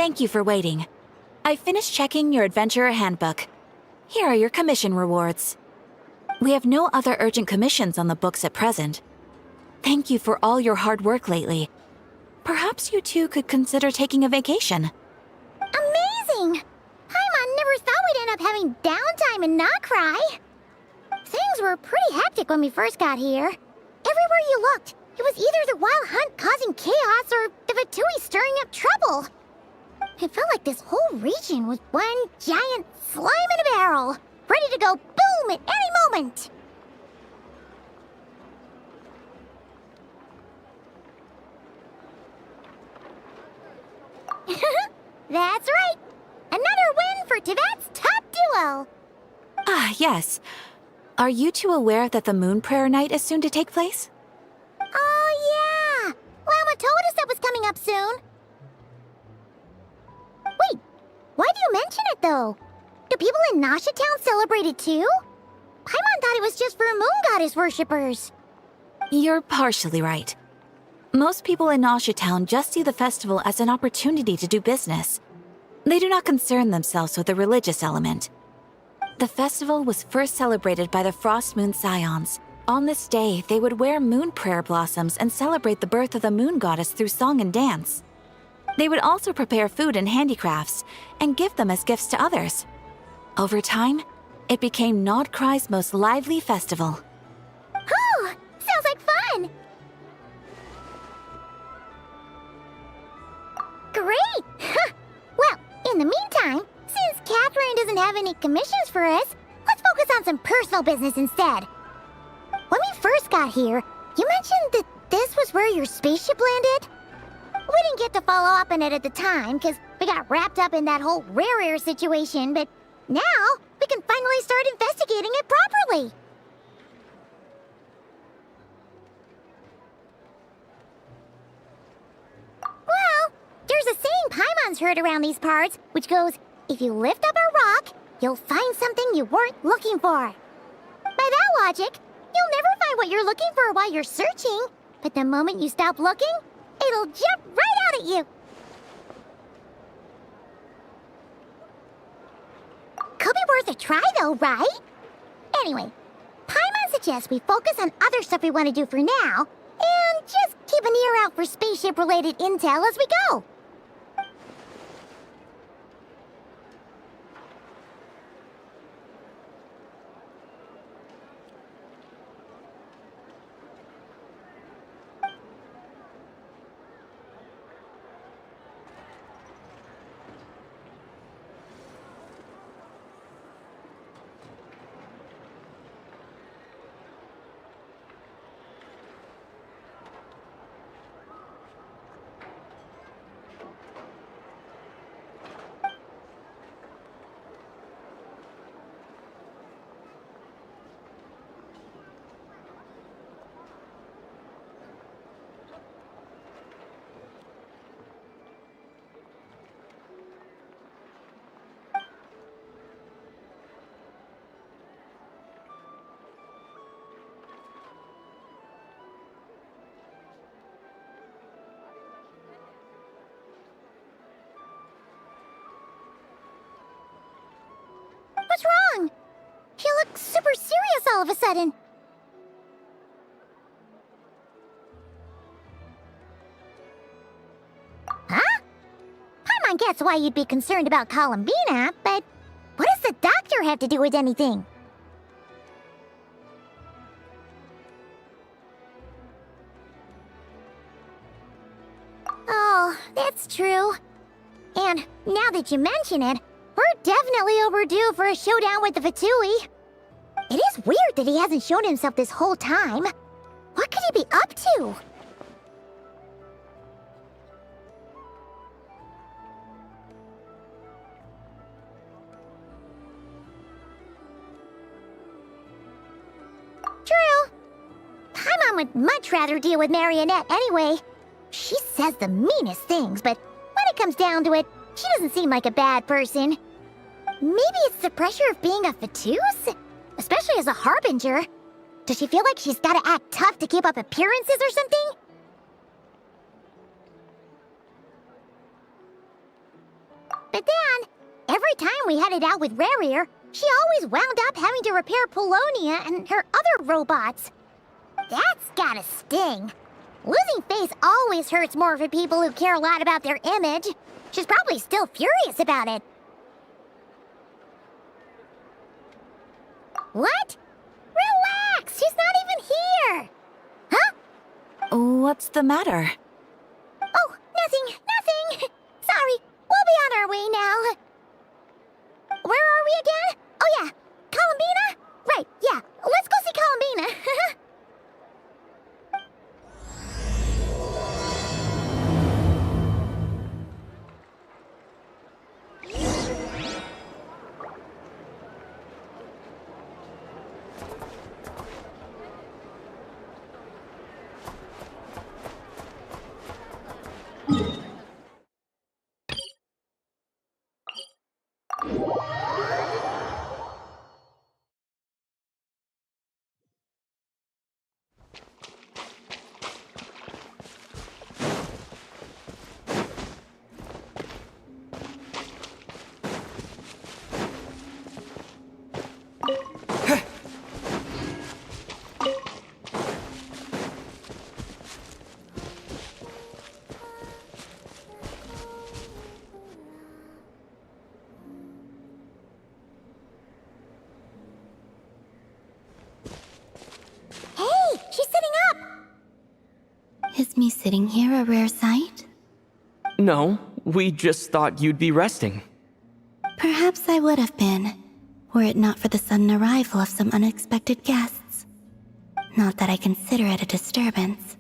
Thank you for waiting. I finished checking your adventurer handbook. Here are your commission rewards. We have no other urgent commissions on the books at present. Thank you for all your hard work lately. Perhaps you two could consider taking a vacation. Amazing! Paimon never thought we'd end up having downtime and not cry. Things were pretty hectic when we first got here. Everywhere you looked, it was either the wild hunt causing chaos or the Vatui stirring up trouble. It felt like this whole region was one giant slime in a barrel, ready to go boom at any moment. That's right! Another win for Tibet's top duo! Ah, yes. Are you two aware that the Moon Prayer Night is soon to take place? Oh, yeah! Lama told us that was coming up soon. Wait, why do you mention it, though? Do people in Nasha Town celebrate it, too? Paimon thought it was just for moon goddess worshippers. You're partially right. Most people in Nasha Town just see the festival as an opportunity to do business. They do not concern themselves with the religious element. The festival was first celebrated by the Frost Moon Scions. On this day, they would wear moon prayer blossoms and celebrate the birth of the moon goddess through song and dance. They would also prepare food and handicrafts and give them as gifts to others. Over time, it became Nodcry's most lively festival. Oh, sounds like fun! Great! Well, in the meantime, since Catherine doesn't have any commissions for us, let's focus on some personal business instead. When we first got here, you mentioned that this was where your spaceship landed? We didn't get to follow up on it at the time, because we got wrapped up in that whole rare air situation, but now we can finally start investigating it properly. Well, there's a saying Paimon's heard around these parts, which goes, if you lift up a rock, you'll find something you weren't looking for. By that logic, you'll never find what you're looking for while you're searching, but the moment you stop looking, it'll jump right out at you. Could be worth a try though, right? Anyway, Paimon suggests we focus on other stuff we want to do for now, and just keep an ear out for spaceship-related intel as we go. What's wrong? He looks super serious all of a sudden. Huh? Paimon gets why you'd be concerned about Columbina, but what does the doctor have to do with anything? Oh, that's true. And now that you mention it, we're definitely overdue for a showdown with the Vatui. It is weird that he hasn't shown himself this whole time. What could he be up to? True. Paimon would much rather deal with Marionette anyway. She says the meanest things, but when it comes down to it, she doesn't seem like a bad person. Maybe it's the pressure of being a Fatus? Especially as a Harbinger. Does she feel like she's gotta act tough to keep up appearances or something? But then, every time we headed out with Rarier, she always wound up having to repair Polonia and her other robots. That's gotta sting. Losing face always hurts more for people who care a lot about their image. She's probably still furious about it. What? Relax! She's not even here! Huh? What's the matter? Oh, nothing. Sorry, we'll be on our way now. Where are we again? Oh yeah, Columbina? Right, yeah, let's go see Columbina. Is me sitting here a rare sight? No, we just thought you'd be resting. Perhaps I would have been, were it not for the sudden arrival of some unexpected guests. Not that I consider it a disturbance.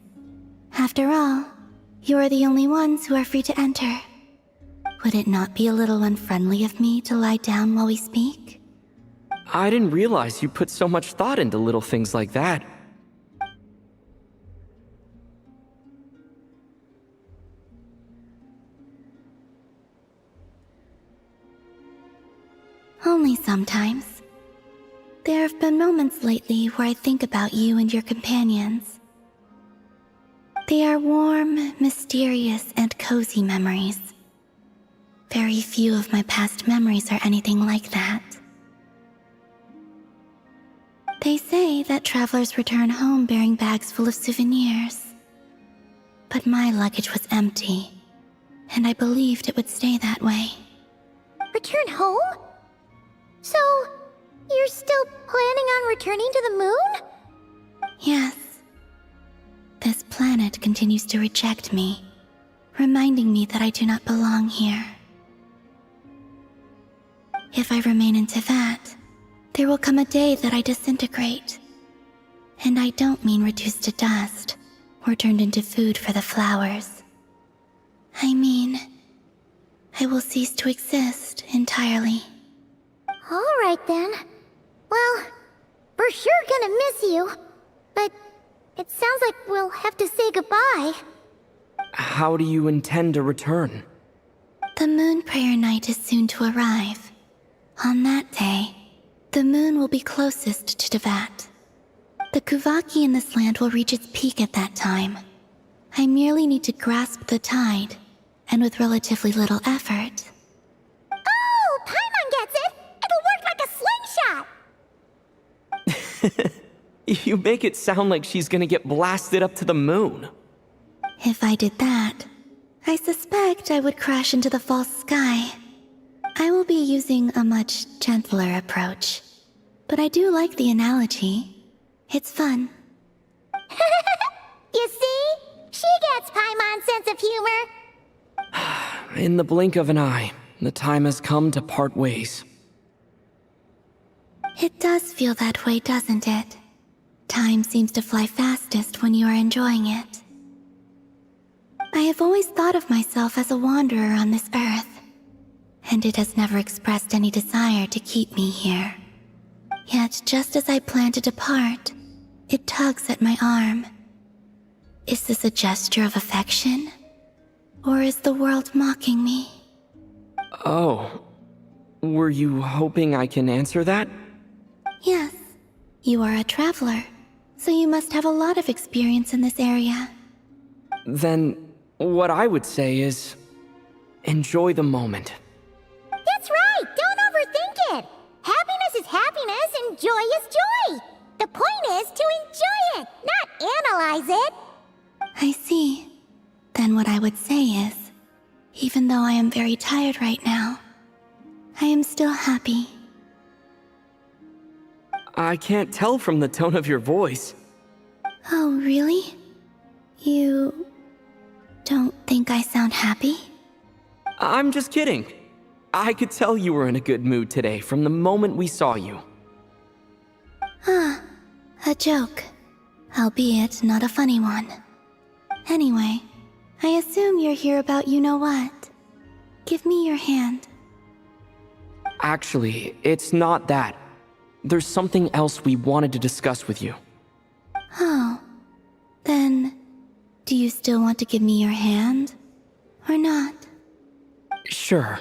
After all, you are the only ones who are free to enter. Would it not be a little unfriendly of me to lie down while we speak? I didn't realize you put so much thought into little things like that. Only sometimes. There have been moments lately where I think about you and your companions. They are warm, mysterious, and cozy memories. Very few of my past memories are anything like that. They say that travelers return home bearing bags full of souvenirs. But my luggage was empty, and I believed it would stay that way. Return home? So, you're still planning on returning to the moon? Yes. This planet continues to reject me, reminding me that I do not belong here. If I remain in Teyvat, there will come a day that I disintegrate. And I don't mean reduced to dust, or turned into food for the flowers. I mean, I will cease to exist entirely. Alright then. Well, we're sure gonna miss you. But it sounds like we'll have to say goodbye. How do you intend to return? The moon prayer night is soon to arrive. On that day, the moon will be closest to Teyvat. The Kuvaki in this land will reach its peak at that time. I merely need to grasp the tide, and with relatively little effort. Oh, Paimon gets it! It'll work like a slingshot! You make it sound like she's gonna get blasted up to the moon. If I did that, I suspect I would crash into the false sky. I will be using a much gentler approach. But I do like the analogy. It's fun. You see? She gets Paimon's sense of humor. In the blink of an eye, the time has come to part ways. It does feel that way, doesn't it? Time seems to fly fastest when you are enjoying it. I have always thought of myself as a wanderer on this earth, and it has never expressed any desire to keep me here. Yet just as I plan to depart, it tugs at my arm. Is this a gesture of affection? Or is the world mocking me? Oh. Were you hoping I can answer that? Yes. You are a traveler, so you must have a lot of experience in this area. Then, what I would say is, enjoy the moment. is happiness and joy is joy. The point is to enjoy it, not analyze it. I see. Then what I would say is, even though I am very tired right now, I am still happy. I can't tell from the tone of your voice. Oh, really? You don't think I sound happy? I'm just kidding. I could tell you were in a good mood today from the moment we saw you. Ah, a joke. Albeit not a funny one. Anyway, I assume you're here about you-know-what. Give me your hand. Actually, it's not that. There's something else we wanted to discuss with you. Oh, then, do you still want to give me your hand? Or not? Sure.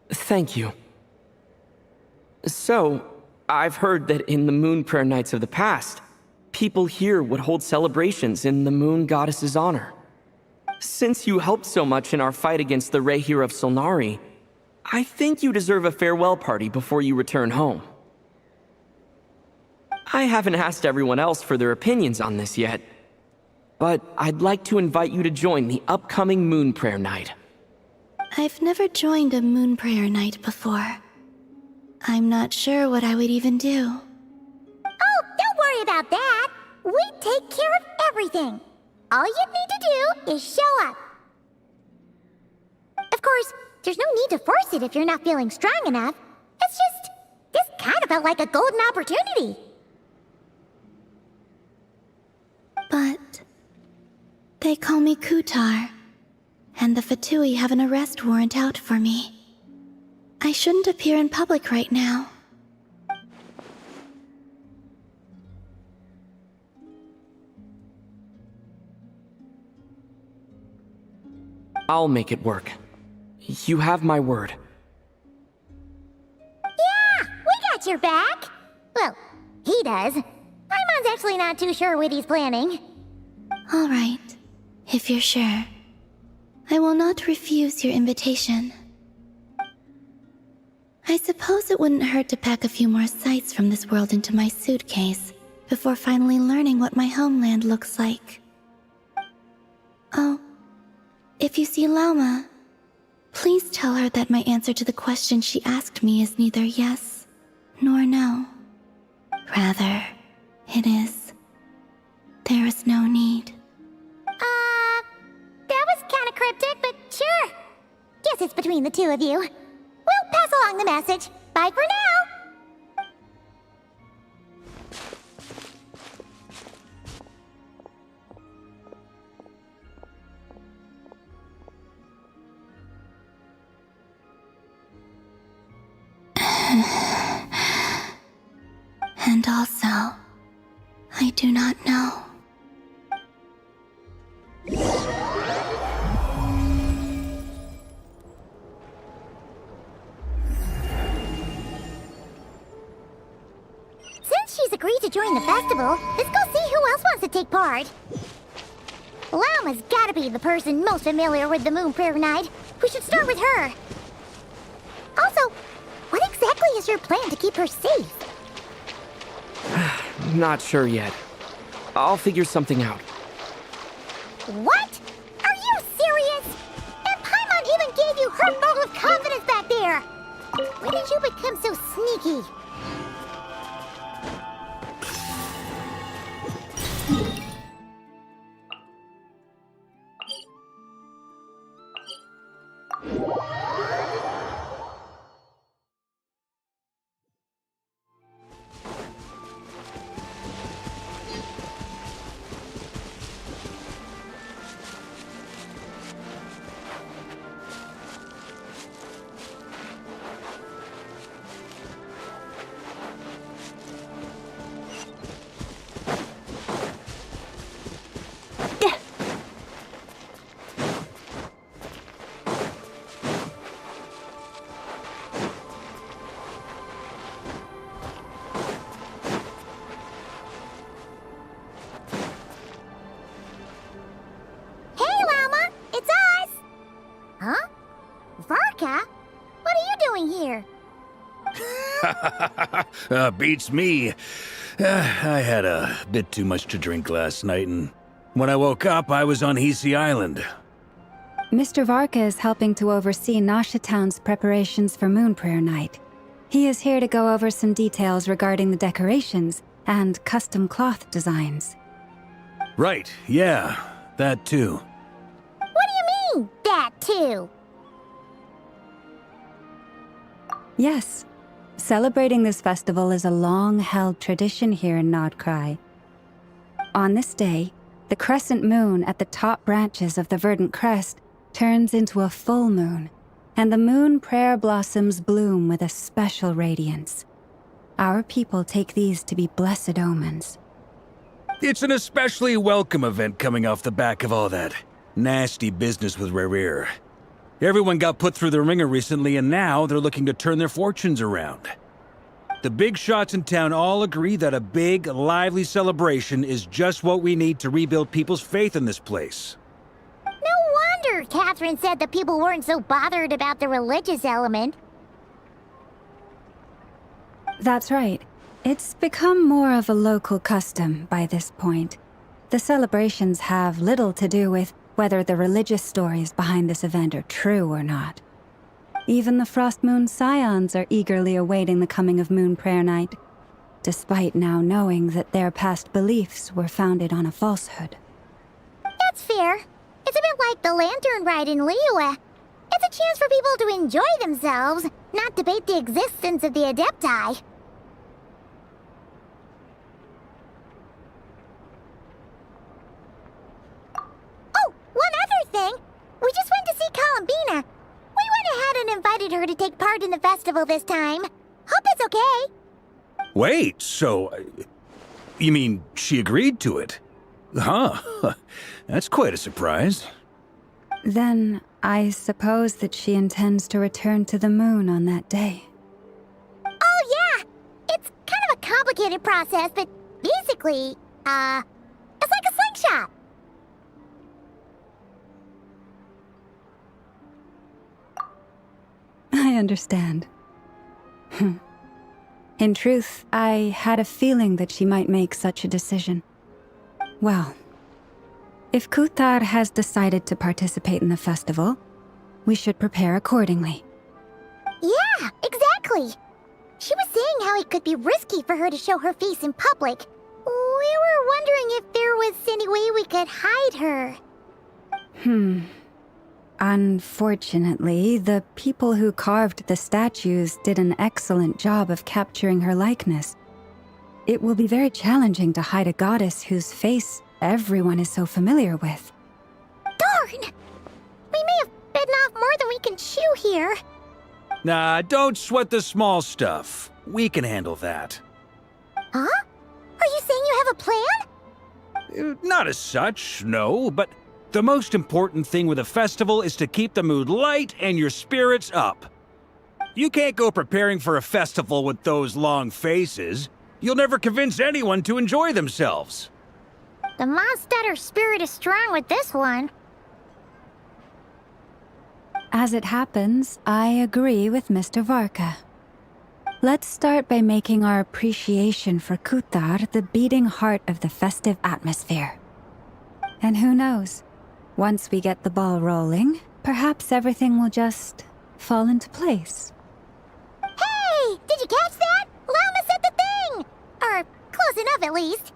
Thank you. So, I've heard that in the moon prayer nights of the past, people here would hold celebrations in the moon goddess's honor. Since you helped so much in our fight against the Rehir of Solnari, I think you deserve a farewell party before you return home. I haven't asked everyone else for their opinions on this yet, but I'd like to invite you to join the upcoming moon prayer night. I've never joined a moon prayer night before. I'm not sure what I would even do. Oh, don't worry about that. We take care of everything. All you need to do is show up. Of course, there's no need to force it if you're not feeling strong enough. It's just, this kind of felt like a golden opportunity. But they call me Kutar, and the Fatui have an arrest warrant out for me. I shouldn't appear in public right now. I'll make it work. You have my word. Yeah, we got your back. Well, he does. Paimon's actually not too sure what he's planning. All right, if you're sure. I will not refuse your invitation. I suppose it wouldn't hurt to pack a few more sights from this world into my suitcase before finally learning what my homeland looks like. Oh, if you see Lauma, please tell her that my answer to the question she asked me is neither yes nor no. Rather, it is, there is no need. That was kind of cryptic, but sure. Guess it's between the two of you. We'll pass along the message. Bye for now. And also, I do not know. Since she's agreed to join the festival, let's go see who else wants to take part. Lauma's gotta be the person most familiar with the Moon Prayer Night. We should start with her. Also, what exactly is your plan to keep her safe? Not sure yet. I'll figure something out. What? Are you serious? And Paimon even gave you her vote of confidence back there! When did you become so sneaky? Huh? Varka? What are you doing here? Beats me. I had a bit too much to drink last night, and when I woke up, I was on Hisi Island. Mr. Varka is helping to oversee Nasha Town's preparations for Moon Prayer Night. He is here to go over some details regarding the decorations and custom cloth designs. Right, yeah, that too. What do you mean, that too? Yes, celebrating this festival is a long-held tradition here in Nodcry. On this day, the crescent moon at the top branches of the verdant crest turns into a full moon, and the moon prayer blossoms bloom with a special radiance. Our people take these to be blessed omens. It's an especially welcome event coming off the back of all that nasty business with Rare. Everyone got put through the ringer recently, and now they're looking to turn their fortunes around. The big shots in town all agree that a big, lively celebration is just what we need to rebuild people's faith in this place. No wonder Catherine said the people weren't so bothered about the religious element. That's right. It's become more of a local custom by this point. The celebrations have little to do with whether the religious stories behind this event are true or not. Even the Frost Moon Scions are eagerly awaiting the coming of Moon Prayer Night, despite now knowing that their past beliefs were founded on a falsehood. That's fair. It's a bit like the lantern ride in Liyue. It's a chance for people to enjoy themselves, not debate the existence of the Adepti. Oh, one other thing. We just went to see Columbina. We went ahead and invited her to take part in the festival this time. Hope it's okay. Wait, so... you mean she agreed to it? Huh. That's quite a surprise. Then, I suppose that she intends to return to the moon on that day. Oh, yeah! It's kind of a complicated process, but basically, it's like a slingshot. I understand. In truth, I had a feeling that she might make such a decision. Well, if Kutar has decided to participate in the festival, we should prepare accordingly. Yeah, exactly. She was saying how it could be risky for her to show her face in public. We were wondering if there was any way we could hide her. Unfortunately, the people who carved the statues did an excellent job of capturing her likeness. It will be very challenging to hide a goddess whose face everyone is so familiar with. Darn! We may have bitten off more than we can chew here. Nah, don't sweat the small stuff. We can handle that. Huh? Are you saying you have a plan? Not as such, no, but the most important thing with a festival is to keep the mood light and your spirits up. You can't go preparing for a festival with those long faces. You'll never convince anyone to enjoy themselves. The Mondstatter spirit is strong with this one. As it happens, I agree with Mr. Varka. Let's start by making our appreciation for Kutar the beating heart of the festive atmosphere. And who knows? Once we get the ball rolling, perhaps everything will just fall into place. Hey! Did you catch that? Lama said the thing! Or close enough, at least.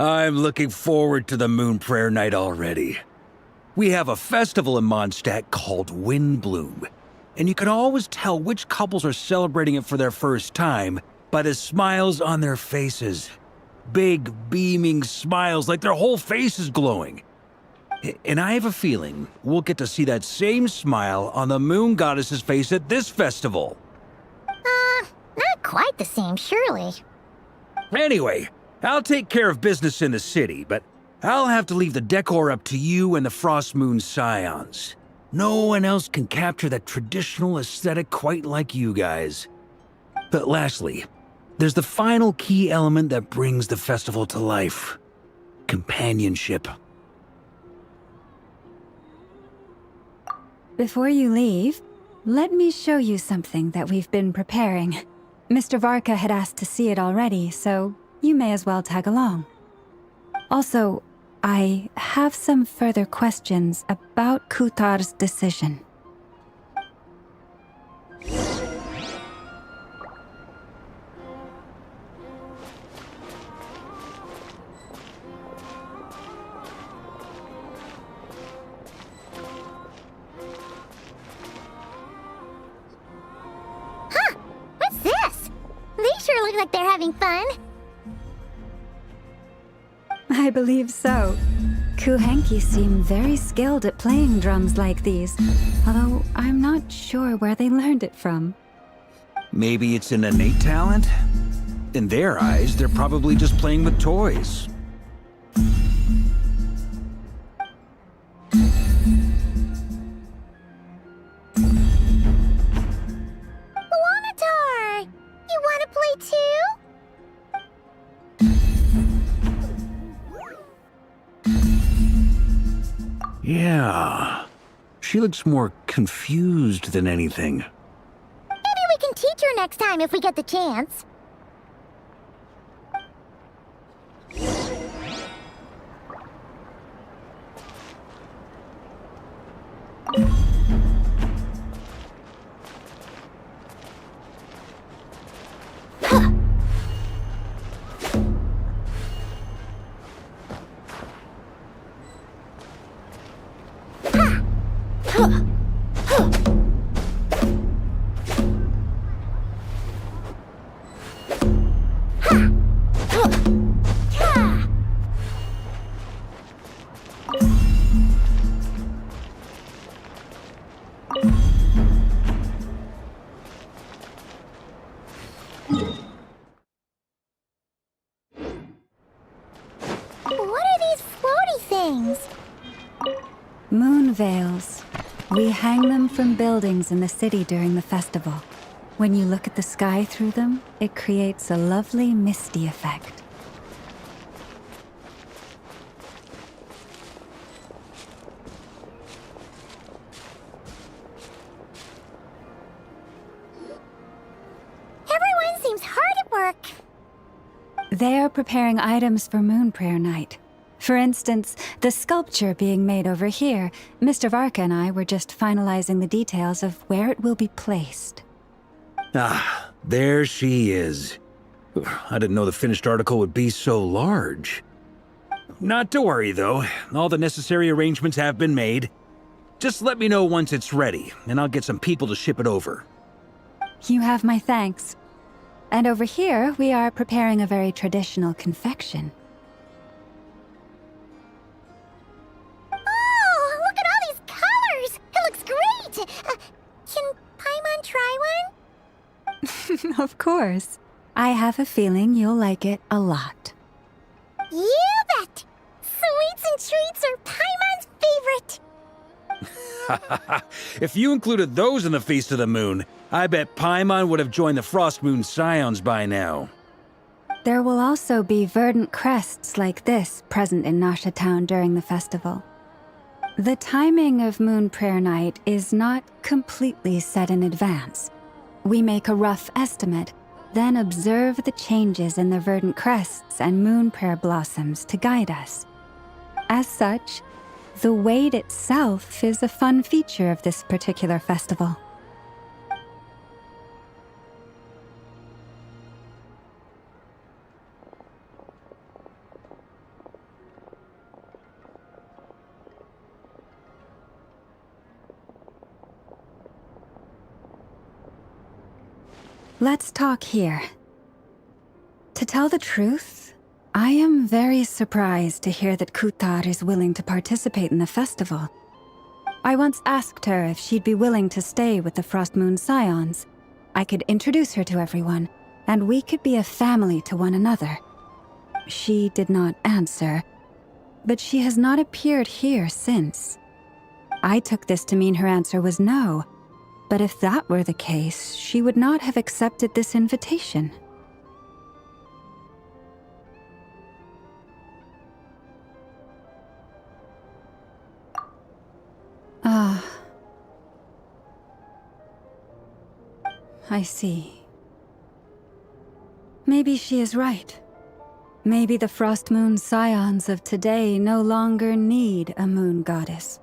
I'm looking forward to the Moon Prayer Night already. We have a festival in Mondstadt called Windbloom, and you can always tell which couples are celebrating it for their first time by the smiles on their faces. Big, beaming smiles like their whole face is glowing. And I have a feeling we'll get to see that same smile on the Moon Goddess's face at this festival. Not quite the same, surely. Anyway, I'll take care of business in the city, but I'll have to leave the decor up to you and the Frost Moon Scions. No one else can capture that traditional aesthetic quite like you guys. But lastly, there's the final key element that brings the festival to life. companionship. Before you leave, let me show you something that we've been preparing. Mr. Varka had asked to see it already, so you may as well tag along. Also, I have some further questions about Kutar's decision. What's this? They sure look like they're having fun. I believe so. Kuhenki seem very skilled at playing drums like these, although I'm not sure where they learned it from. Maybe it's an innate talent? In their eyes, they're probably just playing with toys. Wanatar! You wanna play too? Yeah. She looks more confused than anything. Maybe we can teach her next time if we get the chance. What are these floaty things? Moon veils. We hang them from buildings in the city during the festival. When you look at the sky through them, it creates a lovely misty effect. Everyone seems hard at work. They are preparing items for Moon Prayer Night. For instance, the sculpture being made over here, Mr. Varka and I were just finalizing the details of where it will be placed. Ah, there she is. I didn't know the finished article would be so large. Not to worry, though. All the necessary arrangements have been made. Just let me know once it's ready, and I'll get some people to ship it over. You have my thanks. And over here, we are preparing a very traditional confection. Oh, look at all these colors! It looks great! Can Paimon try one? Of course. I have a feeling you'll like it a lot. You bet! Sweets and treats are Paimon's favorite! If you included those in the Feast of the Moon, I bet Paimon would have joined the Frost Moon Scions by now. There will also be verdant crests like this present in Nasha Town during the festival. The timing of Moon Prayer Night is not completely set in advance. We make a rough estimate, then observe the changes in the verdant crests and moon prayer blossoms to guide us. As such, the wait itself is a fun feature of this particular festival. Let's talk here. To tell the truth, I am very surprised to hear that Kutar is willing to participate in the festival. I once asked her if she'd be willing to stay with the Frost Moon Scions. I could introduce her to everyone, and we could be a family to one another. She did not answer, but she has not appeared here since. I took this to mean her answer was no, but if that were the case, she would not have accepted this invitation. I see. Maybe she is right. Maybe the Frost Moon scions of today no longer need a moon goddess.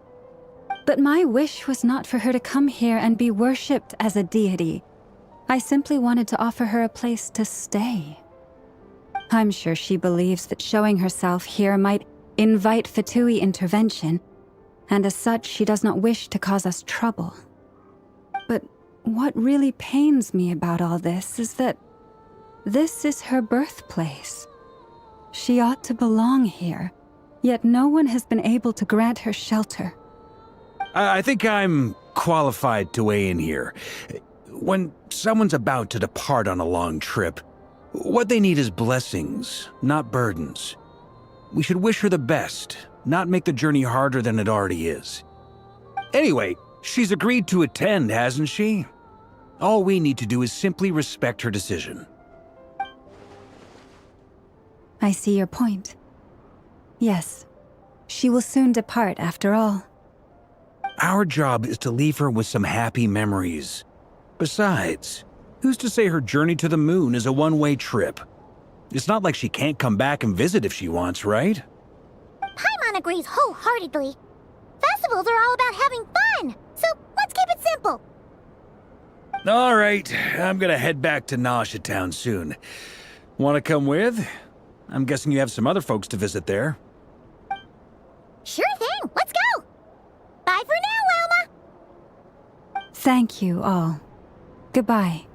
But my wish was not for her to come here and be worshipped as a deity. I simply wanted to offer her a place to stay. I'm sure she believes that showing herself here might invite Fatui intervention, and as such she does not wish to cause us trouble. But what really pains me about all this is that this is her birthplace. She ought to belong here, yet no one has been able to grant her shelter. I think I'm qualified to weigh in here. When someone's about to depart on a long trip, what they need is blessings, not burdens. We should wish her the best, not make the journey harder than it already is. Anyway, she's agreed to attend, hasn't she? All we need to do is simply respect her decision. I see your point. Yes, she will soon depart after all. Our job is to leave her with some happy memories. Besides, who's to say her journey to the moon is a one-way trip? It's not like she can't come back and visit if she wants, right? Paimon agrees wholeheartedly. Festivals are all about having fun, so let's keep it simple. All right, I'm gonna head back to Nausea Town soon. Want to come with? I'm guessing you have some other folks to visit there. Sure thing, let's go! Bye for now, Wilma! Thank you all. Goodbye.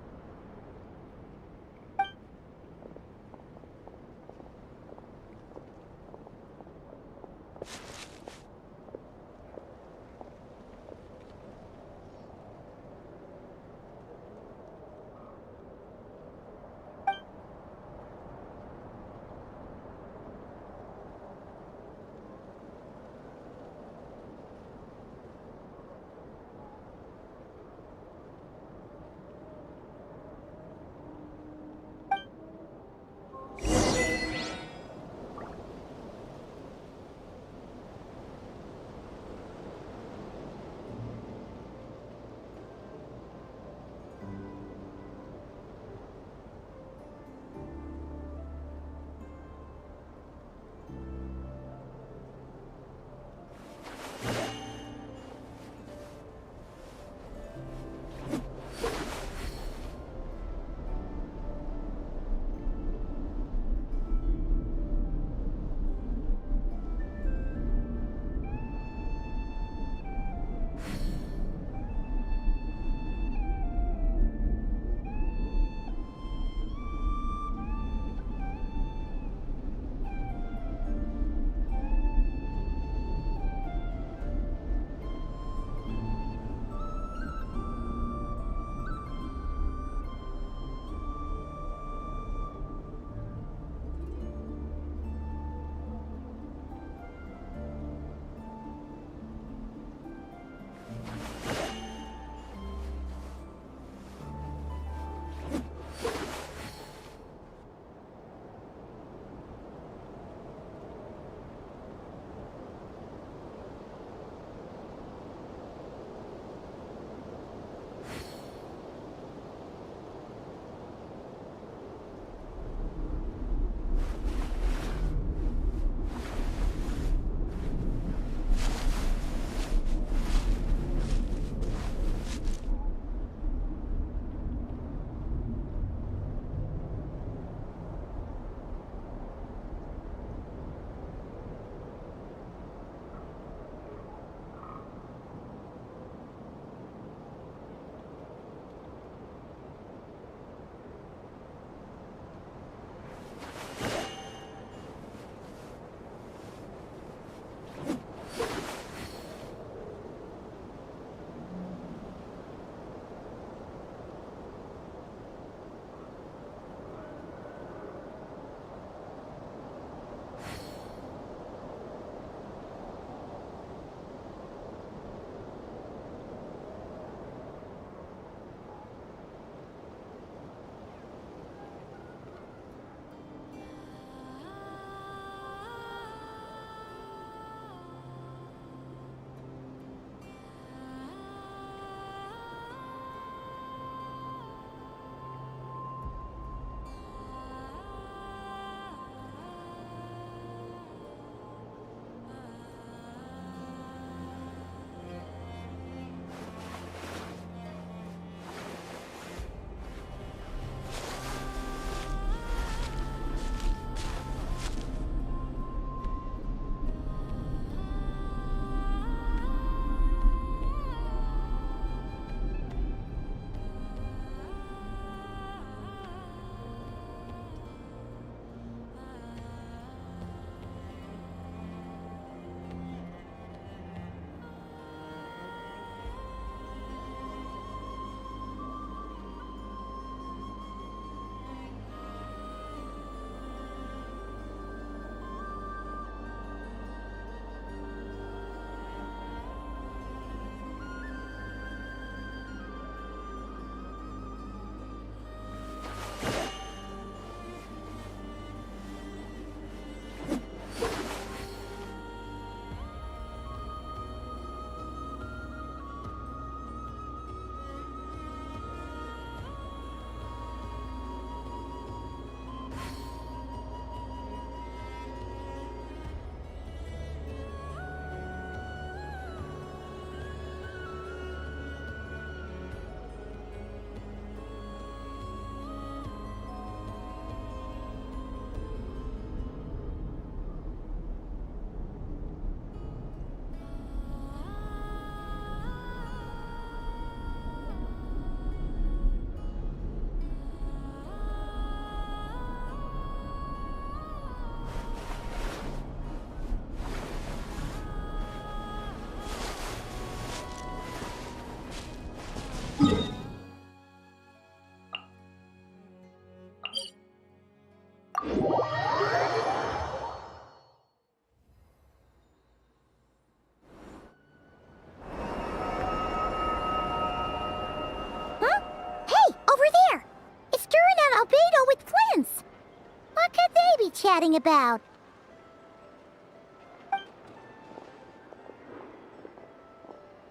chatting about?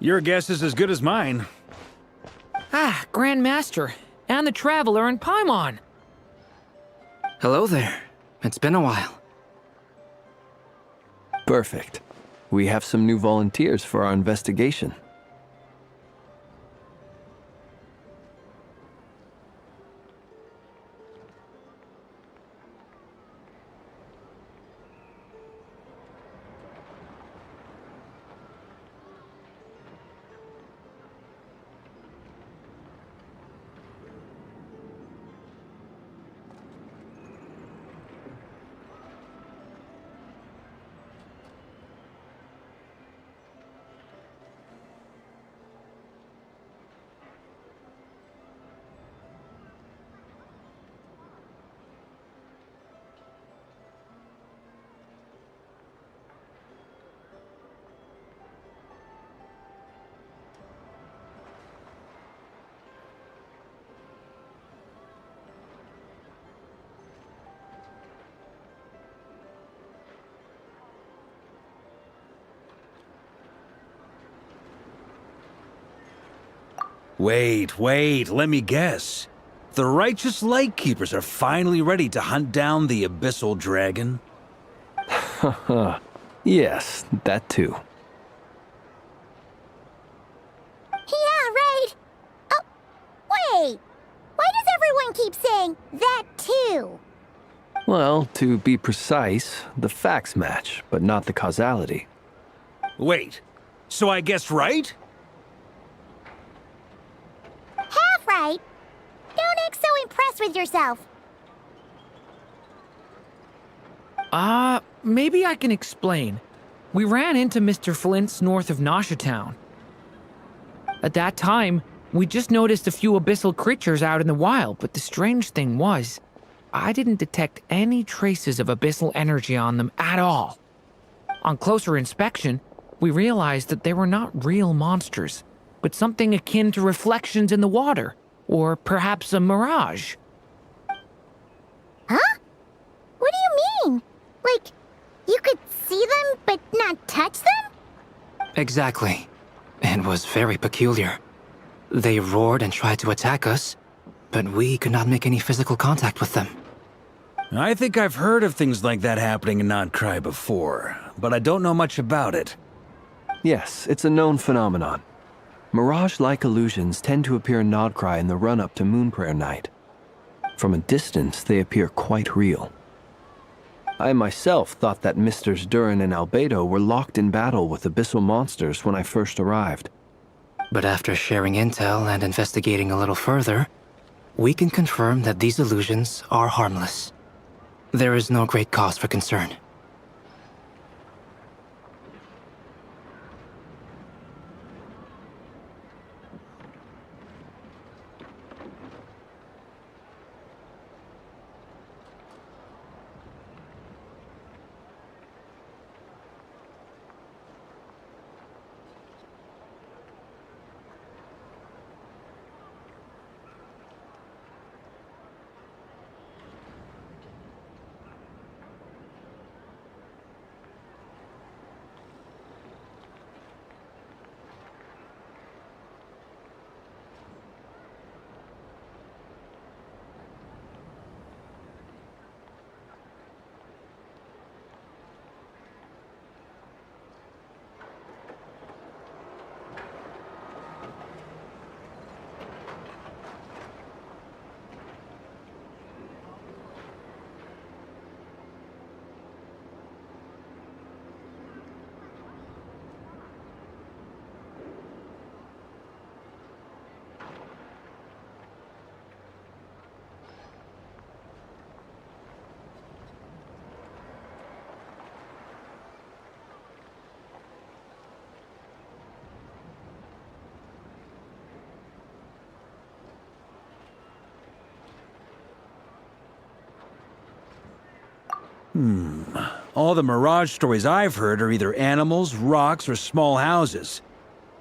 Your guess is as good as mine. Ah, Grand Master, and the Traveler in Paimon. Hello there. It's been a while. Perfect. We have some new volunteers for our investigation. Wait, let me guess. The righteous Lightkeepers are finally ready to hunt down the Abyssal Dragon? Yes, that too. Yeah, right. Oh, wait. Why does everyone keep saying that too? Well, to be precise, the facts match, but not the causality. Wait, so I guessed right? Half right. Don't act so impressed with yourself. Maybe I can explain. We ran into Mr. Flint's north of Nasha Town. At that time, we just noticed a few abyssal creatures out in the wild, but the strange thing was, I didn't detect any traces of abyssal energy on them at all. On closer inspection, we realized that they were not real monsters, but something akin to reflections in the water, or perhaps a mirage. Huh? What do you mean? Like, you could see them but not touch them? Exactly. It was very peculiar. They roared and tried to attack us, but we could not make any physical contact with them. I think I've heard of things like that happening in Nodcry before, but I don't know much about it. Yes, it's a known phenomenon. Mirage-like illusions tend to appear in Nodcry in the run-up to Moonprayer Night. From a distance, they appear quite real. I myself thought that Misters Durin and Albedo were locked in battle with abyssal monsters when I first arrived. But after sharing intel and investigating a little further, we can confirm that these illusions are harmless. There is no great cause for concern. All the Mirage stories I've heard are either animals, rocks, or small houses.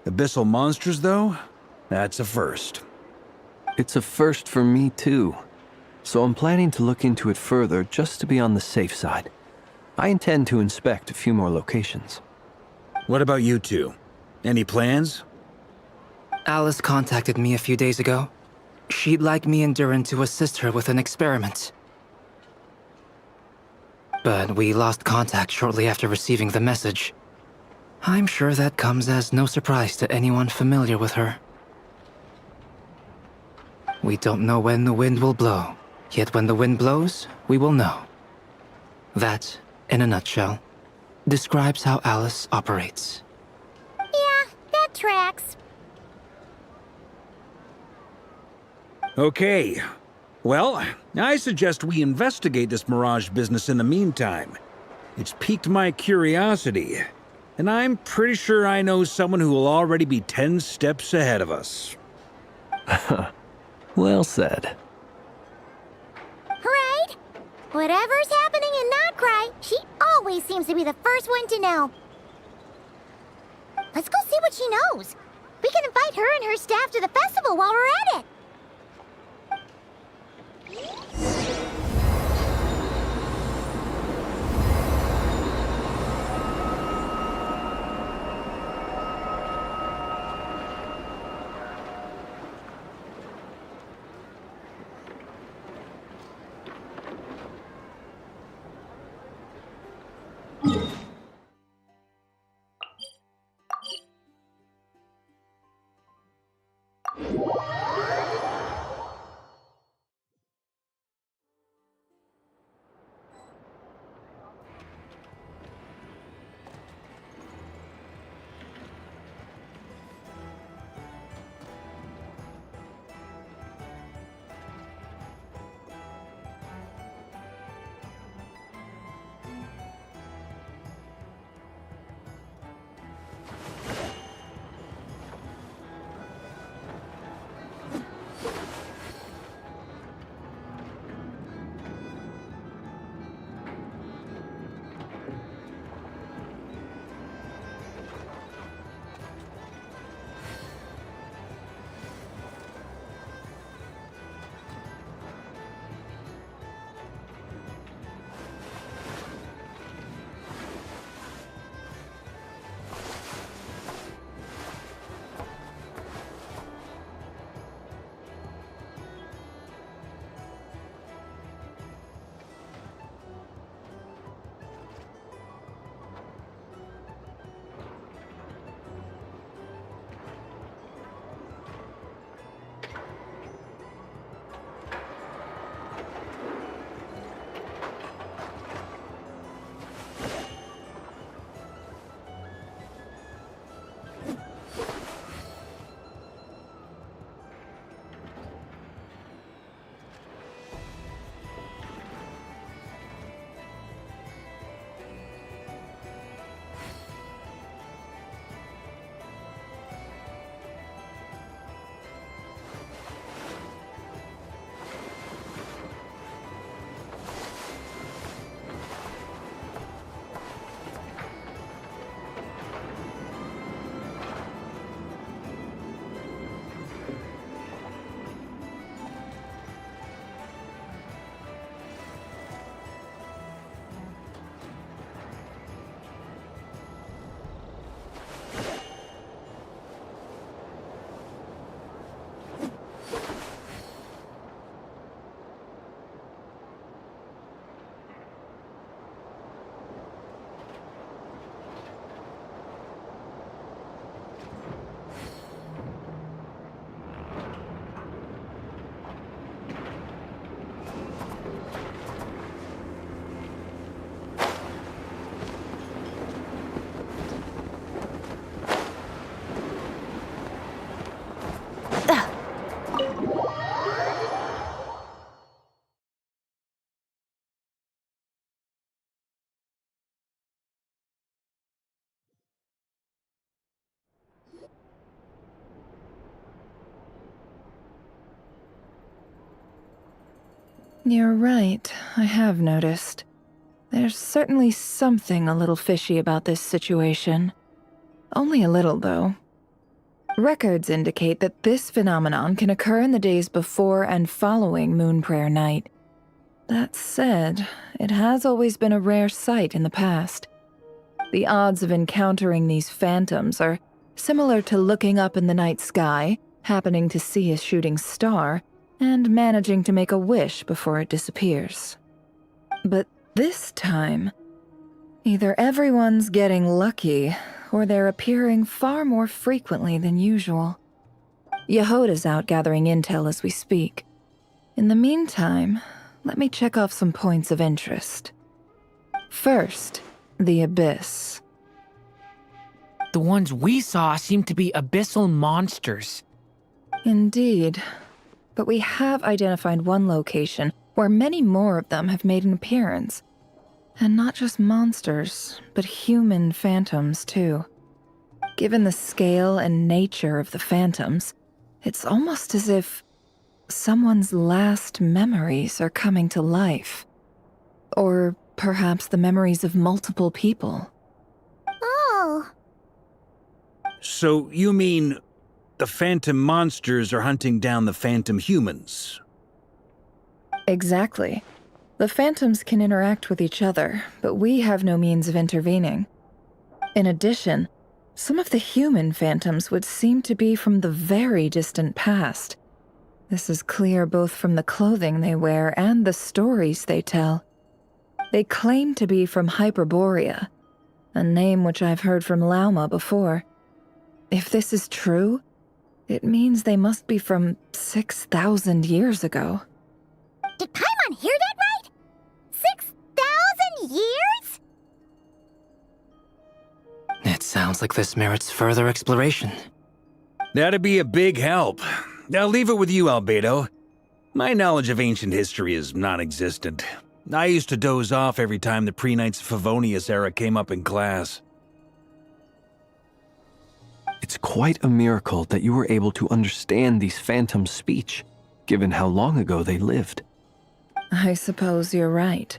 Abyssal monsters, though? That's a first. It's a first for me, too. so I'm planning to look into it further just to be on the safe side. I intend to inspect a few more locations. What about you two? Any plans? Alice contacted me a few days ago. She'd like me and Duran to assist her with an experiment. But we lost contact shortly after receiving the message. I'm sure that comes as no surprise to anyone familiar with her. We don't know when the wind will blow, yet when the wind blows, we will know. That, in a nutshell, describes how Alice operates. Yeah, that tracks. Okay. Well, I suggest we investigate this Mirage business in the meantime. It's piqued my curiosity, and I'm pretty sure I know someone who will already be 10 steps ahead of us. Well said. Right? Whatever's happening in Notcry, she always seems to be the first one to know. Let's go see what she knows. We can invite her and her staff to the festival while we're at it. You're right, I have noticed. There's certainly something a little fishy about this situation. Only a little, though. Records indicate that this phenomenon can occur in the days before and following Moon Prayer Night, That said, it has always been a rare sight in the past. The odds of encountering these phantoms are similar to looking up in the night sky, happening to see a shooting star, and managing to make a wish before it disappears. But this time, either everyone's getting lucky, or they're appearing far more frequently than usual. Yehoda's out gathering intel as we speak. In the meantime, let me check off some points of interest. First, the Abyss. The ones we saw seem to be abyssal monsters. Indeed. But we have identified one location where many more of them have made an appearance. And not just monsters, but human phantoms too. Given the scale and nature of the phantoms, it's almost as if someone's last memories are coming to life. Or perhaps the memories of multiple people. Oh. So you mean the phantom monsters are hunting down the phantom humans? Exactly. The phantoms can interact with each other, but we have no means of intervening. In addition, some of the human phantoms would seem to be from the very distant past. This is clear both from the clothing they wear and the stories they tell. They claim to be from Hyperborea, a name which I've heard from Lauma before. If this is true, it means they must be from 6,000 years ago. Did Paimon hear that right? 6,000 years? It sounds like this merits further exploration. That'd be a big help. I'll leave it with you, Albedo. My knowledge of ancient history is non-existent. I used to doze off every time the pre-Knights of Favonius era came up in class. It's quite a miracle that you were able to understand these phantoms' speech, given how long ago they lived. I suppose you're right.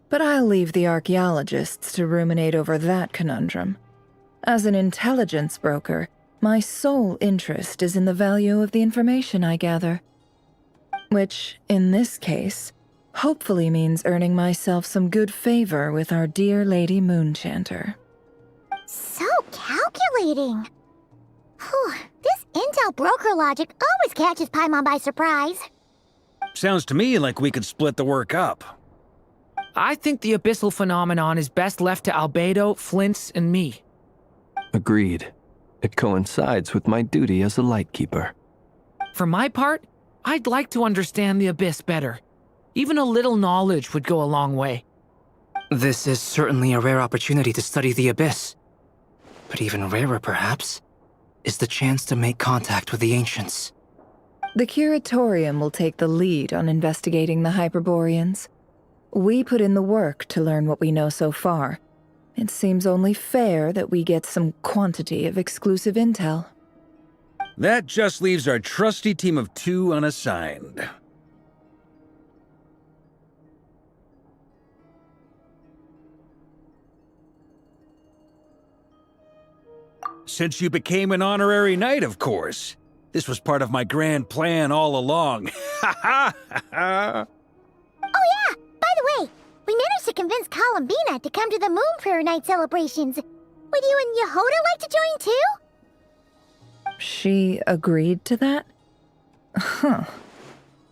But I'll leave the archaeologists to ruminate over that conundrum. As an intelligence broker, my sole interest is in the value of the information I gather. Which, in this case, hopefully means earning myself some good favor with our dear Lady Moonchanter. So calculating. Whew, this intel broker logic always catches Paimon by surprise. Sounds to me like we could split the work up. I think the abyssal phenomenon is best left to Albedo, Flint's, and me. Agreed. It coincides with my duty as a lightkeeper. For my part, I'd like to understand the Abyss better. Even a little knowledge would go a long way. This is certainly a rare opportunity to study the Abyss. But even rarer, perhaps, is the chance to make contact with the Ancients. The Curatorium will take the lead on investigating the Hyperboreans. We put in the work to learn what we know so far. It seems only fair that we get some quantity of exclusive intel. That just leaves our trusty team of 2 unassigned. Since you became an honorary knight, of course. This was part of my grand plan all along. Ha ha ha! Oh yeah, by the way, we managed to convince Columbina to come to the Moon Prayer Night celebrations. Would you and Yehoda like to join too? She agreed to that? Huh.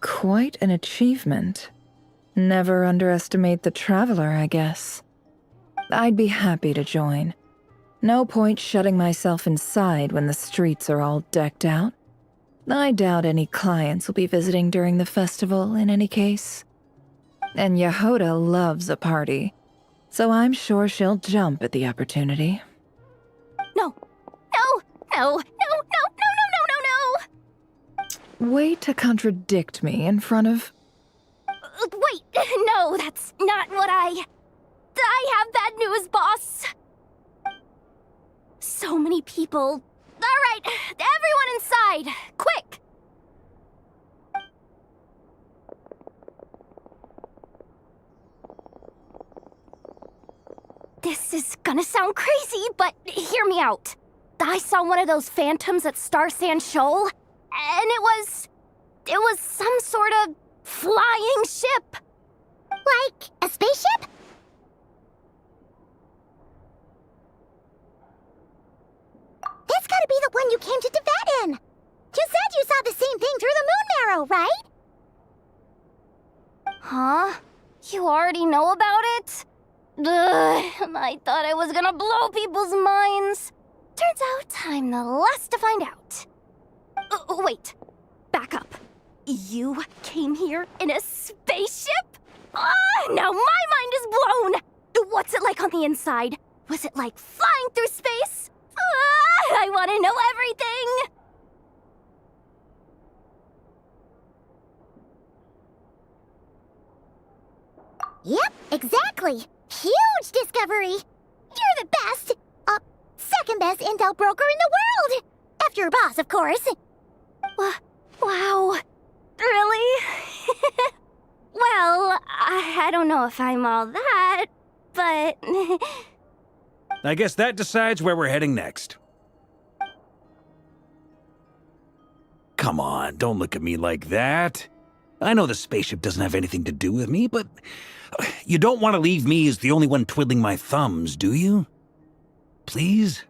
Quite an achievement. Never underestimate the traveler, I guess. I'd be happy to join. No point shutting myself inside when the streets are all decked out. I doubt any clients will be visiting during the festival in any case. And Yehoda loves a party, so I'm sure she'll jump at the opportunity. No. No. No. No. No. No. No. No. No. No. Way to contradict me in front of... Wait. No, that's not what I have bad news, boss. So many people. All right, everyone inside, quick! This is gonna sound crazy, but hear me out. I saw one of those phantoms at Star Sand Shoal, and it was some sort of flying ship. Like a spaceship? That's gotta be the one you came to Tibet in. You said you saw the same thing through the moon marrow, right? Huh? You already know about it? Ugh, I thought I was gonna blow people's minds. Turns out I'm the last to find out. Wait. Back up. You came here in a spaceship? Now my mind is blown! What's it like on the inside? Was it like flying through space? I want to know everything! Yep, exactly. Huge discovery. You're the best. Second best intel broker in the world. After your boss, of course. Wow. Really? Well, I don't know if I'm all that, but... I guess that decides where we're heading next. Come on, don't look at me like that. I know the spaceship doesn't have anything to do with me, but you don't want to leave me as the only one twiddling my thumbs, do you? Please?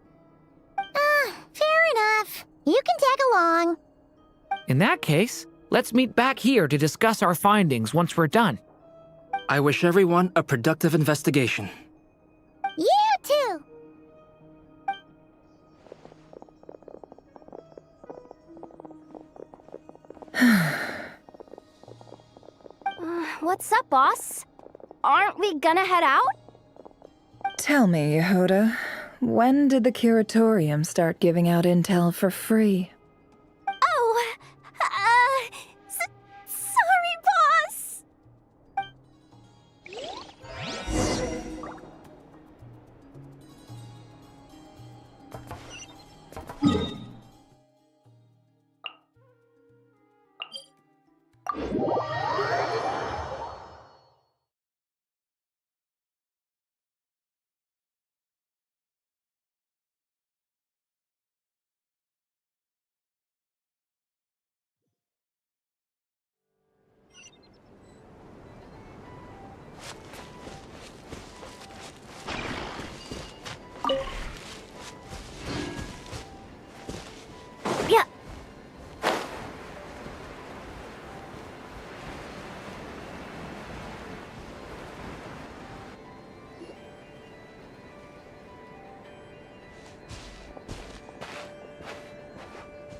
Fair enough. You can tag along. In that case, let's meet back here to discuss our findings once we're done. I wish everyone a productive investigation. You too. What's up, boss? Aren't we gonna head out? Tell me, Yehuda, when did the curatorium start giving out intel for free? Oh, sorry, boss. Yeah.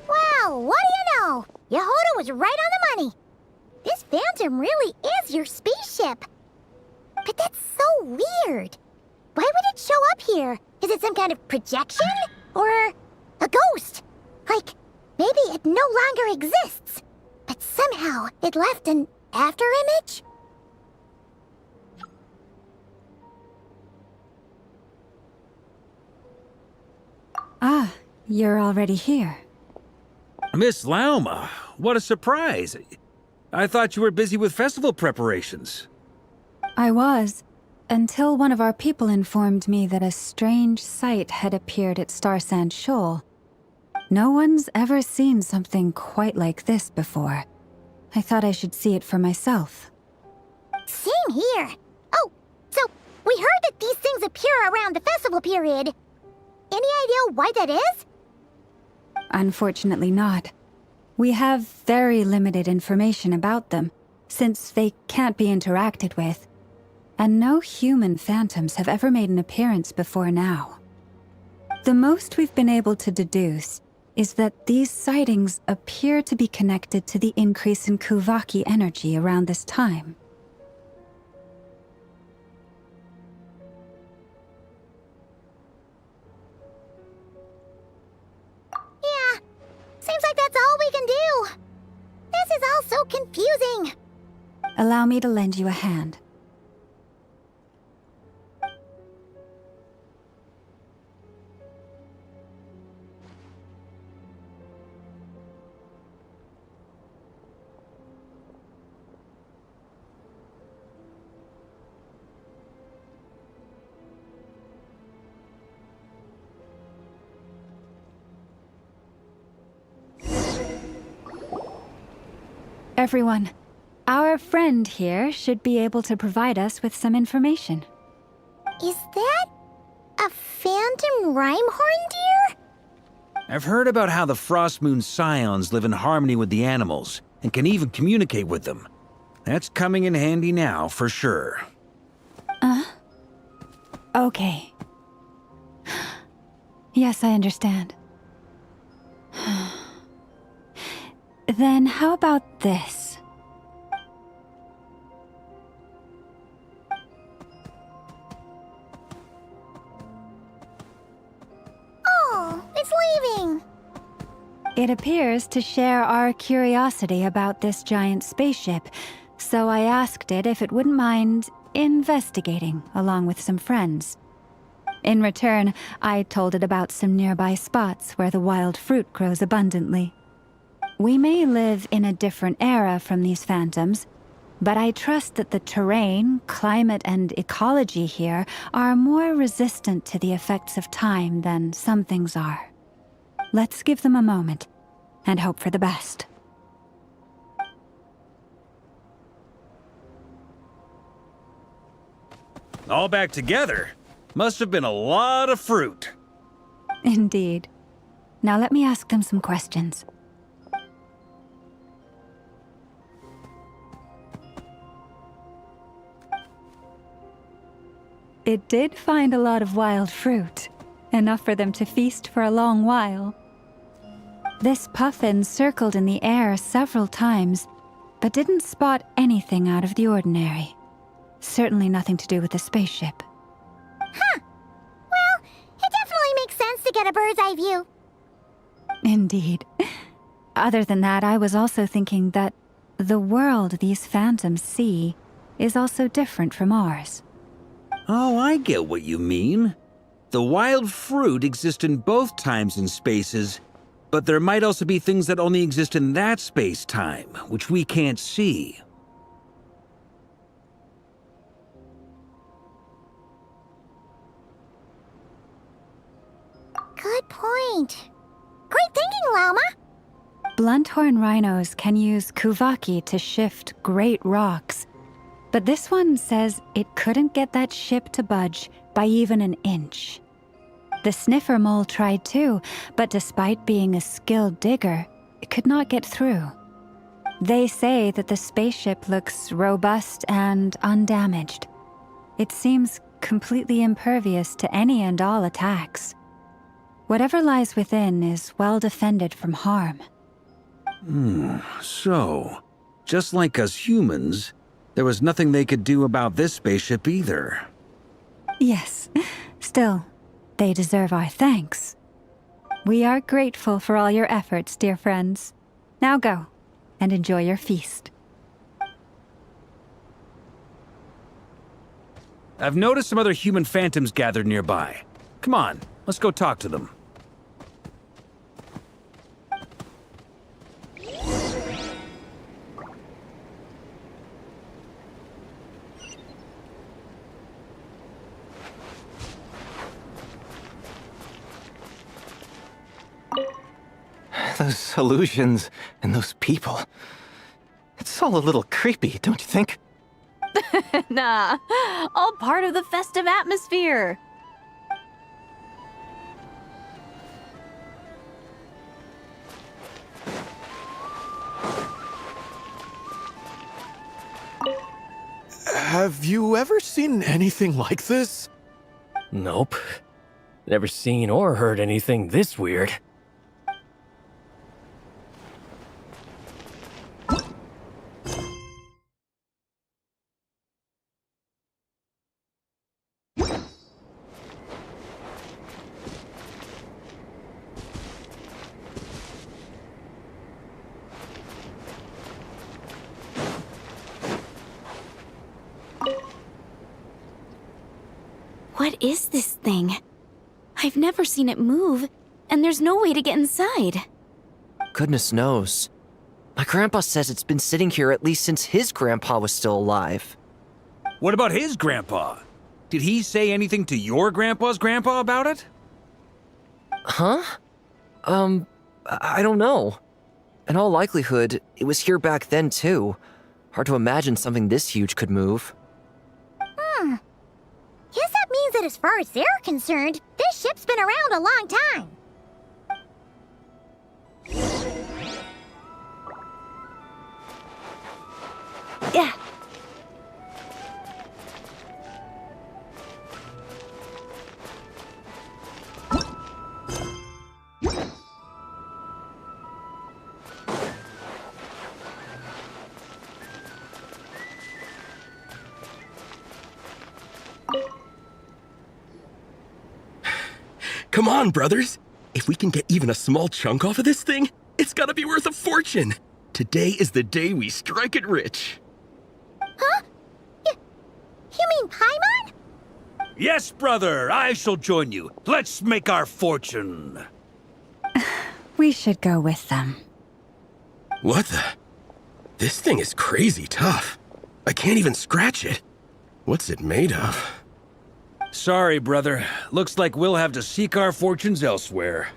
Well, what do you know? Yehuda was right on the money. This phantom really is your spaceship. But that's so weird. Why would it show up here? Is it some kind of projection? Or a ghost? Like, maybe it no longer exists, but somehow it left an afterimage? Ah, you're already here. Miss Lauma, what a surprise. I thought you were busy with festival preparations. I was, until one of our people informed me that a strange sight had appeared at Starsand Shoal. No one's ever seen something quite like this before. I thought I should see it for myself. Same here. Oh, so we heard that these things appear around the festival period. Any idea why that is? Unfortunately not. We have very limited information about them, since they can't be interacted with. And no human phantoms have ever made an appearance before now. The most we've been able to deduce is that these sightings appear to be connected to the increase in Kuvaki energy around this time. Yeah, seems like that's all we can do. This is all so confusing. Allow me to lend you a hand. Everyone, Our friend here should be able to provide us with some information. Is that a phantom Rhyhorn deer? I've heard about how the Frost Moon Scions live in harmony with the animals and can even communicate with them. That's coming in handy now, for sure. Okay. Yes, I understand. Then how about this? Oh, it's leaving. It appears to share our curiosity about this giant spaceship, so I asked it if it wouldn't mind investigating along with some friends. In return, I told it about some nearby spots where the wild fruit grows abundantly. We may live in a different era from these phantoms, but I trust that the terrain, climate, and ecology here are more resistant to the effects of time than some things are. Let's give them a moment and hope for the best. All back together? Must have been a lot of fruit. Indeed. Now let me ask them some questions. It did find a lot of wild fruit, enough for them to feast for a long while. This puffin circled in the air several times, but didn't spot anything out of the ordinary. Certainly nothing to do with the spaceship. Huh. Well, it definitely makes sense to get a bird's eye view. Indeed. Other than that, I was also thinking that the world these phantoms see is also different from ours. Oh, I get what you mean. The wild fruit exist in both times and spaces, but there might also be things that only exist in that space-time, which we can't see. Good point. Great thinking, Lauma. Blunthorn rhinos can use kuvaki to shift great rocks, but this one says it couldn't get that ship to budge by even an inch. The sniffer mole tried too, but despite being a skilled digger, it could not get through. They say that the spaceship looks robust and undamaged. It seems completely impervious to any and all attacks. Whatever lies within is well defended from harm. So, just like us humans, there was nothing they could do about this spaceship either. Yes, still, they deserve our thanks. We are grateful for all your efforts, dear friends. Now go, and enjoy your feast. I've noticed some other human phantoms gathered nearby. Come on, let's go talk to them. Those illusions and those people. It's all a little creepy, don't you think? Nah, all part of the festive atmosphere. Have you ever seen anything like this? Nope. Never seen or heard anything this weird. What is this thing? I've never seen it move, and there's no way to get inside. Goodness knows. My grandpa says it's been sitting here at least since his grandpa was still alive. What about his grandpa? Did he say anything to your grandpa's grandpa about it? Huh? I don't know. In all likelihood, it was here back then too. Hard to imagine something this huge could move. Guess that means that as far as they're concerned, this ship's been around a long time. Yeah. Come on, brothers. If we can get even a small chunk off of this thing, it's gotta be worth a fortune. Today is the day we strike it rich. Huh? You mean Paimon? Yes, brother, I shall join you. Let's make our fortune. We should go with them. What the? This thing is crazy tough. I can't even scratch it. What's it made of? Sorry, brother. Looks like we'll have to seek our fortunes elsewhere.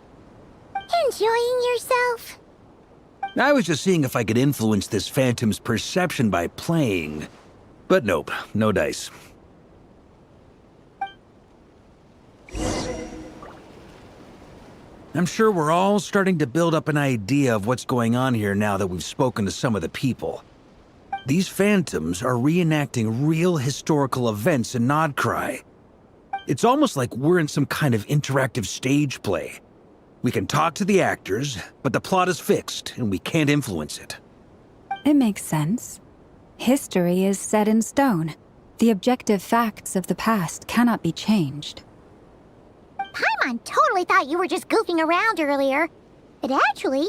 Enjoying yourself? I was just seeing if I could influence this phantom's perception by playing. But nope, no dice. I'm sure we're all starting to build up an idea of what's going on here now that we've spoken to some of the people. These phantoms are reenacting real historical events in Nodcry. It's almost like we're in some kind of interactive stage play. We can talk to the actors, but the plot is fixed, and we can't influence it. It makes sense. History is set in stone. The objective facts of the past cannot be changed. Paimon totally thought you were just goofing around earlier. But actually,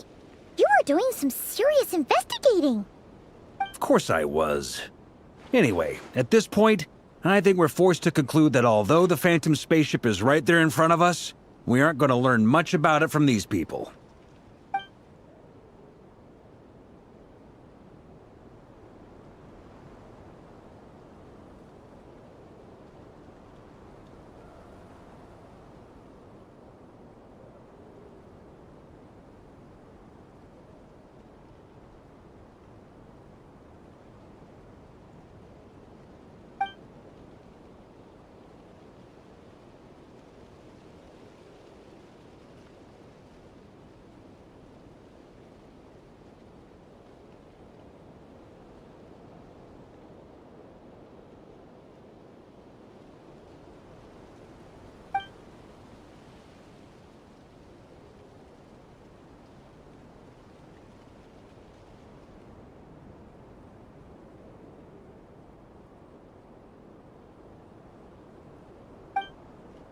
you were doing some serious investigating. Of course I was. Anyway, at this point, I think we're forced to conclude that although the Phantom spaceship is right there in front of us, we aren't going to learn much about it from these people.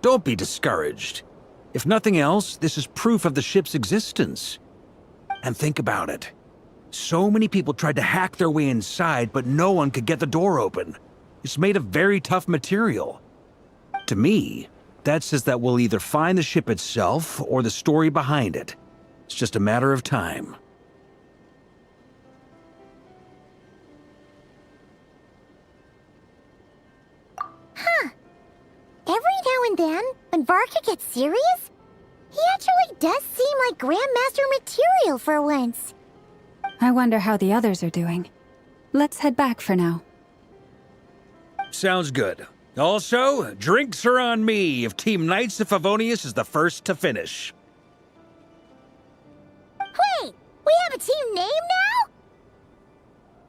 Don't be discouraged. If nothing else, this is proof of the ship's existence. And think about it. So many people tried to hack their way inside, but no one could get the door open. It's made of very tough material. To me, that says that we'll either find the ship itself or the story behind it. It's just a matter of time. Huh. Every now and then, when Varka gets serious, he actually does seem like Grandmaster material for once. I wonder how the others are doing. Let's head back for now. Sounds good. Also, drinks are on me if Team Knights of Favonius is the first to finish. Wait, we have a team name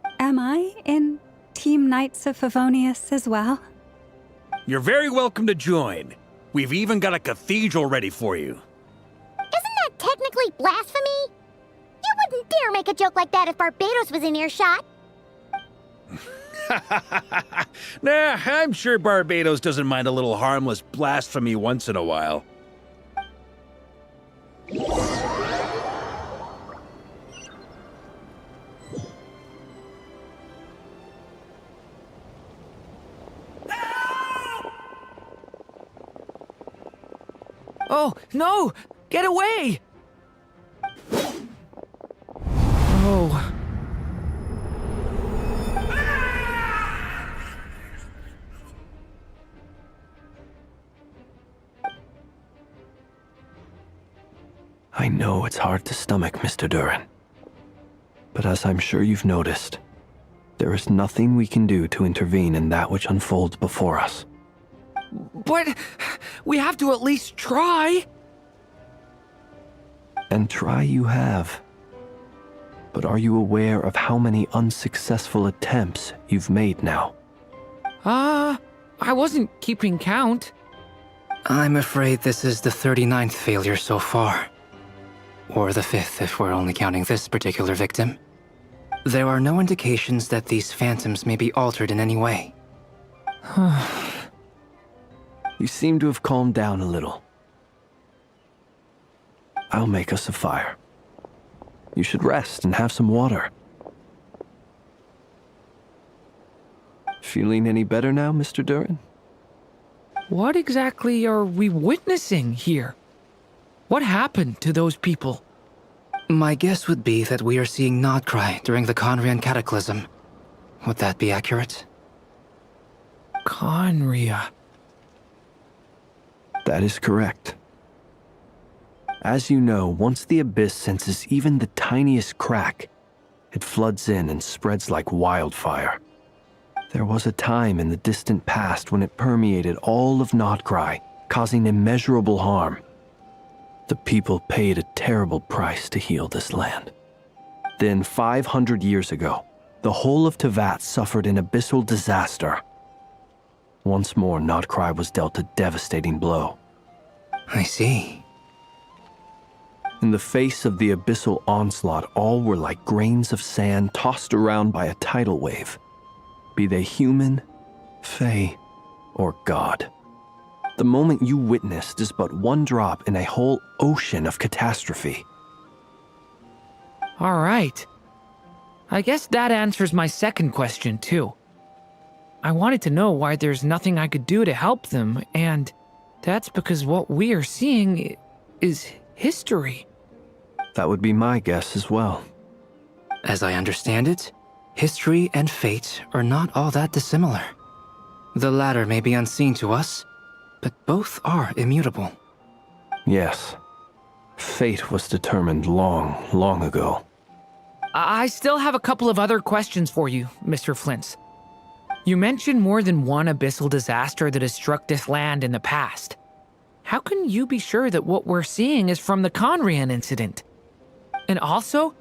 now? Am I in Team Knights of Favonius as well? You're very welcome to join. We've even got a cathedral ready for you. Isn't that technically blasphemy? You wouldn't dare make a joke like that if Barbados was in earshot. Nah, I'm sure Barbados doesn't mind a little harmless blasphemy once in a while. Oh, no! Get away! Oh. I know it's hard to stomach, Mr. Duran. But as I'm sure you've noticed, There is nothing we can do to intervene in that which unfolds before us. But we have to at least try. And try you have. But are you aware of how many unsuccessful attempts you've made now? I wasn't keeping count. I'm afraid this is the 39th failure so far. Or the 5th if we're only counting this particular victim. There are no indications that these phantoms may be altered in any way. You seem to have calmed down a little. I'll make us a fire. You should rest and have some water. Feeling any better now, Mr. Durin? What exactly are we witnessing here? What happened to those people? My guess would be that we are seeing Nodcry during the Conrian Cataclysm. Would that be accurate? Conria. That is correct. As you know, once the Abyss senses even the tiniest crack, it floods in and spreads like wildfire. There was a time in the distant past when it permeated all of Nodcry, causing immeasurable harm. The people paid a terrible price to heal this land. Then, 500 years ago, the whole of Teyvat suffered an abyssal disaster. Once more, Nodcry was dealt a devastating blow. I see. In the face of the abyssal onslaught, all were like grains of sand tossed around by a tidal wave. Be they human, fae, or god. The moment you witnessed is but one drop in a whole ocean of catastrophe. All right. I guess that answers my second question, too. I wanted to know why there's nothing I could do to help them, and that's because what we are seeing is history. That would be my guess as well. As I understand it, history and fate are not all that dissimilar. The latter may be unseen to us, but both are immutable. Yes. Fate was determined long, long ago. I still have a couple of other questions for you, Mr. Flint's. You mentioned more than one abyssal disaster that has struck this land in the past. How can you be sure that what we're seeing is from the Conrian incident? And also,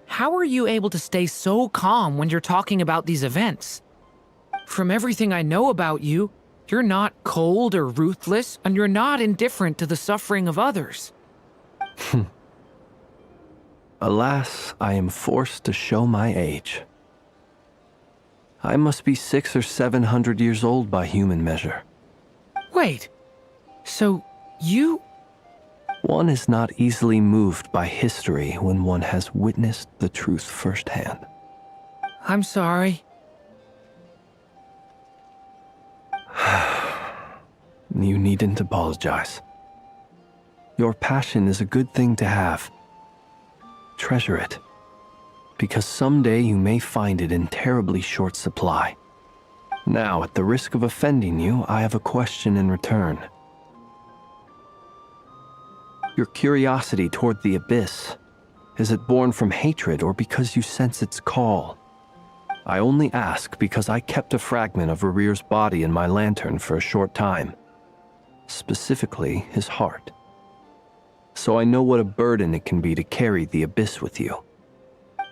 how are you able to stay so calm when you're talking about these events? From everything I know about you, you're not cold or ruthless, and you're not indifferent to the suffering of others. Alas, I am forced to show my age. I must be 600 or 700 years old by human measure. Wait, so you... One is not easily moved by history when one has witnessed the truth firsthand. I'm sorry. You needn't apologize. Your passion is a good thing to have. Treasure it, because someday you may find it in terribly short supply. Now, at the risk of offending you, I have a question in return. Your curiosity toward the Abyss, is it born from hatred or because you sense its call? I only ask because I kept a fragment of Rarir's body in my lantern for a short time. Specifically, his heart. So I know what a burden it can be to carry the Abyss with you.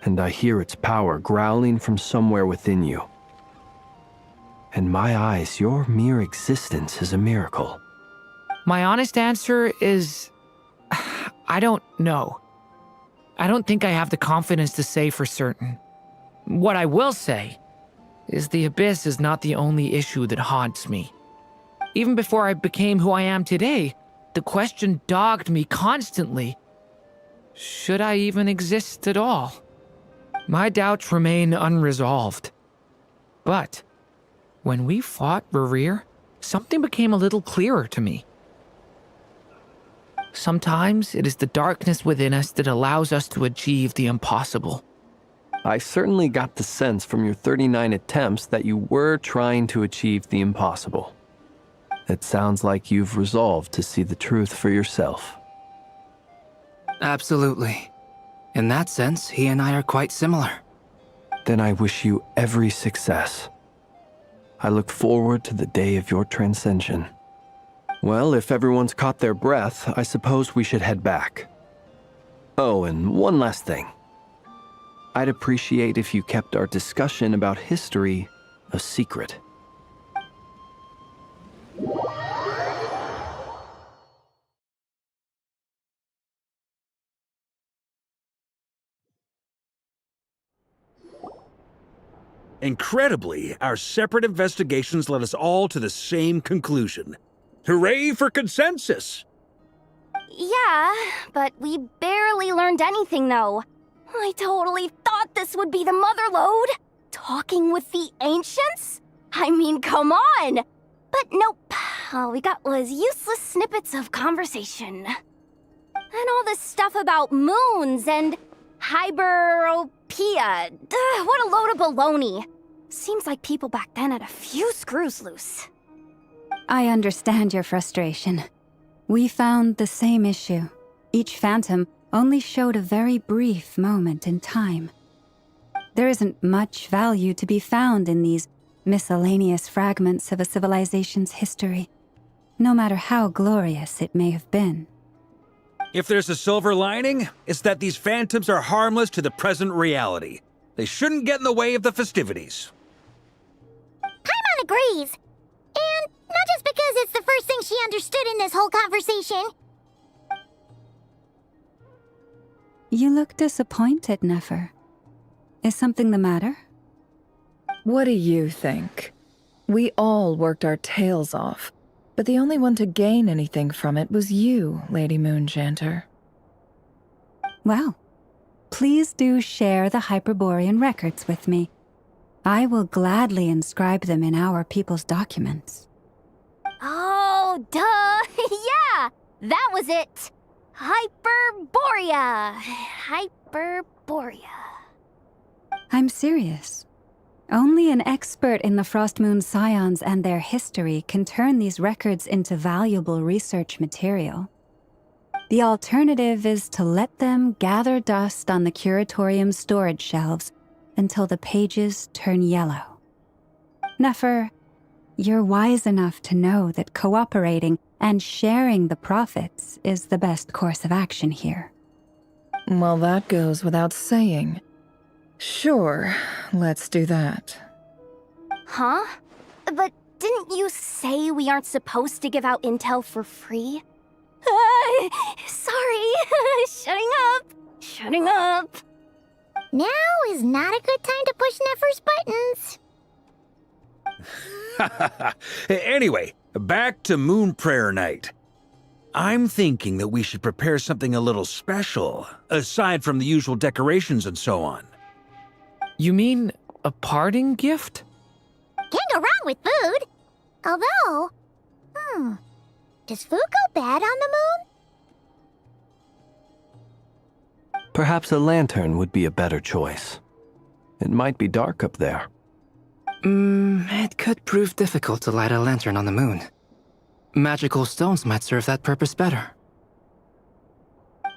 And I hear its power growling from somewhere within you. In my eyes, your mere existence is a miracle. My honest answer is... I don't know. I don't think I have the confidence to say for certain. What I will say is the Abyss is not the only issue that haunts me. Even before I became who I am today, the question dogged me constantly. Should I even exist at all? My doubts remain unresolved. But when we fought Rarir, something became a little clearer to me. Sometimes it is the darkness within us that allows us to achieve the impossible. I certainly got the sense from your 39 attempts that you were trying to achieve the impossible. It sounds like you've resolved to see the truth for yourself. Absolutely. In that sense, he and I are quite similar. Then I wish you every success. I look forward to the day of your transcension. Well, if everyone's caught their breath, I suppose we should head back. Oh, and one last thing. I'd appreciate if you kept our discussion about history a secret. Incredibly, our separate investigations led us all to the same conclusion. Hooray for consensus! Yeah, but we barely learned anything, though. I totally thought this would be the motherlode. Talking with the ancients? I mean, come on! But nope. All we got was useless snippets of conversation. And all this stuff about moons and hyperopia. What a load of baloney. Seems like people back then had a few screws loose. I understand your frustration. We found the same issue. Each phantom only showed a very brief moment in time. There isn't much value to be found in these miscellaneous fragments of a civilization's history, no matter how glorious it may have been. If there's a silver lining, it's that these phantoms are harmless to the present reality. They shouldn't get in the way of the festivities. Paimon agrees. And not just because it's the first thing she understood in this whole conversation. You look disappointed, Nefer. Is something the matter? What do you think? We all worked our tails off, but the only one to gain anything from it was you, Lady Moonjanter. Well, please do share the Hyperborean records with me. I will gladly inscribe them in our people's documents. Oh, duh! Yeah! That was it! Hyperborea! Hyperborea. I'm serious. Only an expert in the Frostmoon Scions and their history can turn these records into valuable research material. The alternative is to let them gather dust on the Curatorium's storage shelves until the pages turn yellow. Nefer, you're wise enough to know that cooperating and sharing the profits is the best course of action here. Well, that goes without saying. Sure, let's do that. Huh? But didn't you say we aren't supposed to give out intel for free? Sorry. Shutting up. Now is not a good time to push Nefer's buttons. Anyway, back to Moon Prayer Night. I'm thinking that we should prepare something a little special, aside from the usual decorations and so on. You mean a parting gift? Can't go wrong with food. Although, does food go bad on the moon? Perhaps a lantern would be a better choice. It might be dark up there. It could prove difficult to light a lantern on the moon. Magical stones might serve that purpose better.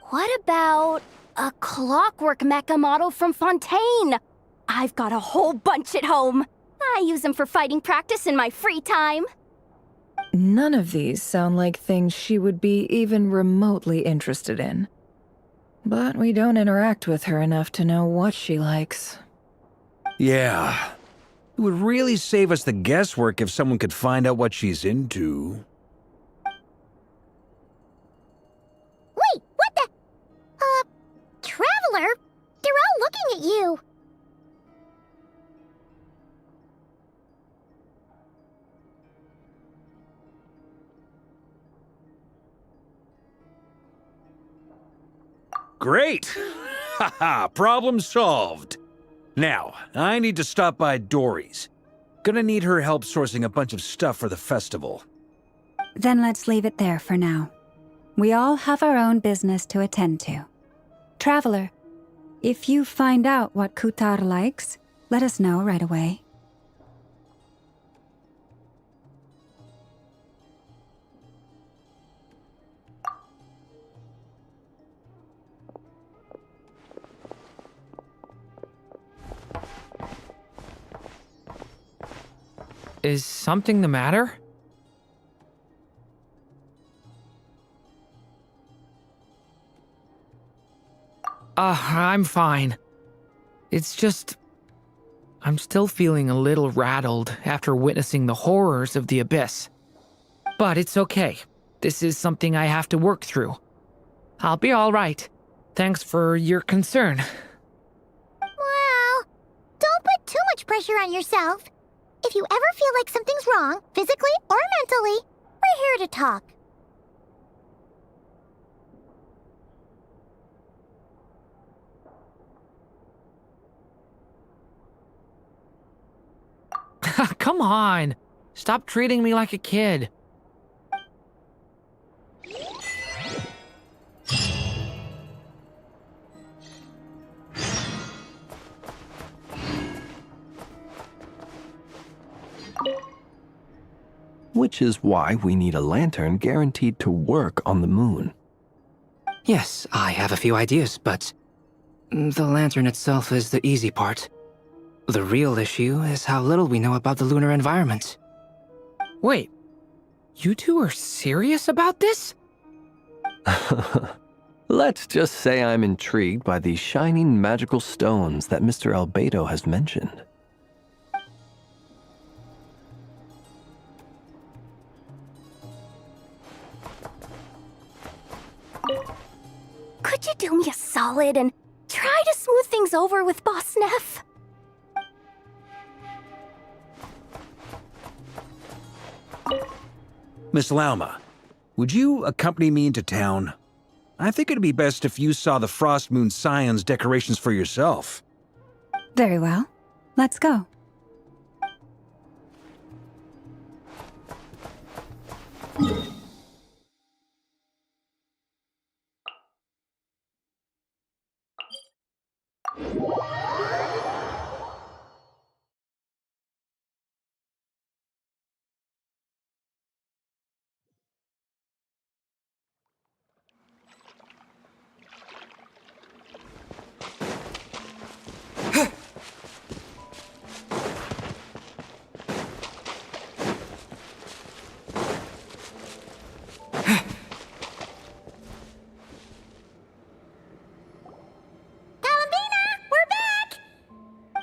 What about a clockwork mecha model from Fontaine? I've got a whole bunch at home. I use them for fighting practice in my free time. None of these sound like things she would be even remotely interested in. But we don't interact with her enough to know what she likes. Yeah. It would really save us the guesswork if someone could find out what she's into. Wait, what the? Traveler? They're all looking at you. Great! Haha, problem solved. Now, I need to stop by Dory's. Gonna need her help sourcing a bunch of stuff for the festival. Then let's leave it there for now. We all have our own business to attend to. Traveler, if you find out what Utara likes, let us know right away. Is something the matter? I'm fine. It's just... I'm still feeling a little rattled after witnessing the horrors of the Abyss. But it's okay. This is something I have to work through. I'll be all right. Thanks for your concern. Well, don't put too much pressure on yourself. If you ever feel like something's wrong, physically or mentally, we're here to talk. Come on. Stop treating me like a kid. Which is why we need a lantern guaranteed to work on the moon. Yes, I have a few ideas, but the lantern itself is the easy part. The real issue is how little we know about the lunar environment. Wait, you two are serious about this? Let's just say I'm intrigued by these shining magical stones that Mr. Albedo has mentioned. Could you do me a solid and try to smooth things over with Boss Neff? Miss Lauma, would you accompany me into town? I think it'd be best if you saw the Frost Moon Scion's decorations for yourself. Very well. Let's go.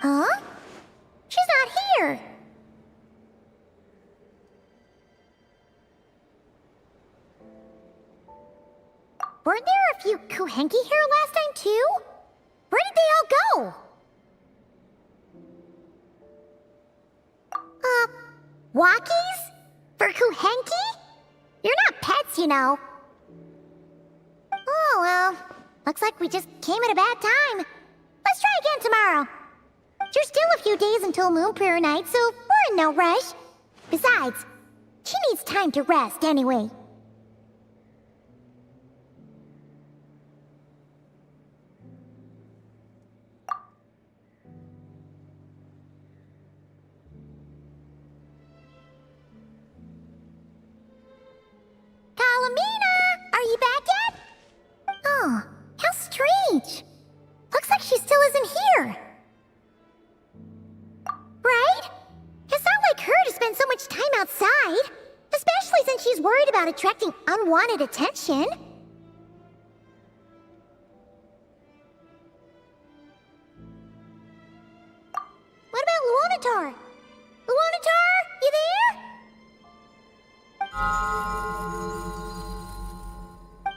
Huh? She's not here. Weren't there a few Kuhenki here last time too? Where did they all go? Walkies? For Kuhenki? You're not pets, you know. Oh, well. Looks like we just came at a bad time. Let's try again tomorrow. There's still a few days until Moon Prayer Night, so we're in no rush. Besides, she needs time to rest anyway. Kalamina! Are you back yet? Oh, how strange. Looks like she still isn't here. Right? It's not like her to spend so much time outside, especially since she's worried about attracting unwanted attention. What about Luonatar? Luonatar, you there?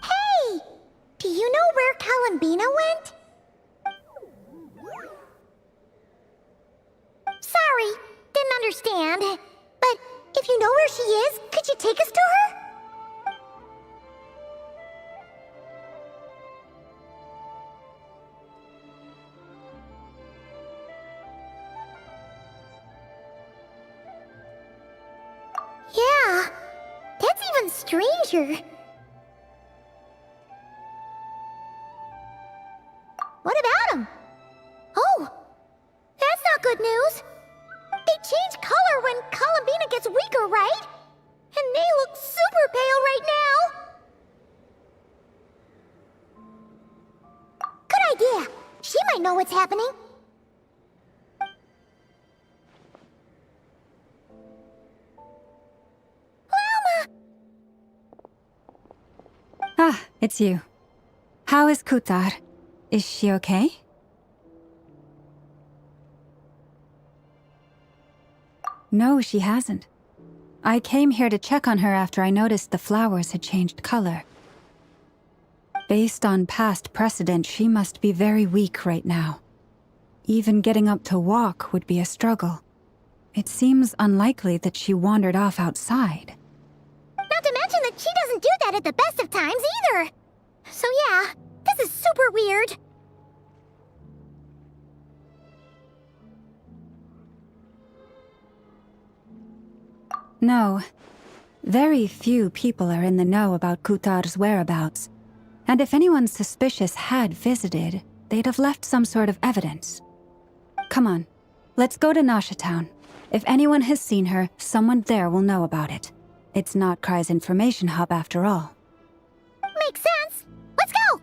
Hey! Do you know where Kalambina went? Sorry, didn't understand. But if you know where she is, could you take us to her? Yeah, that's even stranger. What about him? Oh, that's not good news. They change color when Kalambina gets weaker, right? And they look super pale right now. Good idea. She might know what's happening. It's you. How is Kutar? Is she okay? No, she hasn't. I came here to check on her after I noticed the flowers had changed color. Based on past precedent, she must be very weak right now. Even getting up to walk would be a struggle. It seems unlikely that she wandered off outside. Not to mention that she doesn't do that at the best of times either. So yeah, this is super weird. No. Very few people are in the know about Kutar's whereabouts. And if anyone suspicious had visited, they'd have left some sort of evidence. Come on, let's go to Nasha Town. If anyone has seen her, someone there will know about it. It's not Kry's information hub after all. Makes sense. Let's go!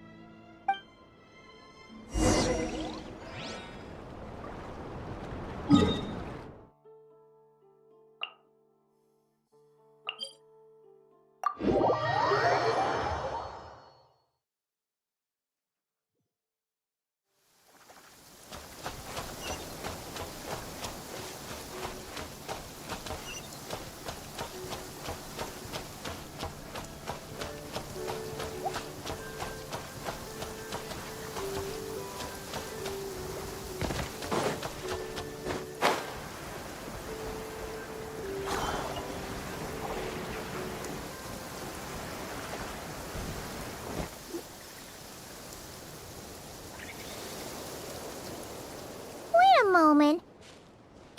Moment.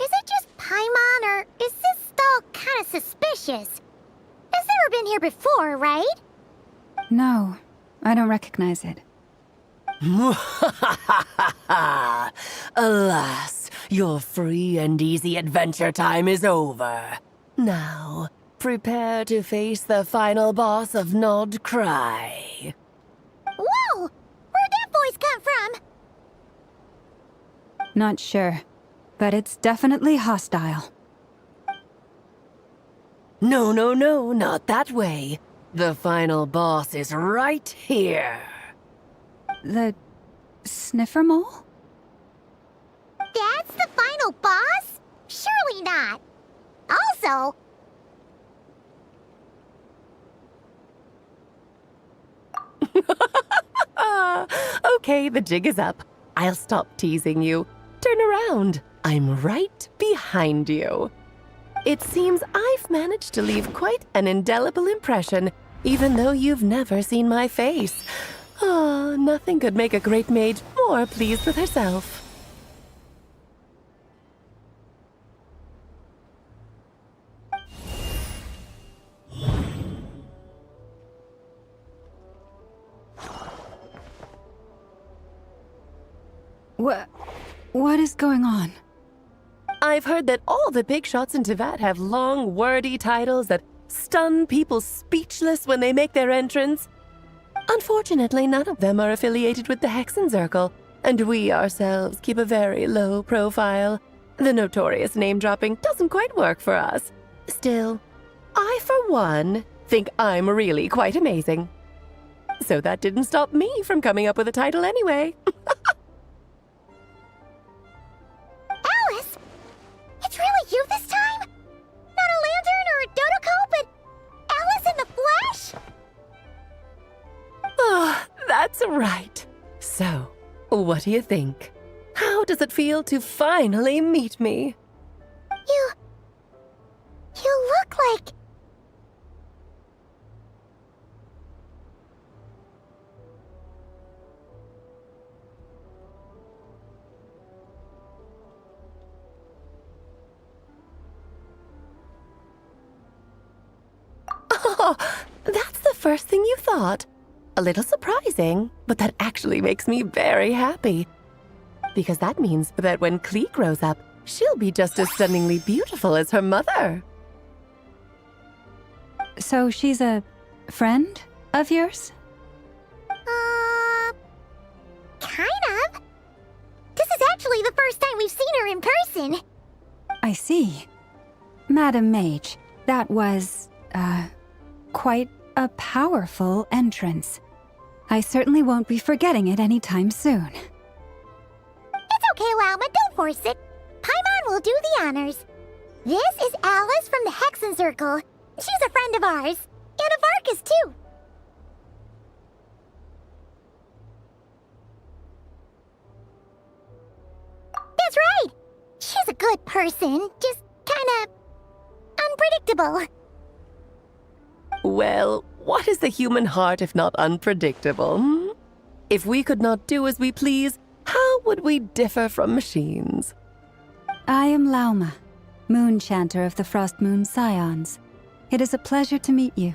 Is it just Paimon, or is this stall kind of suspicious? It's never been here before, right? No, I don't recognize it. Alas, your free and easy adventure time is over. Now, prepare to face the final boss of Nod Cry. Whoa! Where'd that voice come from? Not sure, but it's definitely hostile. No, not that way. The final boss is right here. The sniffer mole? That's the final boss? Surely not. Also... Okay, the jig is up. I'll stop teasing you. Turn around. I'm right behind you. It seems I've managed to leave quite an indelible impression, even though you've never seen my face. Ah, nothing could make a great mage more pleased with herself. What is going on? I've heard that all the big shots in Teyvat have long, wordy titles that stun people speechless when they make their entrance. Unfortunately, none of them are affiliated with the Hexen Circle, and we ourselves keep a very low profile. The notorious name-dropping doesn't quite work for us. Still, I, for one, think I'm really quite amazing. So that didn't stop me from coming up with a title anyway. Alice? It's really you this time? Not a lantern or a Dodoko, but Alice in the flesh? Oh, that's right. So, what do you think? How does it feel to finally meet me? You look like... Oh, that's the first thing you thought. A little surprising, but that actually makes me very happy. Because that means that when Klee grows up, she'll be just as stunningly beautiful as her mother. So she's a friend of yours? Kind of. This is actually the first time we've seen her in person. I see. Madam Mage, that was, quite a powerful entrance. I certainly won't be forgetting it anytime soon. It's okay, Lauma, don't force it. Paimon will do the honors. This is Alice from the Hexen Circle. She's a friend of ours. And of Arcus, too. That's right! She's a good person, just kinda unpredictable. Well, what is the human heart if not unpredictable? Hmm? If we could not do as we please, how would we differ from machines? I am Lauma, Moon Chanter of the Frost Moon Scions. It is a pleasure to meet you.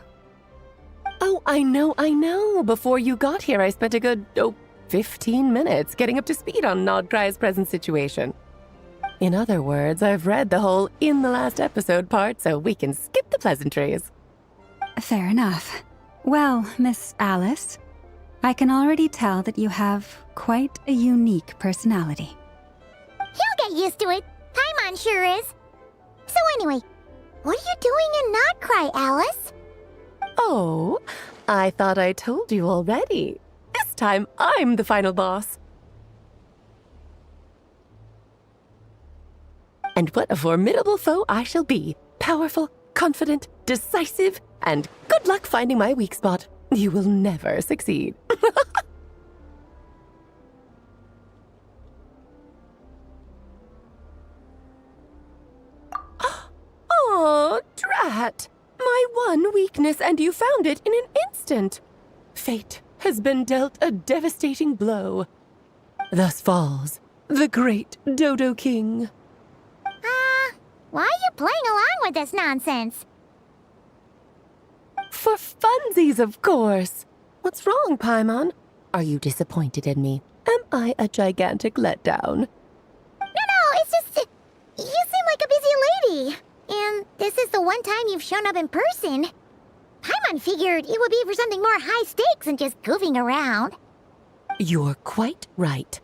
Oh, I know. Before you got here, I spent a good, 15 minutes getting up to speed on Nodcry's present situation. In other words, I've read the whole in the last episode part, so we can skip the pleasantries. Fair enough. Well, Miss Alice, I can already tell that you have quite a unique personality. He'll get used to it. Paimon sure is. So anyway, what are you doing in Nodcry, Alice? Oh, I thought I told you already. This time, I'm the final boss. And what a formidable foe I shall be. Powerful, confident, decisive, and good luck finding my weak spot. You will never succeed. Oh, drat! My one weakness, and you found it in an instant. Fate has been dealt a devastating blow. Thus falls the great Dodo King. Why are you playing along with this nonsense? For funsies, of course. What's wrong, Paimon? Are you disappointed in me? Am I a gigantic letdown? No, it's just... you seem like a busy lady. And this is the one time you've shown up in person. Paimon figured it would be for something more high stakes than just goofing around. You're quite right.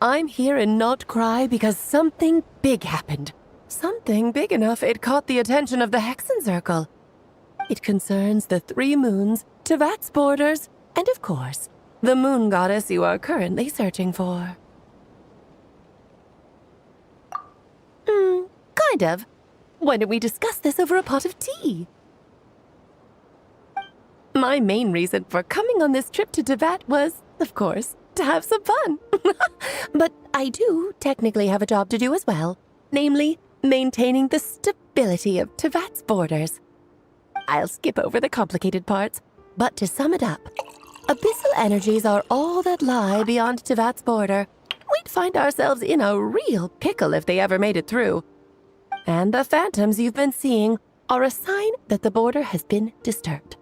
I'm here in Nodcry because something big happened. Something big enough it caught the attention of the Hexen Circle. It concerns the 3 moons, Tevat's borders, and of course, the moon goddess you are currently searching for. Kind of. Why don't we discuss this over a pot of tea? My main reason for coming on this trip to Tevat was, of course, to have some fun. But I do technically have a job to do as well, namely, maintaining the stability of Tevat's borders. I'll skip over the complicated parts, but to sum it up, abyssal energies are all that lie beyond Tevat's border. We'd find ourselves in a real pickle if they ever made it through. And the phantoms you've been seeing are a sign that the border has been disturbed.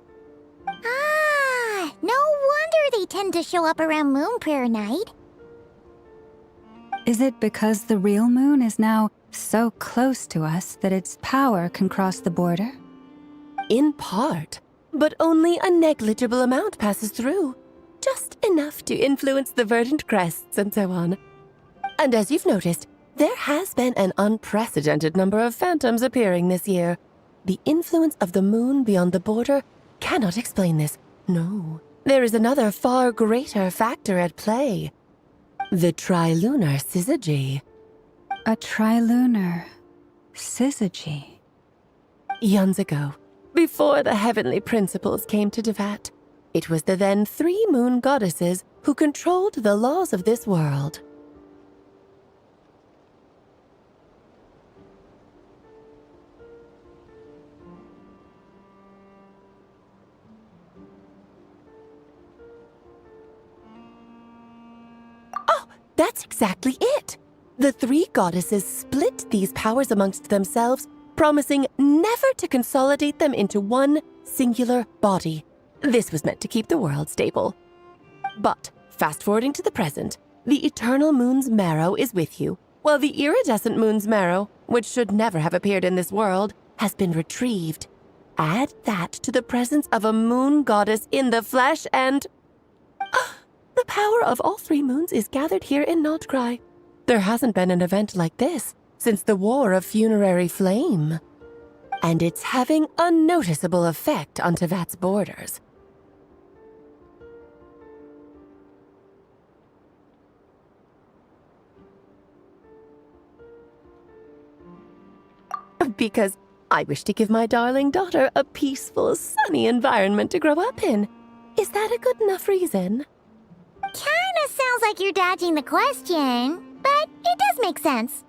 Ah, no wonder they tend to show up around Moon Prayer Night. Is it because the real moon is now so close to us that its power can cross the border? In part, but only a negligible amount passes through. Just enough to influence the verdant crests and so on. And as you've noticed, there has been an unprecedented number of phantoms appearing this year. The influence of the moon beyond the border cannot explain this. No, there is another far greater factor at play. The trilunar syzygy. A trilunar syzygy. Eons ago, before the heavenly principles came to Tevat, it was the then 3 moon goddesses who controlled the laws of this world. That's exactly it. The 3 goddesses split these powers amongst themselves, promising never to consolidate them into one singular body. This was meant to keep the world stable. But, fast-forwarding to the present, the eternal moon's marrow is with you, while the iridescent moon's marrow, which should never have appeared in this world, has been retrieved. Add that to the presence of a moon goddess in the flesh and... the power of all 3 moons is gathered here in Nodcry. There hasn't been an event like this since the War of Funerary Flame. And it's having a noticeable effect on Tevat's borders. Because I wish to give my darling daughter a peaceful, sunny environment to grow up in. Is that a good enough reason? Kinda sounds like you're dodging the question, but it does make sense.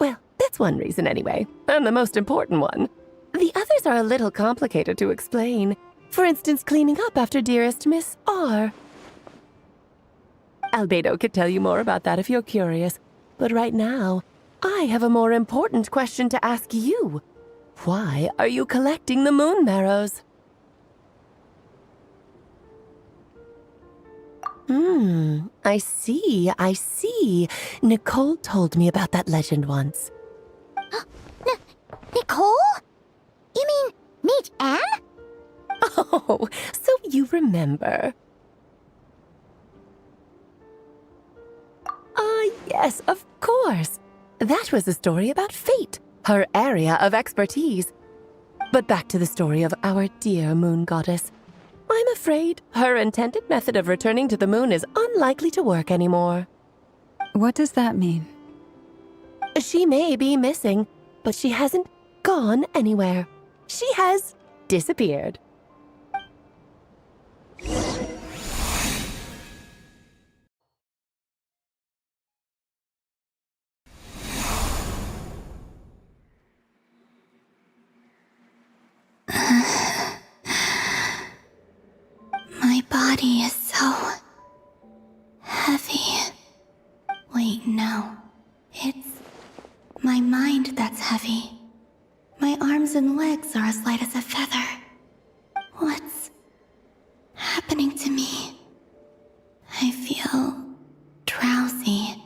Well, that's one reason anyway, and the most important one. The others are a little complicated to explain. For instance, cleaning up after dearest Miss R. Albedo could tell you more about that if you're curious, but right now, I have a more important question to ask you. Why are you collecting the moon marrows? I see. Nicole told me about that legend once. Nicole? You mean meet Anne? Oh, so you remember. Yes, of course. That was a story about fate, her area of expertise. But back to the story of our dear moon goddess. I'm afraid her intended method of returning to the moon is unlikely to work anymore. What does that mean? She may be missing, but she hasn't gone anywhere. She has disappeared. My body is so heavy. Wait, no. It's my mind that's heavy. My arms and legs are as light as a feather. What's happening to me? I feel drowsy,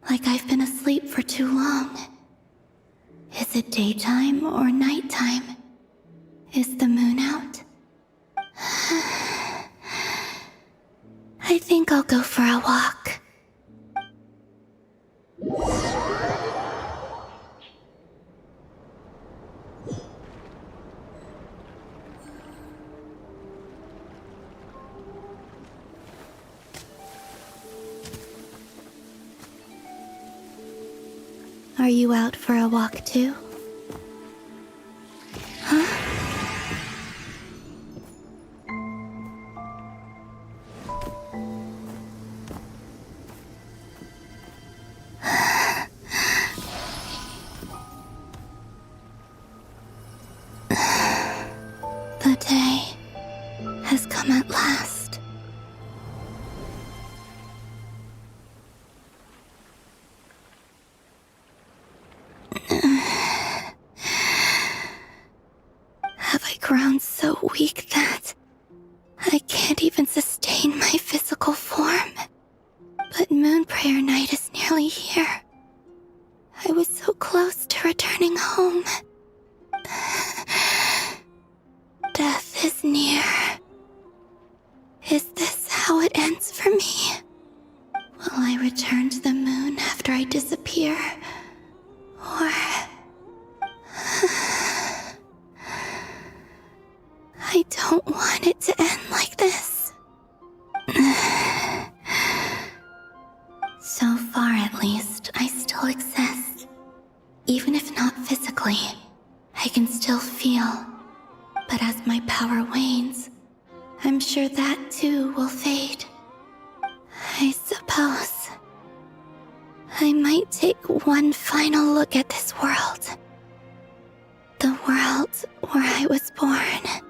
like I've been asleep for too long. Is it daytime or nighttime? Is the moon out? I think I'll go for a walk. Are you out for a walk too? Huh? The day has come at last. Have I grown so weak that I can't even sustain my physical form? But Moon Prayer Night is nearly here. I was so close to returning home. Death is near. Is this how it ends for me? Will I return to the moon after I disappear? Or... I don't want it to end like this. So far, at least, I still exist. Even if not physically, I can still feel. But as my power wanes, I'm sure that too will fade. I suppose I might take one final look at this world. The world where I was born.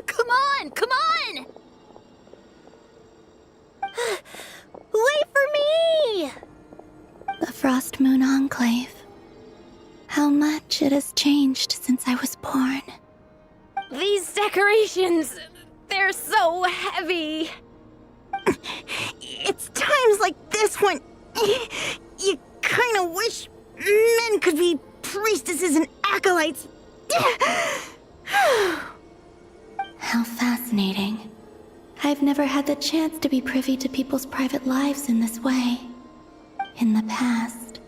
Come on! Come on! Wait for me! The Frost Moon Enclave. How much it has changed since I was born. These decorations, they're so heavy. It's times like this when you kind of wish men could be priestesses and acolytes. How fascinating. I've never had the chance to be privy to people's private lives in this way. In the past,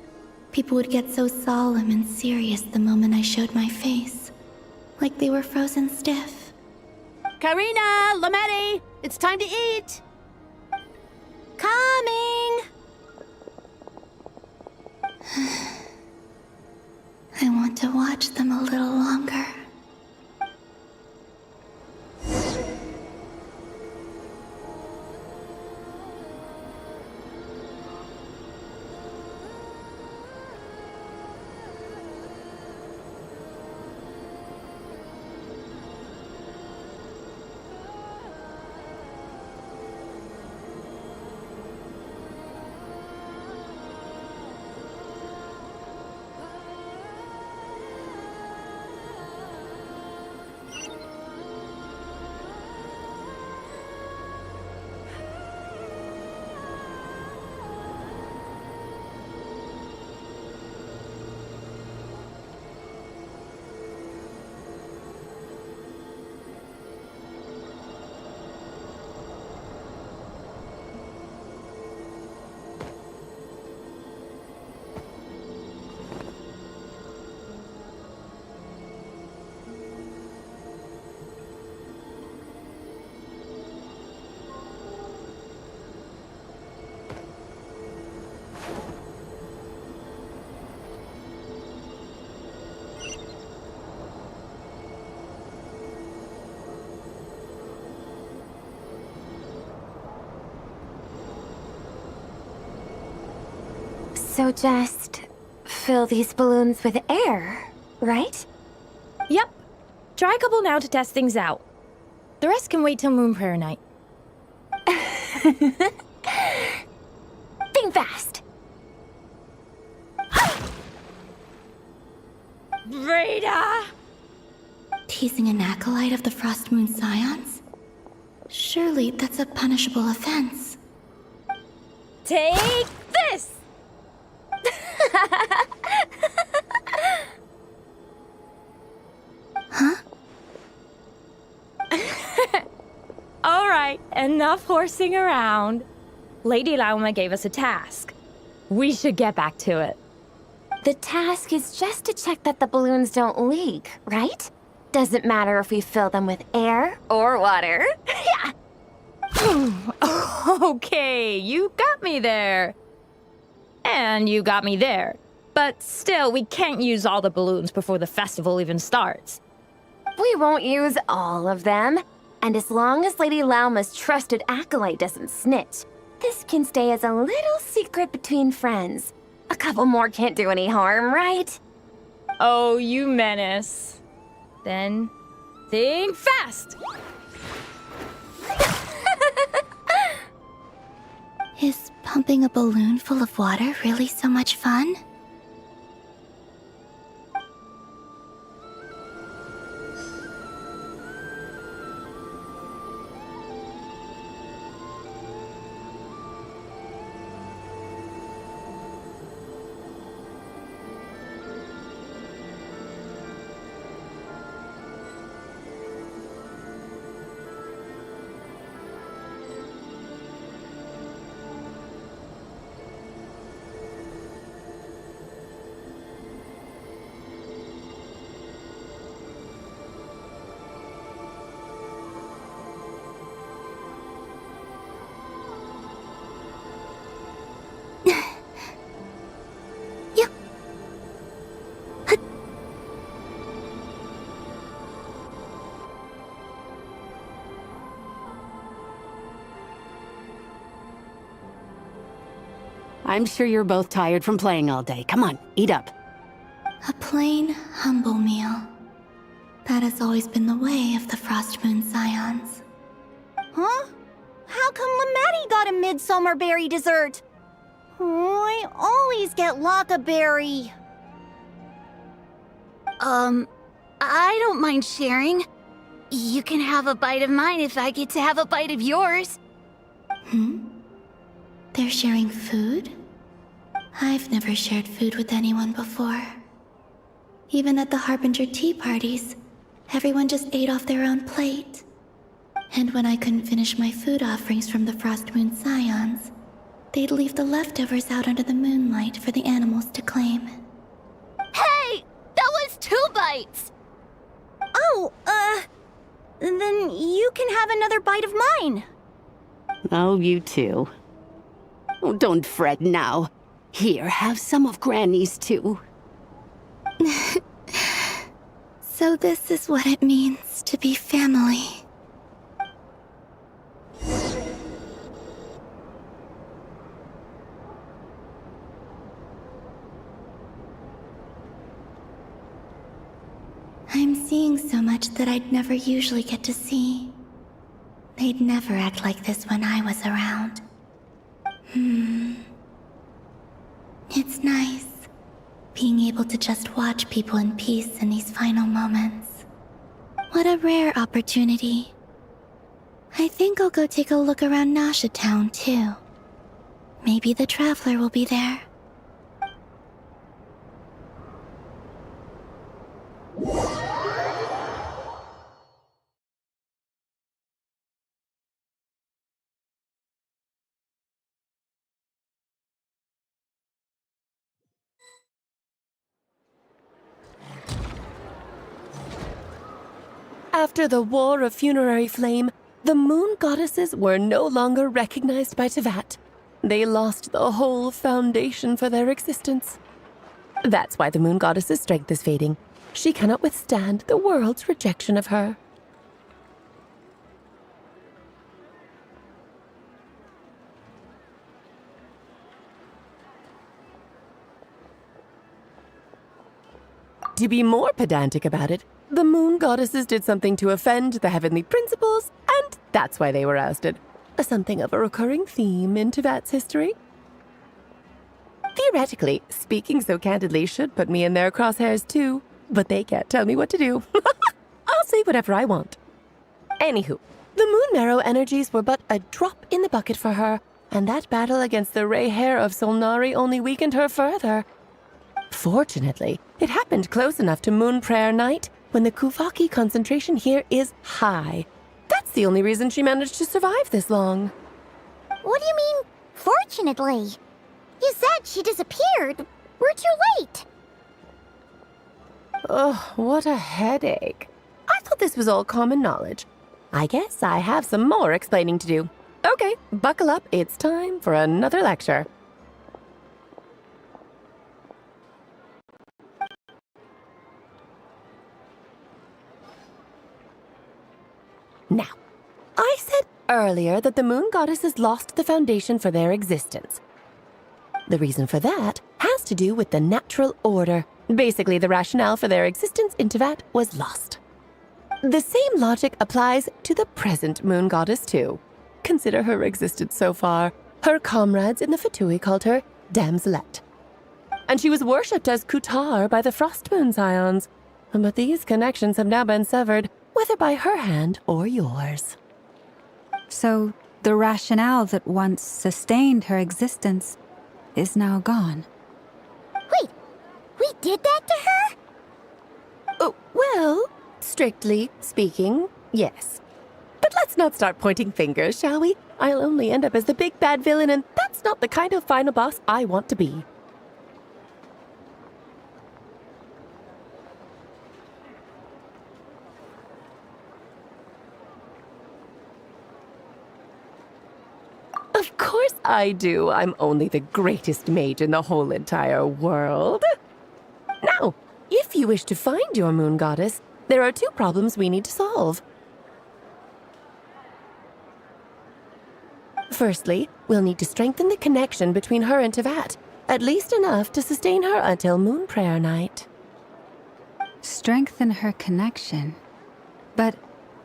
People would get so solemn and serious the moment I showed my face, like they were frozen stiff. Karina, Lametti, it's time to eat. Coming! I want to watch them a little longer. So just fill these balloons with air, right? Yep. Try a couple now to test things out. The rest can wait till Moon Prayer night. Think fast. Breda! Teasing an acolyte of the Frost Moon Scions? Surely that's a punishable offense. Take this! Huh? Alright, enough horsing around. Lady Lauma gave us a task. We should get back to it. The task is just to check that the balloons don't leak, right? Doesn't matter if we fill them with air or water. Yeah. Okay, you got me there. And you got me there. But still, we can't use all the balloons before the festival even starts. We won't use all of them. And as long as Lady Lauma's trusted acolyte doesn't snitch, this can stay as a little secret between friends. A couple more can't do any harm, right? Oh, you menace. Then, think fast! Is pumping a balloon full of water really so much fun? I'm sure you're both tired from playing all day. Come on, eat up. A plain, humble meal. That has always been the way of the Frost Moon Scions. Huh? How come Lametti got a midsummer berry dessert? Oh, I always get Lockaberry. I don't mind sharing. You can have a bite of mine if I get to have a bite of yours. They're sharing food? I've never shared food with anyone before. Even at the Harbinger tea parties, everyone just ate off their own plate. And when I couldn't finish my food offerings from the Frost Moon Scions, they'd leave the leftovers out under the moonlight for the animals to claim. Hey! That was 2 bites! Oh, then you can have another bite of mine. Oh, you too. Oh, don't fret now. Here, have some of Granny's too. So this is what it means to be family. I'm seeing so much that I'd never usually get to see. They'd never act like this when I was around. It's nice, being able to just watch people in peace in these final moments. What a rare opportunity. I think I'll go take a look around Nasha Town, too. Maybe the Traveler will be there. After the War of Funerary Flame, the moon goddesses were no longer recognized by Teyvat. They lost the whole foundation for their existence. That's why the moon goddess's strength is fading. She cannot withstand the world's rejection of her. To be more pedantic about it, the moon goddesses did something to offend the heavenly principles, and that's why they were ousted. Something of a recurring theme in Teyvat's history. Theoretically, speaking so candidly should put me in their crosshairs too, but they can't tell me what to do. I'll say whatever I want. Anywho, the moon marrow energies were but a drop in the bucket for her, and that battle against the Ray Hair of Solnari only weakened her further. Fortunately, it happened close enough to Moon Prayer Night when the Kuvaki concentration here is high. That's the only reason she managed to survive this long. What do you mean, fortunately? You said she disappeared. We're too late. Oh, what a headache. I thought this was all common knowledge. I guess I have some more explaining to do. Okay, buckle up. It's time for another lecture. Now, I said earlier that the moon goddesses lost the foundation for their existence. The reason for that has to do with the natural order. Basically, the rationale for their existence in Teyvat was lost. The same logic applies to the present moon goddess, too. Consider her existence so far. Her comrades in the Fatui called her Damselette. And she was worshipped as Kutar by the Frost Moon Scions. But these connections have now been severed, whether by her hand or yours. So, the rationale that once sustained her existence is now gone. Wait, we did that to her? Oh, well, strictly speaking, yes. But let's not start pointing fingers, shall we? I'll only end up as the big bad villain, and that's not the kind of final boss I want to be. Of course I do. I'm only the greatest mage in the whole entire world. Now, if you wish to find your moon goddess, there are 2 problems we need to solve. Firstly, we'll need to strengthen the connection between her and Teyvat, at least enough to sustain her until Moon Prayer Night. Strengthen her connection? But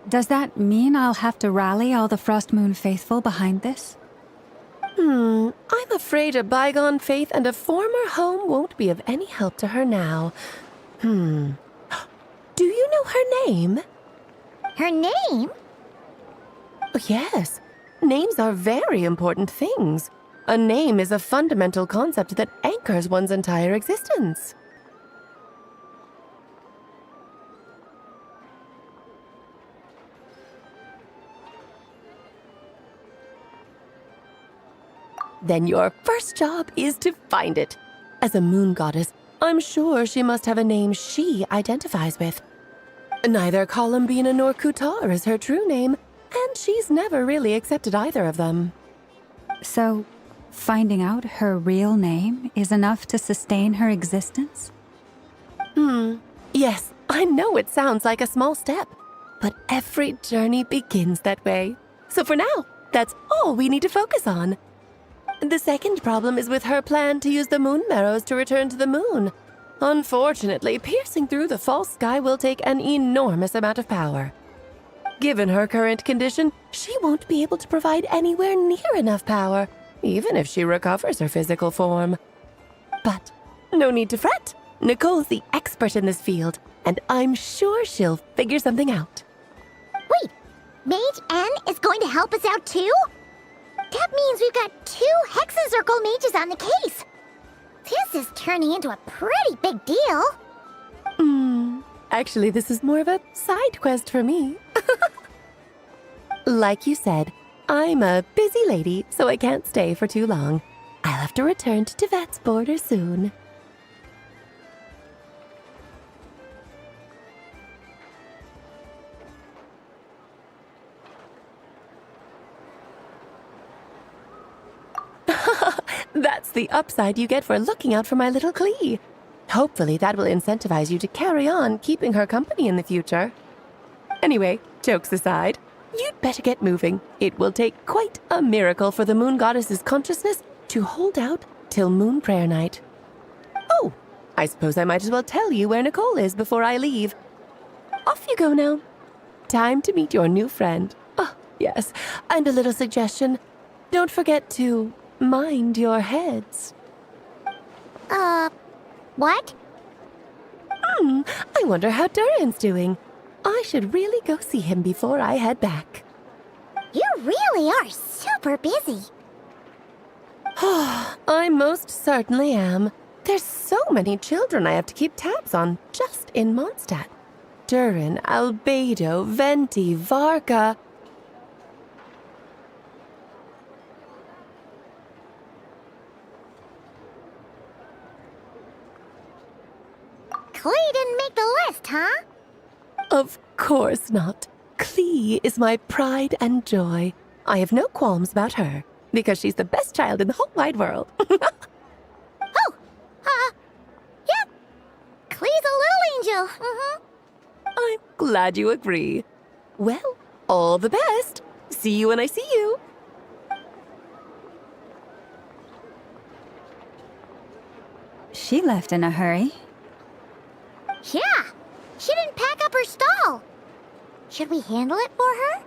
does that mean I'll have to rally all the Frost Moon faithful behind this? I'm afraid a bygone faith and a former home won't be of any help to her now. Do you know her name? Her name? Oh, yes. Names are very important things. A name is a fundamental concept that anchors one's entire existence. then your first job is to find it. As a moon goddess, I'm sure she must have a name she identifies with. Neither Columbina nor Kutar is her true name, and she's never really accepted either of them. So, finding out her real name is enough to sustain her existence? Yes, I know it sounds like a small step, but every journey begins that way. So for now, that's all we need to focus on. The second problem is with her plan to use the moon marrows to return to the moon. Unfortunately, piercing through the false sky will take an enormous amount of power. Given her current condition, she won't be able to provide anywhere near enough power, even if she recovers her physical form. But no need to fret. Nicole's the expert in this field, and I'm sure she'll figure something out. Wait, Mage N is going to help us out too? That means we've got 2 Hexacircle mages on the case. This is turning into a pretty big deal. Actually, this is more of a side quest for me. Like you said, I'm a busy lady, so I can't stay for too long. I'll have to return to Tevat's border soon. That's the upside you get for looking out for my little Klee. Hopefully that will incentivize you to carry on keeping her company in the future. Anyway, jokes aside, you'd better get moving. It will take quite a miracle for the moon goddess's consciousness to hold out till moon prayer night. Oh, I suppose I might as well tell you where Nicole is before I leave. Off you go now. Time to meet your new friend. Oh, yes, and a little suggestion. Don't forget to mind your heads. What? I wonder how Durin's doing. I should really go see him before I head back. You really are super busy. I most certainly am. There's so many children I have to keep tabs on just in Mondstadt. Durin, Albedo, Venti, Varka. Klee didn't make the list, huh? Of course not. Klee is my pride and joy. I have no qualms about her, because she's the best child in the whole wide world. Yep. Klee's a little angel. I'm glad you agree. Well, all the best. See you when I see you. She left in a hurry. Yeah, she didn't pack up her stall. Should we handle it for her?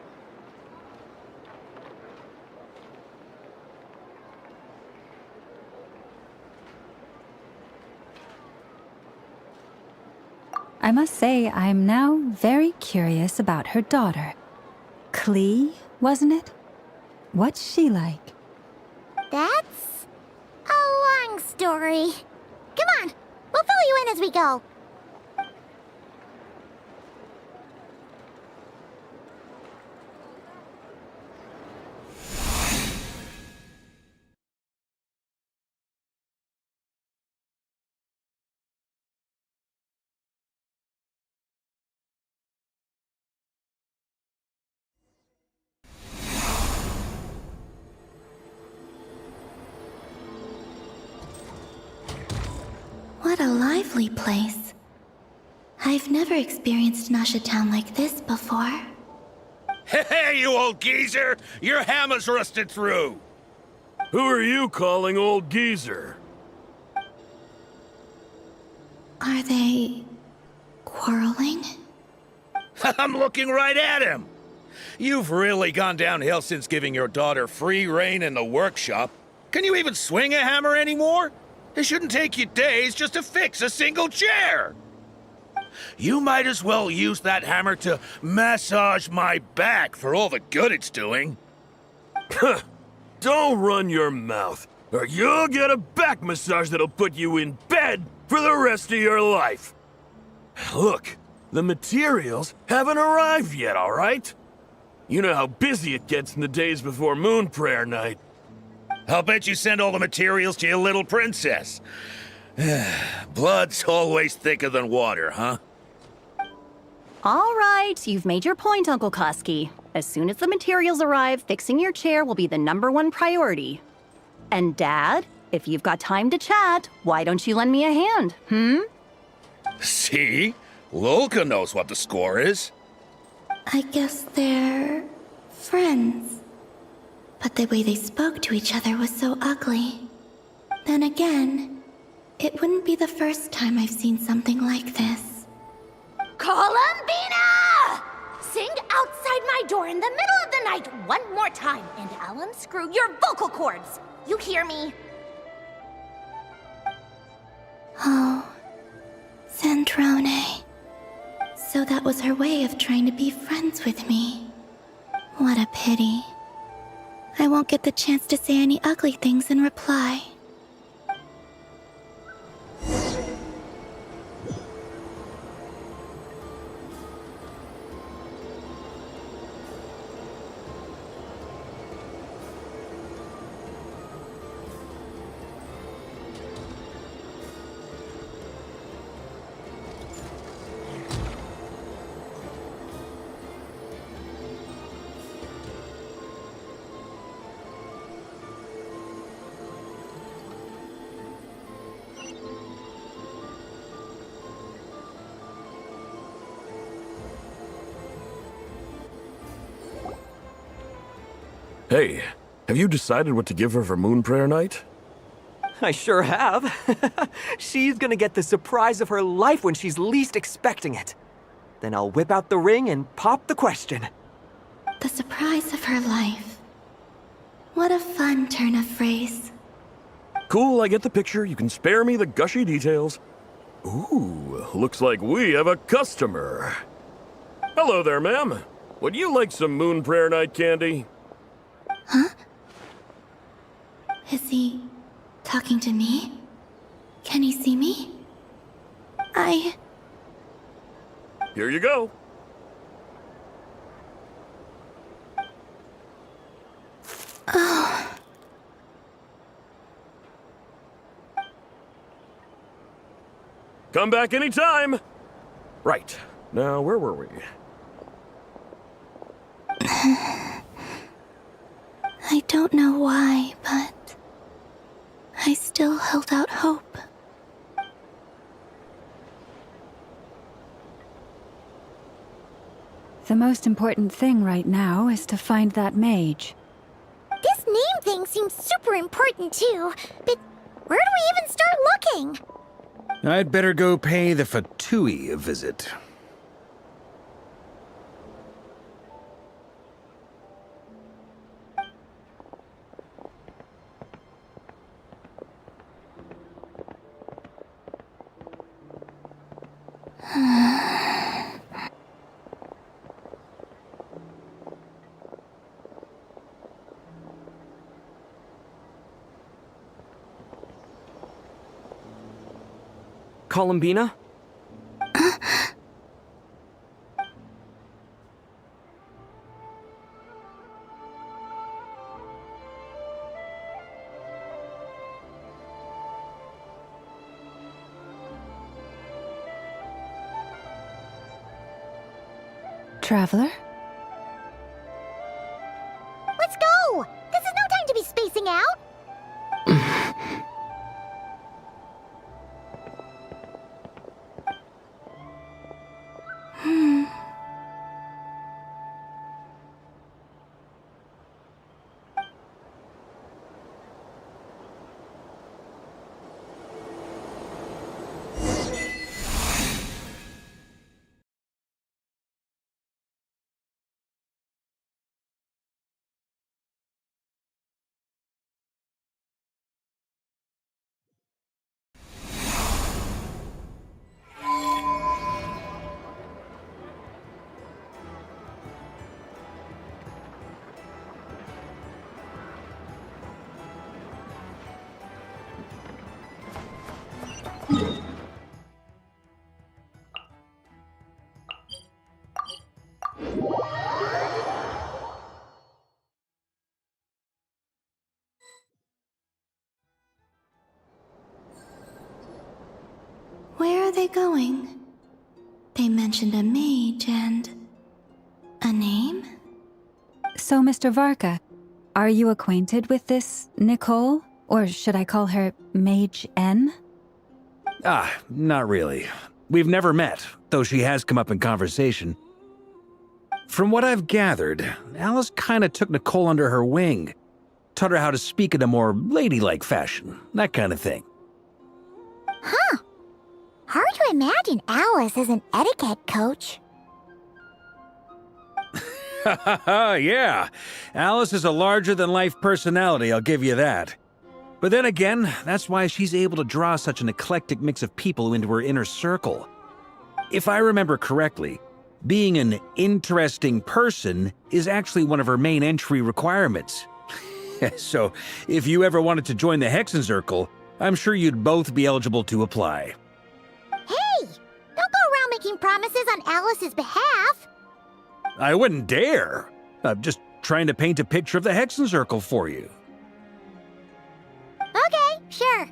I must say, I'm now very curious about her daughter. Klee, wasn't it? What's she like? That's a long story. Come on, we'll fill you in as we go. What a lively place. I've never experienced Nasha Town like this before. Hey, you old geezer! Your hammer's rusted through! Who are you calling old geezer? Are they quarreling? I'm looking right at him! You've really gone downhill since giving your daughter free rein in the workshop. Can you even swing a hammer anymore? It shouldn't take you days just to fix a single chair! You might as well use that hammer to massage my back for all the good it's doing. Don't run your mouth, or you'll get a back massage that'll put you in bed for the rest of your life. Look, the materials haven't arrived yet, all right? You know how busy it gets in the days before moon prayer night. I'll bet you send all the materials to your little princess. Blood's always thicker than water, huh? All right, you've made your point, Uncle Koski. As soon as the materials arrive, fixing your chair will be the #1 priority. And Dad, if you've got time to chat, why don't you lend me a hand, See? Lolka knows what the score is. I guess they're friends. But the way they spoke to each other was so ugly. Then again, it wouldn't be the first time I've seen something like this. Columbina! Sing outside my door in the middle of the night one more time, and I'll unscrew your vocal cords. You hear me? Oh, Sandrone. So that was her way of trying to be friends with me. What a pity. I won't get the chance to say any ugly things in reply. Hey, have you decided what to give her for Moon Prayer Night? I sure have. She's gonna get the surprise of her life when she's least expecting it. Then I'll whip out the ring and pop the question. The surprise of her life. What a fun turn of phrase. Cool, I get the picture. You can spare me the gushy details. Ooh, looks like we have a customer. Hello there, ma'am. Would you like some Moon Prayer Night candy? Huh? Is he talking to me? Can he see me? Here you go. Oh. Come back anytime. Right. Now, where were we? I don't know why, but I still held out hope. The most important thing right now is to find that mage. This name thing seems super important too, but where do we even start looking? I'd better go pay the Fatui a visit. Columbina? Traveler? Let's go! This is no time to be spacing out! they going? They mentioned a mage and... a name? So, Mr. Varka, are you acquainted with this Nicole? Or should I call her Mage N? Not really. We've never met, though she has come up in conversation. From what I've gathered, Alice kinda took Nicole under her wing. Taught her how to speak in a more ladylike fashion, that kind of thing. Huh. Hard to imagine Alice as an etiquette coach. Yeah, Alice is a larger-than-life personality, I'll give you that. But then again, that's why she's able to draw such an eclectic mix of people into her inner circle. If I remember correctly, being an interesting person is actually one of her main entry requirements. So, if you ever wanted to join the Hexenzirkel, I'm sure you'd both be eligible to apply. Hey! Don't go around making promises on Alice's behalf! I wouldn't dare. I'm just trying to paint a picture of the Hexenzirkel for you. Okay, sure.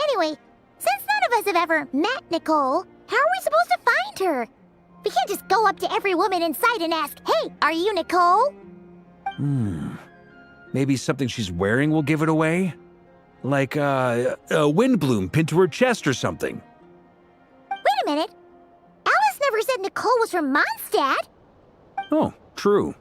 Anyway, since none of us have ever met Nicole, how are we supposed to find her? We can't just go up to every woman in sight and ask, "Hey, are you Nicole?" Maybe something she's wearing will give it away? Like, a windbloom pinned to her chest or something. Wait a minute. Alice never said Nicole was from Mondstadt. Oh, true.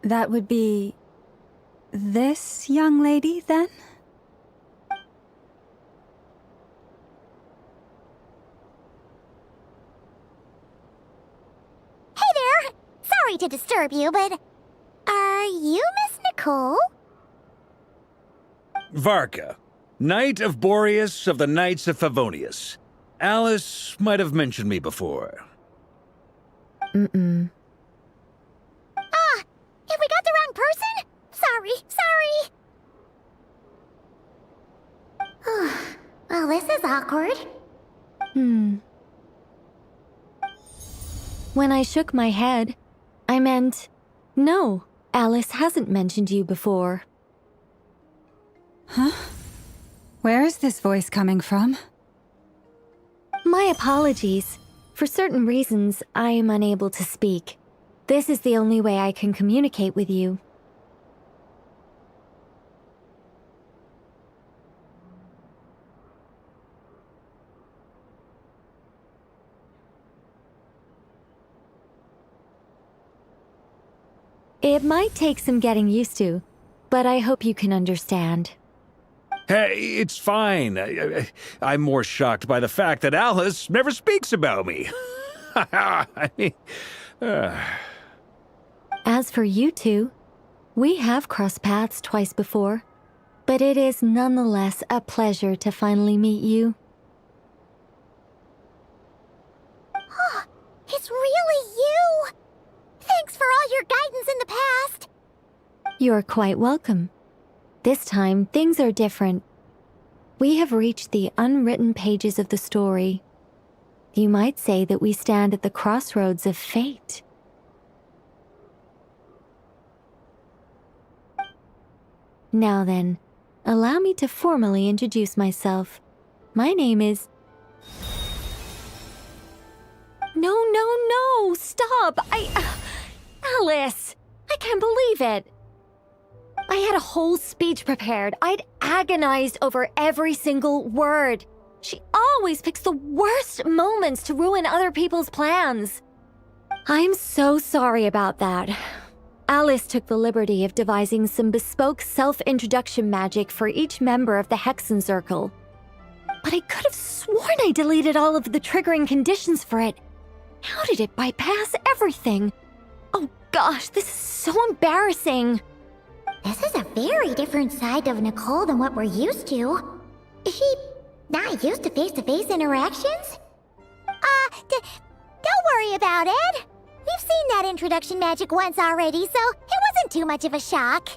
That would be... this young lady, then? Hey there! Sorry to disturb you, but... are you Miss Nicole? Varka, Knight of Boreas of the Knights of Favonius. Alice might have mentioned me before. Mm-mm. Have we got the wrong person? Sorry. Well, this is awkward. When I shook my head, I meant, no, Alice hasn't mentioned you before. Huh? Where is this voice coming from? My apologies. For certain reasons, I am unable to speak. This is the only way I can communicate with you. It might take some getting used to, but I hope you can understand. Hey, it's fine. I'm more shocked by the fact that Alice never speaks about me. I mean... As for you two, we have crossed paths twice before, but it is nonetheless a pleasure to finally meet you. It's really you! Thanks for all your guidance in the past! You're quite welcome. This time, things are different. We have reached the unwritten pages of the story. You might say that we stand at the crossroads of fate. Now then, allow me to formally introduce myself. My name is... No, stop! Alice! I can't believe it! I had a whole speech prepared. I'd agonized over every single word. She always picks the worst moments to ruin other people's plans. I'm so sorry about that. Alice took the liberty of devising some bespoke self-introduction magic for each member of the Hexenzirkel. But I could have sworn I deleted all of the triggering conditions for it. How did it bypass everything? Oh gosh, this is so embarrassing. This is a very different side of Nicole than what we're used to. Is she not used to face-to-face interactions? Don't worry about it. We've seen that introduction magic once already, so it wasn't too much of a shock.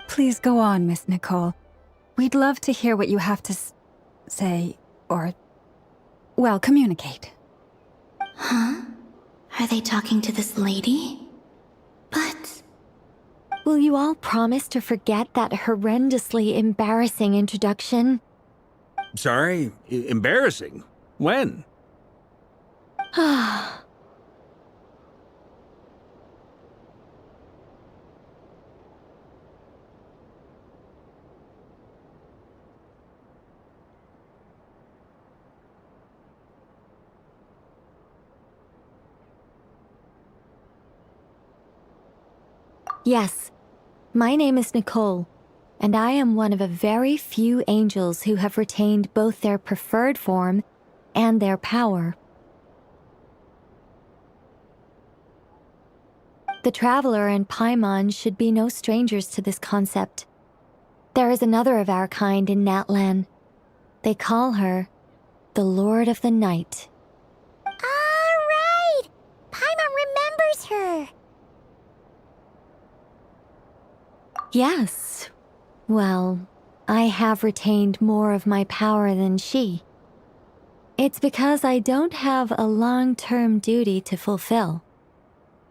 Please go on, Miss Nicole. We'd love to hear what you have to say, or, well, communicate. Huh? Are they talking to this lady? But... Will you all promise to forget that horrendously embarrassing introduction? Sorry? Embarrassing? When? Yes, my name is Nicole, and I am one of a very few angels who have retained both their preferred form and their power. The Traveler and Paimon should be no strangers to this concept. There is another of our kind in Natlan. They call her the Lord of the Night. All right! Paimon remembers her. Yes. Well, I have retained more of my power than she. It's because I don't have a long-term duty to fulfill.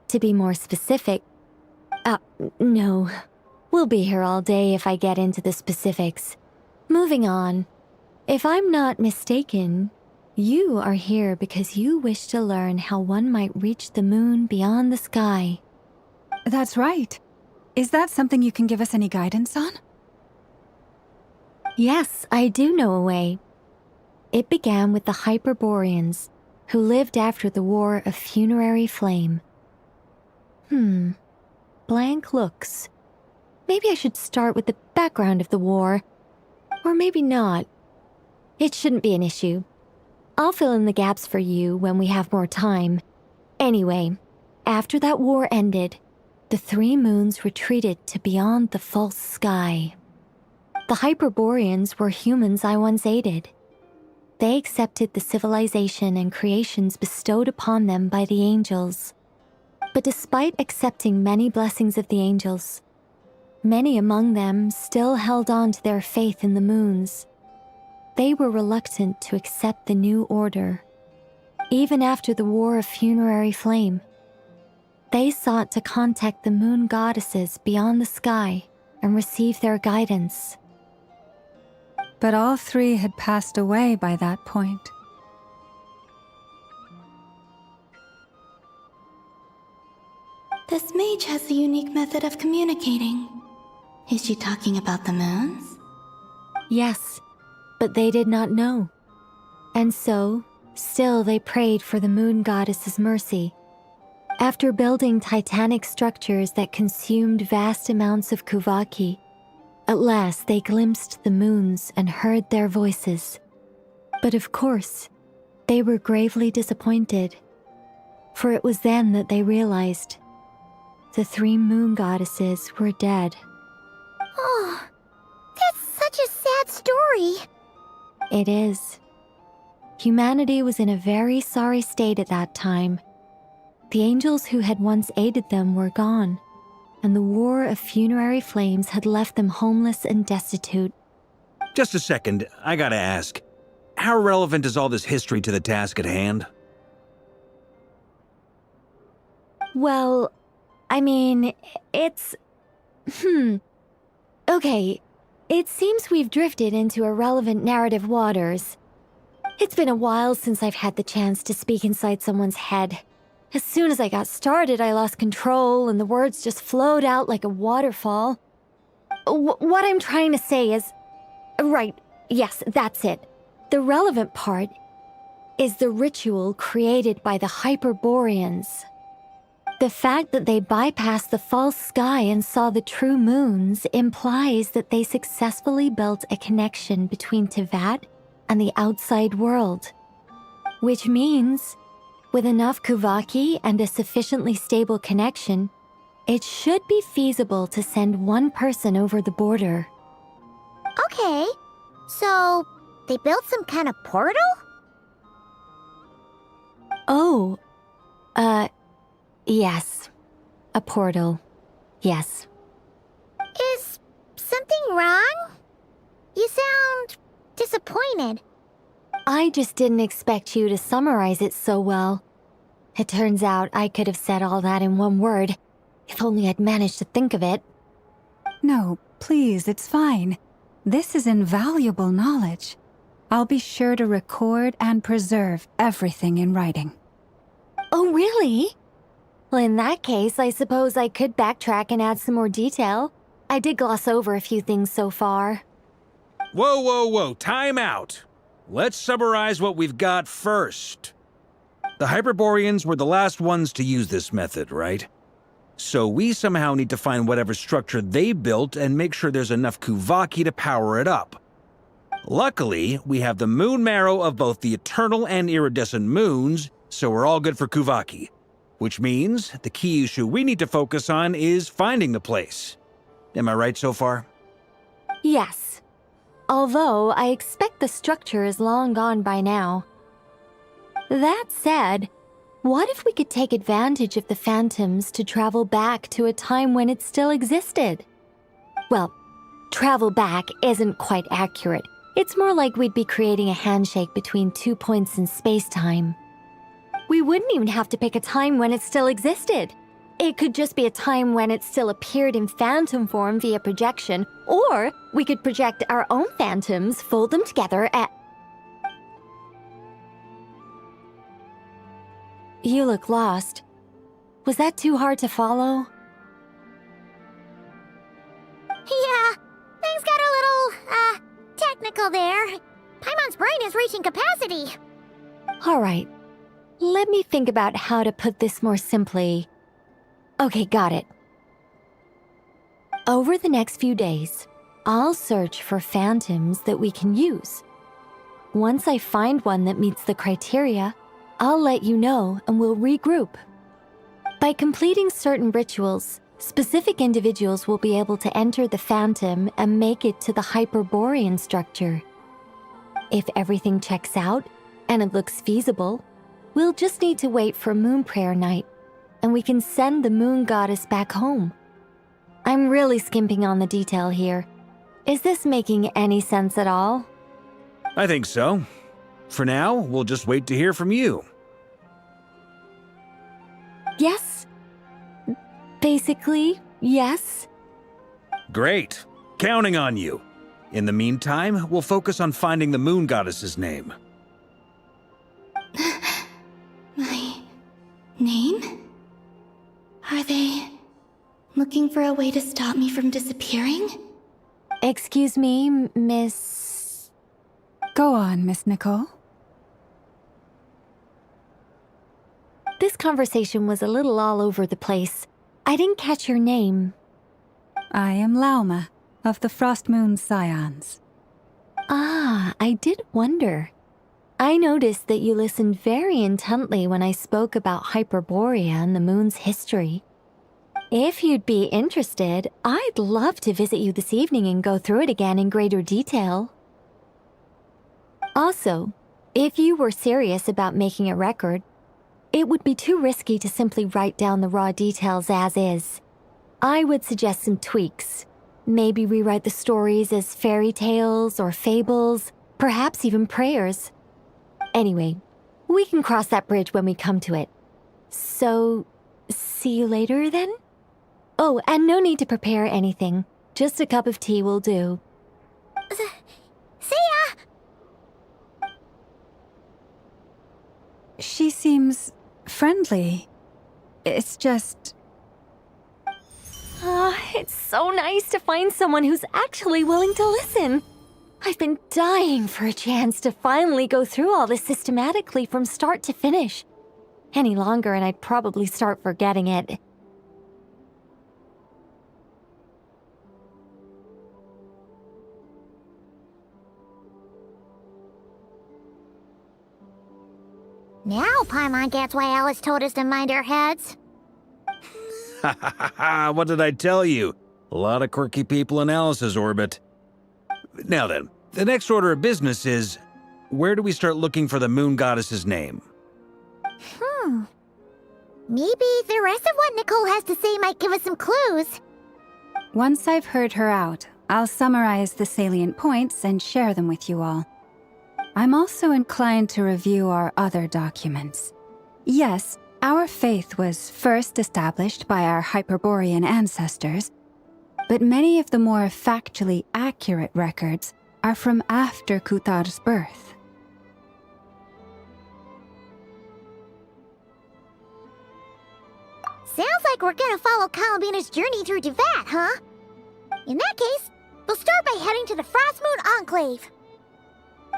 To be more specific... no. We'll be here all day if I get into the specifics. Moving on. If I'm not mistaken, you are here because you wish to learn how one might reach the moon beyond the sky. That's right. Is that something you can give us any guidance on? Yes, I do know a way. It began with the Hyperboreans, who lived after the War of Funerary Flame. Blank looks. Maybe I should start with the background of the war. Or maybe not. It shouldn't be an issue. I'll fill in the gaps for you when we have more time. Anyway, after that war ended, the three moons retreated to beyond the false sky. The Hyperboreans were humans I once aided. They accepted the civilization and creations bestowed upon them by the angels. But despite accepting many blessings of the angels, many among them still held on to their faith in the moons. They were reluctant to accept the new order. Even after the War of Funerary Flame, they sought to contact the moon goddesses beyond the sky and receive their guidance. But all three had passed away by that point. This mage has a unique method of communicating. Is she talking about the moons? Yes, but they did not know. And so, still they prayed for the moon goddess's mercy. After building titanic structures that consumed vast amounts of Kuvaki, at last they glimpsed the moons and heard their voices. But of course, they were gravely disappointed, for it was then that they realized the three moon goddesses were dead. Oh, that's such a sad story. It is. Humanity was in a very sorry state at that time. The angels who had once aided them were gone, and the War of Funerary Flames had left them homeless and destitute. Just a second, I gotta ask. How relevant is all this history to the task at hand? Well, I mean, it's... Okay, it seems we've drifted into irrelevant narrative waters. It's been a while since I've had the chance to speak inside someone's head. As soon as I got started, I lost control and the words just flowed out like a waterfall. What I'm trying to say is... Right, yes, that's it. The relevant part is the ritual created by the Hyperboreans. The fact that they bypassed the false sky and saw the true moons implies that they successfully built a connection between Teyvat and the outside world. Which means, with enough Kuvaki and a sufficiently stable connection, it should be feasible to send one person over the border. Okay, so they built some kind of portal? Oh, yes. A portal. Yes. Is disappointed. I just didn't expect you to summarize it so well. It turns out I could have said all that in one word, if only I'd managed to think of it. No, please, it's fine. This is invaluable knowledge. I'll be sure to record and preserve everything in writing. Oh, really? Well, in that case, I suppose I could backtrack and add some more detail. I did gloss over a few things so far. Whoa, whoa, whoa, time out. Let's summarize what we've got first. The Hyperboreans were the last ones to use this method, right? So we somehow need to find whatever structure they built and make sure there's enough Kuvaki to power it up. Luckily, we have the moon marrow of both the eternal and iridescent moons, so we're all good for Kuvaki. Which means the key issue we need to focus on is finding the place. Am I right so far? Yes. Although I expect the structure is long gone by now. That said, what if we could take advantage of the phantoms to travel back to a time when it still existed? Well, travel back isn't quite accurate. It's more like we'd be creating a handshake between 2 points in space-time. We wouldn't even have to pick a time when it still existed. It could just be a time when it still appeared in phantom form via projection, or we could project our own phantoms, fold them together at... You look lost. Was that too hard to follow? Yeah, things got a little, technical there. Paimon's brain is reaching capacity. All right. Let me think about how to put this more simply. Okay, got it. Over the next few days, I'll search for phantoms that we can use. Once I find one that meets the criteria, I'll let you know and we'll regroup. By completing certain rituals, specific individuals will be able to enter the phantom and make it to the Hyperborean structure. If everything checks out and it looks feasible, we'll just need to wait for Moon Prayer Night, and we can send the Moon Goddess back home. I'm really skimping on the detail here. Is this making any sense at all? I think so. For now, we'll just wait to hear from you. Yes. Basically, yes. Great. Counting on you. In the meantime, we'll focus on finding the Moon Goddess's name. My name? Are they looking for a way to stop me from disappearing? Excuse me, Miss... Go on, Miss Nicole. This conversation was a little all over the place. I didn't catch your name. I am Lauma, of the Frost Moon Scions. Ah, I did wonder. I noticed that you listened very intently when I spoke about Hyperborea and the moon's history. If you'd be interested, I'd love to visit you this evening and go through it again in greater detail. Also, if you were serious about making a record, it would be too risky to simply write down the raw details as is. I would suggest some tweaks. Maybe rewrite the stories as fairy tales or fables, perhaps even prayers. Anyway, we can cross that bridge when we come to it. So, see you later then? Oh, and no need to prepare anything. Just a cup of tea will do. See ya! She seems friendly. It's just... It's so nice to find someone who's actually willing to listen. I've been dying for a chance to finally go through all this systematically from start to finish. Any longer and I'd probably start forgetting it. Now Paimon gets why Alice told us to mind our heads. Ha ha ha ha, what did I tell you? A lot of quirky people in Alice's orbit. Now then, the next order of business is, where do we start looking for the Moon Goddess's name? Maybe the rest of what Nicole has to say might give us some clues. Once I've heard her out, I'll summarize the salient points and share them with you all. I'm also inclined to review our other documents. Yes, our faith was first established by our Hyperborean ancestors, but many of the more factually accurate records are from after Kutar's birth. Sounds like we're gonna follow Columbina's journey through Devat, huh? In that case, we'll start by heading to the Frostmoon Enclave.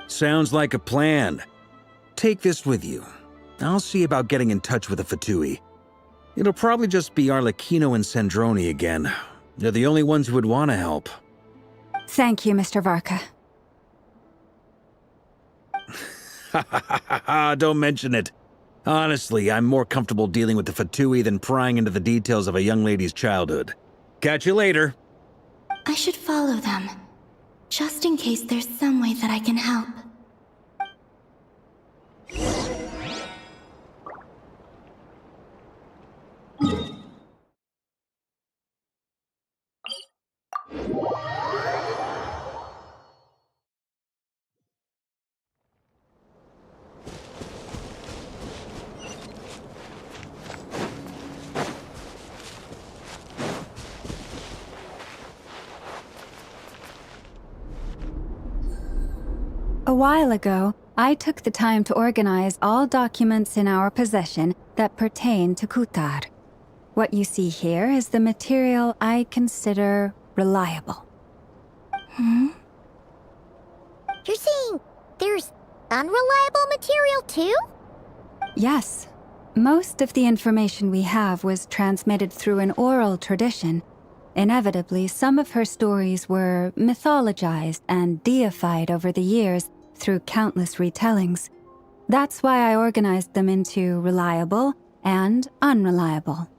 Sounds like a plan. Take this with you. I'll see about getting in touch with the Fatui. It'll probably just be Arlecchino and Sandroni again. They're the only ones who would want to help. Thank you, Mr. Varka. Don't mention it. Honestly, I'm more comfortable dealing with the Fatui than prying into the details of a young lady's childhood. Catch you later. I should follow them, just in case there's some way that I can help. A while ago, I took the time to organize all documents in our possession that pertain to Kutar. What you see here is the material I consider reliable. You're saying there's unreliable material too? Yes. Most of the information we have was transmitted through an oral tradition. Inevitably, some of her stories were mythologized and deified over the years through countless retellings. That's why I organized them into reliable and unreliable.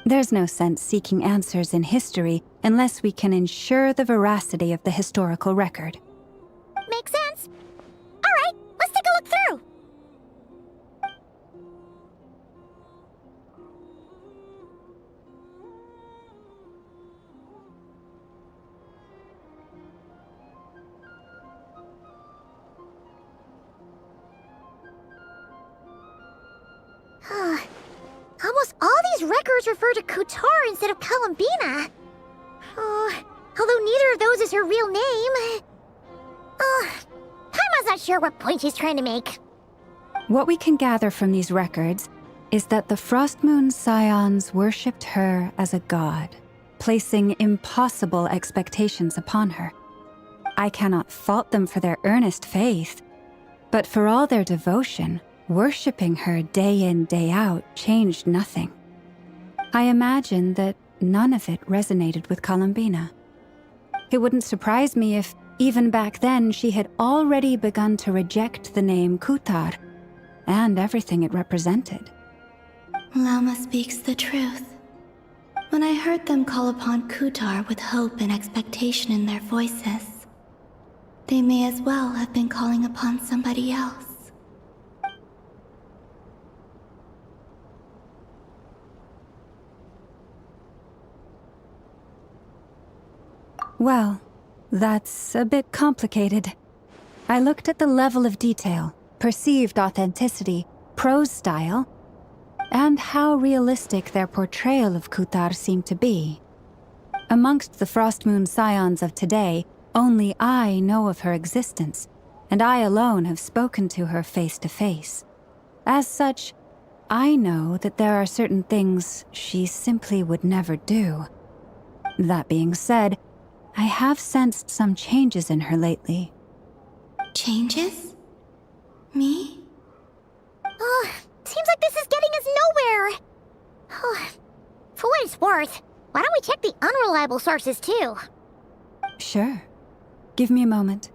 There's no sense seeking answers in history unless we can ensure the veracity of the historical record. Makes sense. All right, let's take a look through. Almost all these records refer to Kutar instead of Columbina. Although neither of those is her real name. Paimon's not sure what point she's trying to make. What we can gather from these records is that the Frostmoon Scions worshipped her as a god, placing impossible expectations upon her. I cannot fault them for their earnest faith, but for all their devotion, worshipping her day in, day out changed nothing. I imagine that none of it resonated with Columbina. It wouldn't surprise me if, even back then, she had already begun to reject the name Kutar and everything it represented. Lama speaks the truth. When I heard them call upon Kutar with hope and expectation in their voices, they may as well have been calling upon somebody else. Well, that's a bit complicated. I looked at the level of detail, perceived authenticity, prose style, and how realistic their portrayal of Kutar seemed to be. Amongst the Frostmoon Scions of today, only I know of her existence, and I alone have spoken to her face to face. As such, I know that there are certain things she simply would never do. That being said, I have sensed some changes in her lately. Changes? Me? Seems like this is getting us nowhere. For what it's worth, why don't we check the unreliable sources too? Sure. Give me a moment.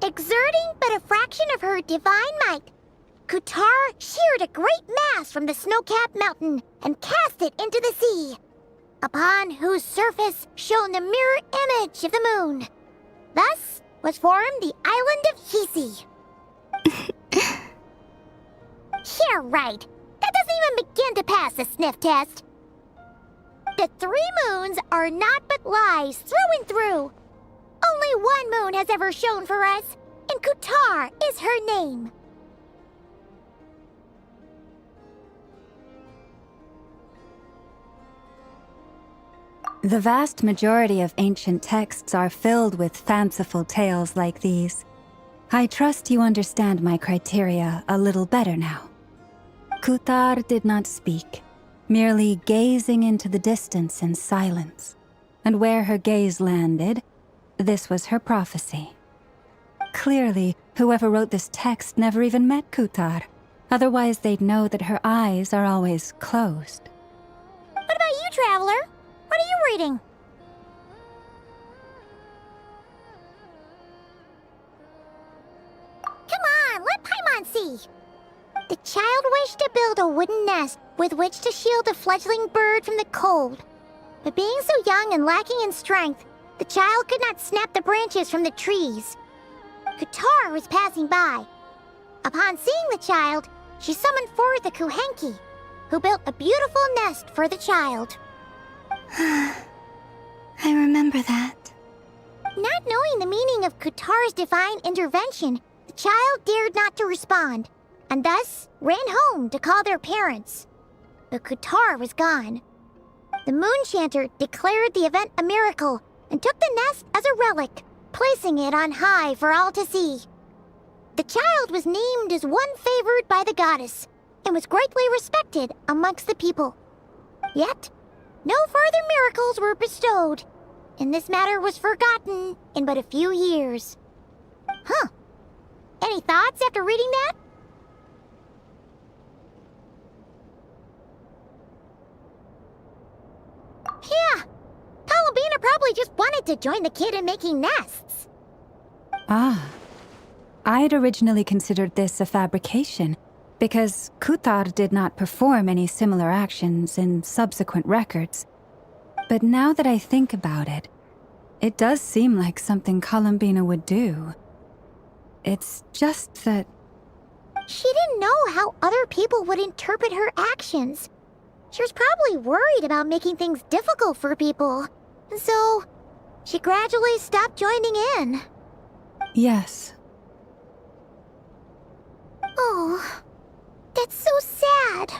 Exerting but a fraction of her divine might, Kutar sheared a great mass from the snow-capped mountain and cast it into the sea, upon whose surface shone the mirror image of the moon. Thus was formed the island of Hisi. Yeah, right. That doesn't even begin to pass the sniff test. The 3 moons are naught but lies through and through. Only one moon has ever shone for us, and Kutar is her name. The vast majority of ancient texts are filled with fanciful tales like these. I trust you understand my criteria a little better now. Kutar did not speak, merely gazing into the distance in silence. And where her gaze landed, this was her prophecy. Clearly, whoever wrote this text never even met Kutar. Otherwise, they'd know that her eyes are always closed. What about you, Traveler? What are you reading? Come on, let Paimon see. The child wished to build a wooden nest with which to shield a fledgling bird from the cold. But being so young and lacking in strength, the child could not snap the branches from the trees. Kutar was passing by. Upon seeing the child, she summoned forth the Kuhenki, who built a beautiful nest for the child. I remember that. Not knowing the meaning of Kutar's divine intervention, the child dared not to respond, and thus ran home to call their parents. But Kutar was gone. The moon chanter declared the event a miracle and took the nest as a relic, placing it on high for all to see. The child was named as one favored by the goddess and was greatly respected amongst the people. Yet, no further miracles were bestowed, and this matter was forgotten in but a few years. Huh. Any thoughts after reading that? Yeah. Columbina probably just wanted to join the kid in making nests. Ah. I'd originally considered this a fabrication, because Kutar did not perform any similar actions in subsequent records. But now that I think about it, it does seem like something Columbina would do. It's just that... She didn't know how other people would interpret her actions. She was probably worried about making things difficult for people. And so, she gradually stopped joining in. Yes. Oh, that's so sad.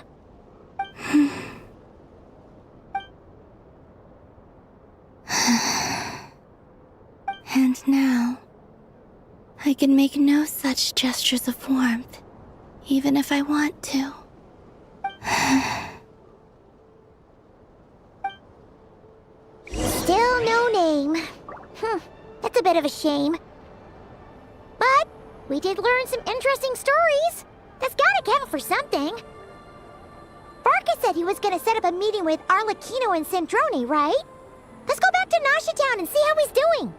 And now, I can make no such gestures of warmth, even if I want to. Still no name. That's a bit of a shame. But we did learn some interesting stories. That's gotta count for something. Varka said he was gonna set up a meeting with Arlecchino and Sandrone, right? Let's go back to Nasha Town and see how he's doing.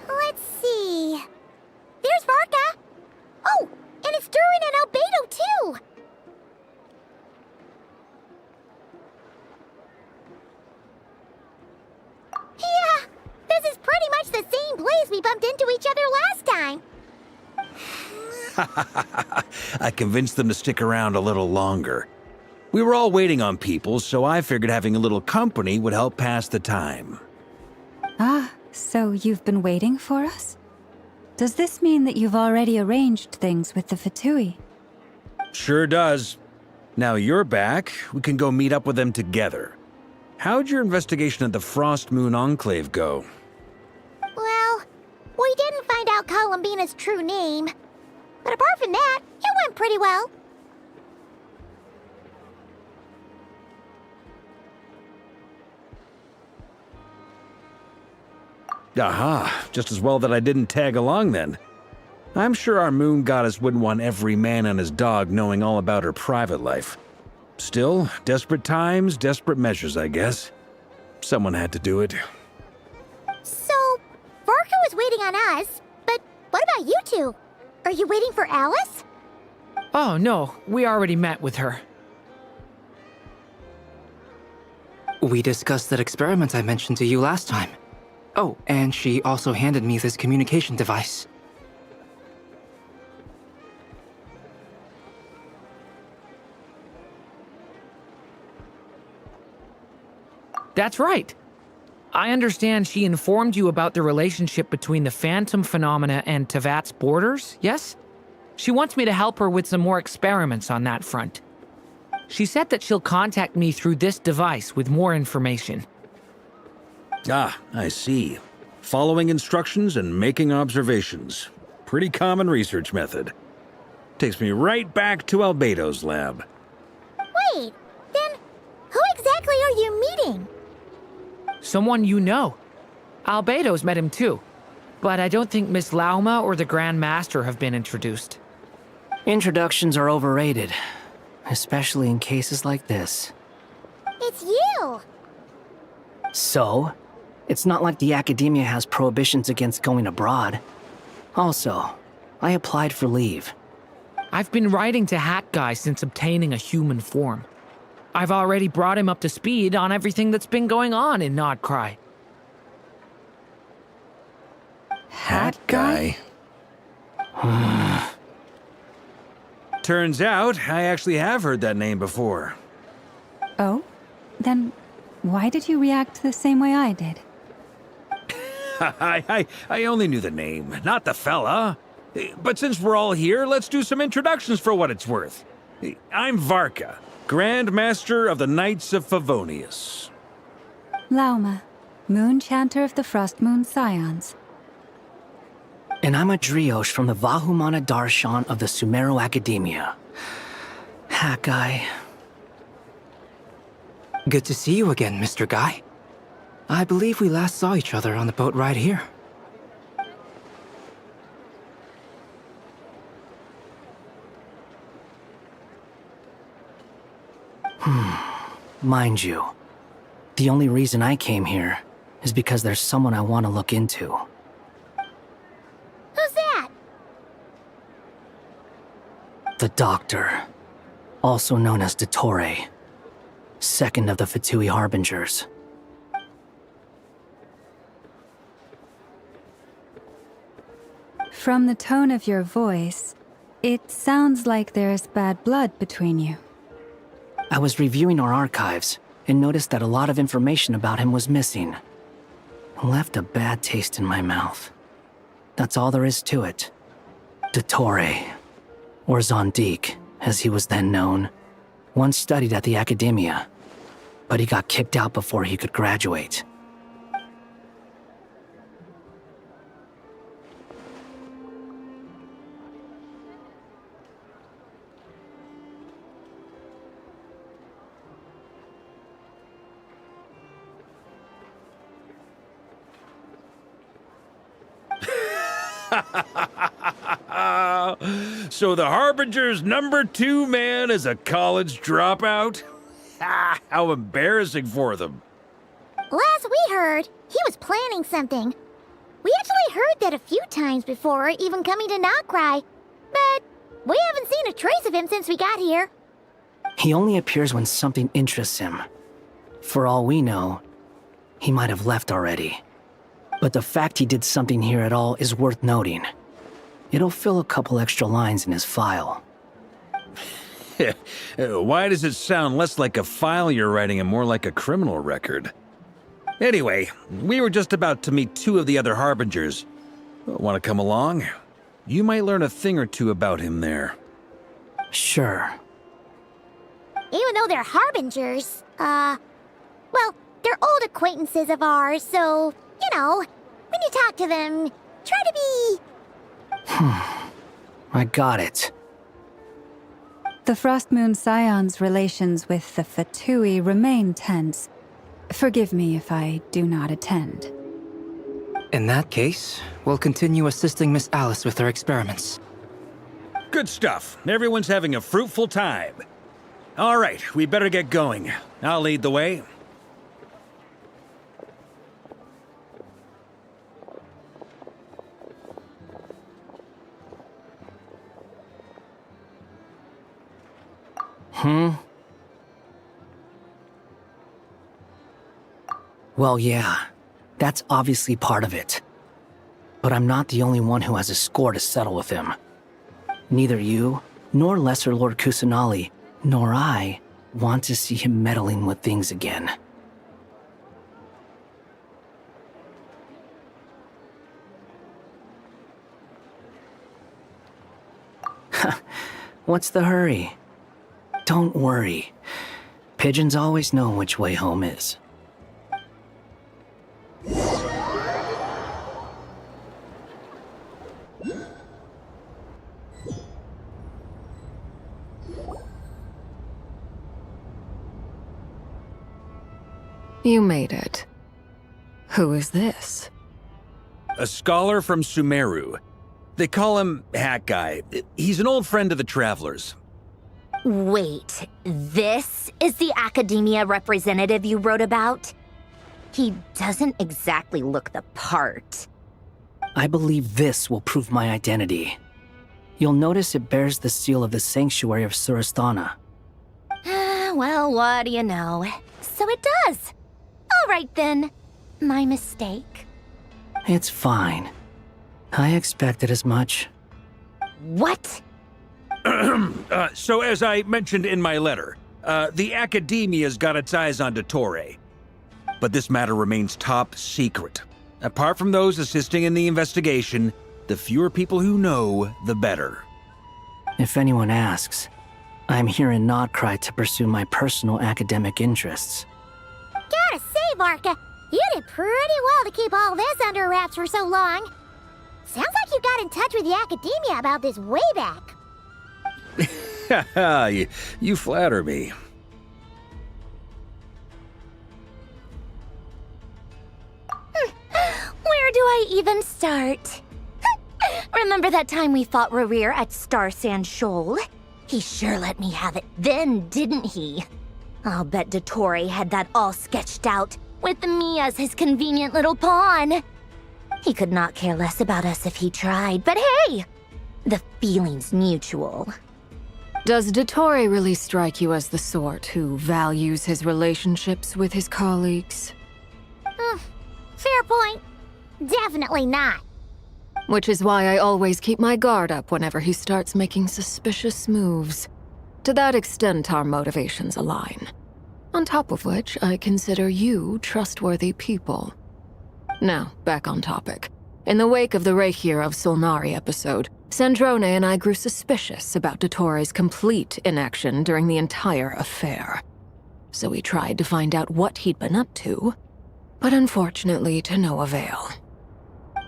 Let's see. There's Varka. Oh, and it's Durin and Albedo too. Yeah, this is pretty much the same place we bumped into each other last time. I convinced them to stick around a little longer. We were all waiting on people, so I figured having a little company would help pass the time. Ah, so you've been waiting for us? Does this mean that you've already arranged things with the Fatui? Sure does. Now you're back, we can go meet up with them together. How'd your investigation at the Frost Moon Enclave go? Well, we didn't find out Columbina's true name. But apart from that, it went pretty well. Aha, just as well that I didn't tag along then. I'm sure our moon goddess wouldn't want every man and his dog knowing all about her private life. Still, desperate times, desperate measures, I guess. Someone had to do it. So, Varka was waiting on us, but What about you two? Are you waiting for Alice? Oh, no, we already met with her. We discussed that experiment I mentioned to you last time. Oh, and she also handed me this communication device. That's right. I understand she informed you about the relationship between the phantom phenomena and Tevat's borders, yes? She wants me to help her with some more experiments on that front. She said that she'll contact me through this device with more information. Ah, I see. Following instructions and making observations. Pretty common research method. Takes me right back to Albedo's lab. Wait, then who exactly are you meeting? Someone you know. Albedo's met him too. But I don't think Miss Lauma or the Grand Master have been introduced. Introductions are overrated, especially in cases like this. It's you! So, it's not like the academia has prohibitions against going abroad. Also, I applied for leave. I've been writing to Hat Guy since obtaining a human form. I've already brought him up to speed on everything that's been going on in Nodcry. Hat Guy? Turns out, I actually have heard that name before. Oh? Then why did you react the same way I did? I only knew the name, not the fella. But since we're all here, let's do some introductions for what it's worth. I'm Varka, Grand Master of the Knights of Favonius. Lauma, Moon Chanter of the Frost Moon Scions. And I'm a Driosh from the Vahumana Darshan of the Sumero Academia. Hat Guy. Good to see you again, Mr. Guy. I believe we last saw each other on the boat ride here. Mind you, the only reason I came here is because there's someone I want to look into. Who's that? The Doctor, also known as Dottore, second of the Fatui Harbingers. From the tone of your voice, it sounds like there's bad blood between you. I was reviewing our archives and noticed that a lot of information about him was missing. It left a bad taste in my mouth. That's all there is to it. Dottore, or Zondik, as he was then known, once studied at the Academia, but he got kicked out before he could graduate. So the Harbinger's #2 man is a college dropout? How embarrassing for them. Last we heard, he was planning something. We actually heard that a few times before, even coming to Nodcry, but we haven't seen a trace of him since we got here. He only appears when something interests him. For all we know, he might have left already. But the fact he did something here at all is worth noting. It'll fill a couple extra lines in his file. Why does it sound less like a file you're writing and more like a criminal record? Anyway, we were just about to meet 2 of the other Harbingers. Want to come along? You might learn a thing or two about him there. Sure. Even though they're Harbingers, well, they're old acquaintances of ours, so, you know, when you talk to them, try to be... I got it. The Frost Moon Scions' relations with the Fatui remain tense. Forgive me if I do not attend. In that case, we'll continue assisting Miss Alice with her experiments. Good stuff. Everyone's having a fruitful time. All right, we better get going. I'll lead the way. Well, yeah, that's obviously part of it. But I'm not the only one who has a score to settle with him. Neither you, nor Lesser Lord Kusanali, nor I want to see him meddling with things again. What's the hurry? Don't worry. Pigeons always know which way home is. You made it. Who is this? A scholar from Sumeru. They call him Hat Guy. He's an old friend of the Travelers. Wait, this is the academia representative you wrote about? He doesn't exactly look the part. I believe this will prove my identity. You'll notice it bears the seal of the Sanctuary of Surasthana. Well, what do you know? So it does. All right then. My mistake. It's fine. I expected as much. What? So as I mentioned in my letter, the Academia's got its eyes on Dottore. But this matter remains top secret. Apart from those assisting in the investigation, the fewer people who know, the better. If anyone asks, I'm here in Nodcry to pursue my personal academic interests. Gotta say, Varka, you did pretty well to keep all this under wraps for so long. Sounds like you got in touch with the Academia about this way back. You flatter me. Where do I even start? Remember that time we fought Rerir at Star Sand Shoal? He sure let me have it then, didn't he? I'll bet Dottore had that all sketched out, with me as his convenient little pawn. He could not care less about us if he tried, but hey! The feeling's mutual. Does Dottore really strike you as the sort who values his relationships with his colleagues? Fair point. Definitely not. Which is why I always keep my guard up whenever he starts making suspicious moves. To that extent, our motivations align. On top of which, I consider you trustworthy people. Now, back on topic. In the wake of the Reikir of Solnari episode, Sandrone and I grew suspicious about Dottore's complete inaction during the entire affair. So we tried to find out what he'd been up to, but unfortunately to no avail.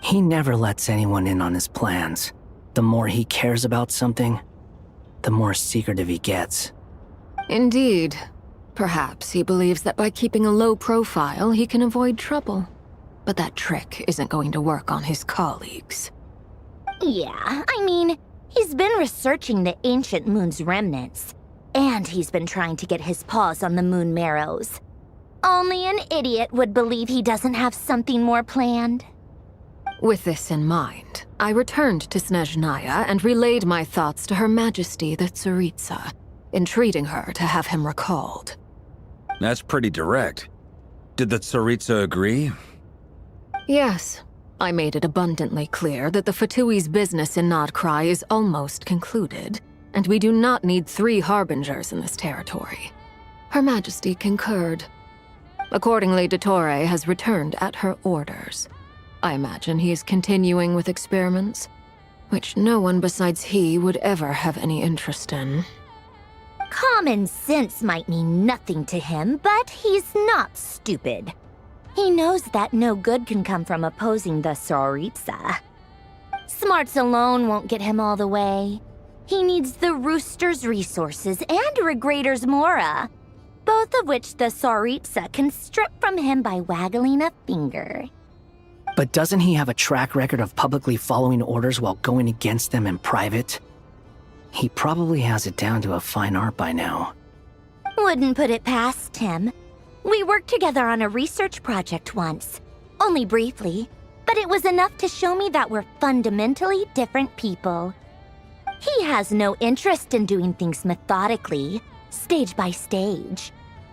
He never lets anyone in on his plans. The more he cares about something, the more secretive he gets. Indeed. Perhaps he believes that by keeping a low profile, he can avoid trouble. But that trick isn't going to work on his colleagues. Yeah, I mean, he's been researching the ancient moon's remnants. And he's been trying to get his paws on the moon marrows. Only an idiot would believe he doesn't have something more planned. With this in mind, I returned to Snezhnaya and relayed my thoughts to Her Majesty the Tsaritsa, entreating her to have him recalled. That's pretty direct. Did the Tsaritsa agree? Yes. I made it abundantly clear that the Fatui's business in Nodcry is almost concluded, and we do not need 3 harbingers in this territory. Her Majesty concurred. Accordingly, Dottore has returned at her orders. I imagine he is continuing with experiments, which no one besides he would ever have any interest in. Common sense might mean nothing to him, but he's not stupid. He knows that no good can come from opposing the Tsaritsa. Smarts alone won't get him all the way. He needs the Rooster's resources and Regrator's Mora, both of which the Tsaritsa can strip from him by waggling a finger. But doesn't he have a track record of publicly following orders while going against them in private? He probably has it down to a fine art by now. Wouldn't put it past him. We worked together on a research project once. Only briefly, but it was enough to show me that we're fundamentally different people. He has no interest in doing things methodically, stage by stage.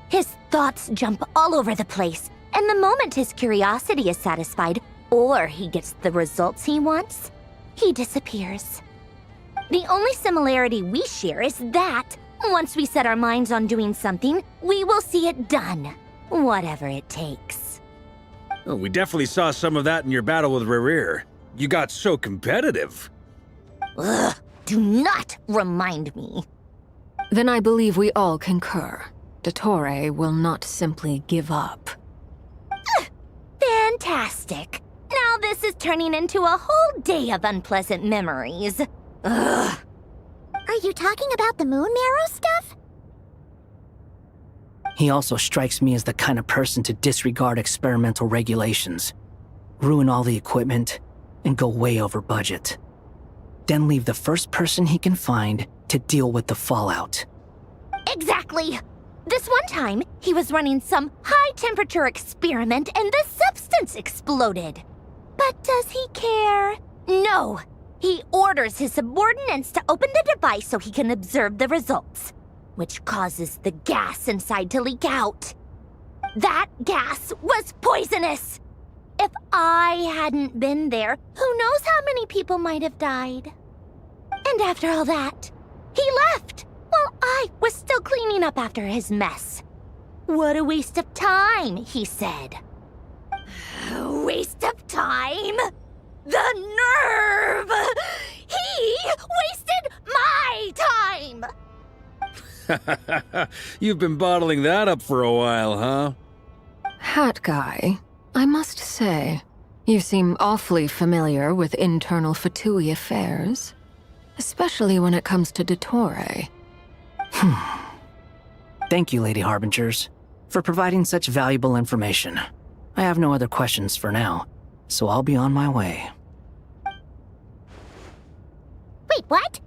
His thoughts jump all over the place, and the moment his curiosity is satisfied, or he gets the results he wants, he disappears. The only similarity we share is that, once we set our minds on doing something, we will see it done, whatever it takes. Oh, we definitely saw some of that in your battle with Rerir. You got so competitive. Ugh, do not remind me. Then I believe we all concur. Dottore will not simply give up. Fantastic. Now this is turning into a whole day of unpleasant memories. Ugh. Are you talking about the moon marrow stuff? He also strikes me as the kind of person to disregard experimental regulations, ruin all the equipment, and go way over budget. Then leave the first person he can find to deal with the fallout. Exactly. This one time, he was running some high-temperature experiment and the substance exploded. But does he care? No. He orders his subordinates to open the device so he can observe the results, which causes the gas inside to leak out. That gas was poisonous. If I hadn't been there, who knows how many people might have died. And after all that, he left while I was still cleaning up after his mess. What a waste of time, he said. Waste of time? The nerve! He wasted my time! You've been bottling that up for a while, huh? Hat guy, I must say, you seem awfully familiar with internal Fatui affairs. Especially when it comes to Dottore. Thank you, Lady Harbingers, for providing such valuable information. I have no other questions for now, so I'll be on my way. Wait, what?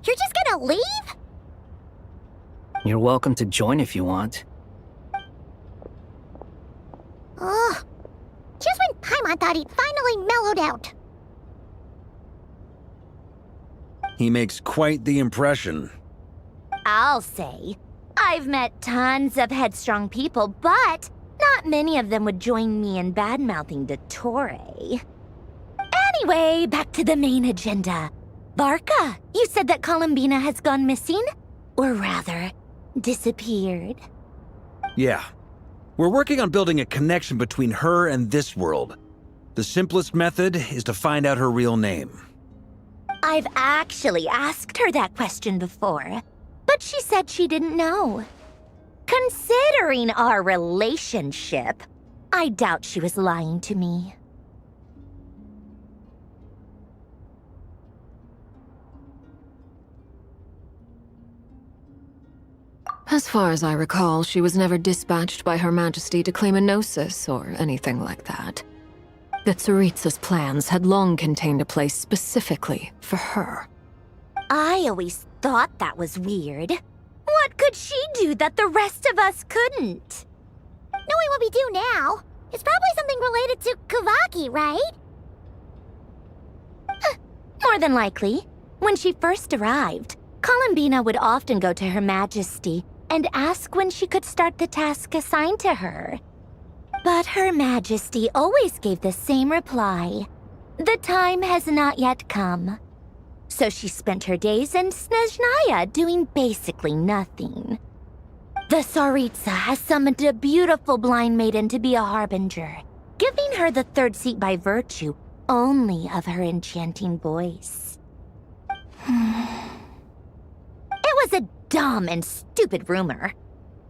You're just gonna leave? You're welcome to join if you want. Ugh. Just when Paimon thought he'd finally mellowed out. He makes quite the impression. I'll say. I've met tons of headstrong people, but not many of them would join me in bad-mouthing Dottore. Anyway, back to the main agenda. Barca, you said that Columbina has gone missing? Or rather, disappeared. Yeah. We're working on building a connection between her and this world. The simplest method is to find out her real name. I've actually asked her that question before, but she said she didn't know. Considering our relationship, I doubt she was lying to me. As far as I recall, she was never dispatched by Her Majesty to claim a gnosis or anything like that. The Tsaritsa's plans had long contained a place specifically for her. I always thought that was weird. What could she do that the rest of us couldn't? Knowing what we do now, it's probably something related to Kavaki, right? More than likely. When she first arrived, Columbina would often go to Her Majesty and ask when she could start the task assigned to her. But Her Majesty always gave the same reply. The time has not yet come. So she spent her days in Snezhnaya doing basically nothing. The Tsaritsa has summoned a beautiful blind maiden to be a harbinger, giving her the third seat by virtue only of her enchanting voice. It was a dumb and stupid rumor.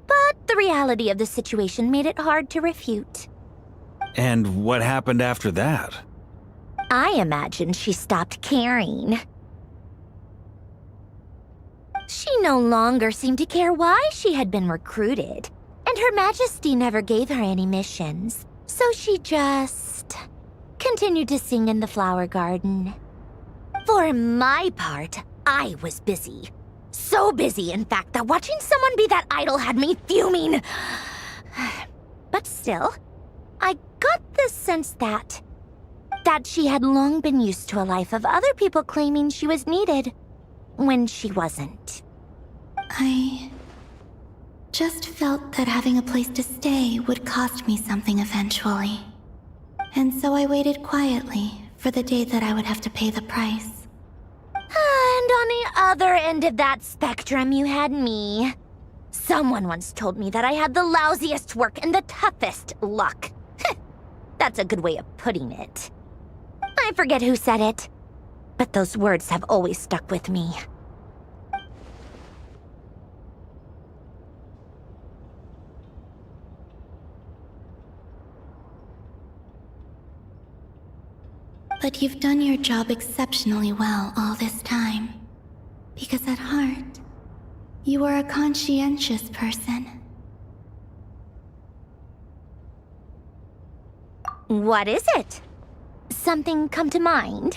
But the reality of the situation made it hard to refute. And what happened after that? I imagine she stopped caring. She no longer seemed to care why she had been recruited, and Her Majesty never gave her any missions, so she just continued to sing in the flower garden. For my part, I was busy. So busy, in fact, that watching someone be that idol had me fuming. But still, I got the sense that she had long been used to a life of other people claiming she was needed when she wasn't. Just felt that having a place to stay would cost me something eventually. And so I waited quietly for the day that I would have to pay the price. And on the other end of that spectrum, you had me. Someone once told me that I had the lousiest work and the toughest luck. That's a good way of putting it. I forget who said it, but those words have always stuck with me. But you've done your job exceptionally well all this time. Because at heart, you are a conscientious person. What is it? Something come to mind?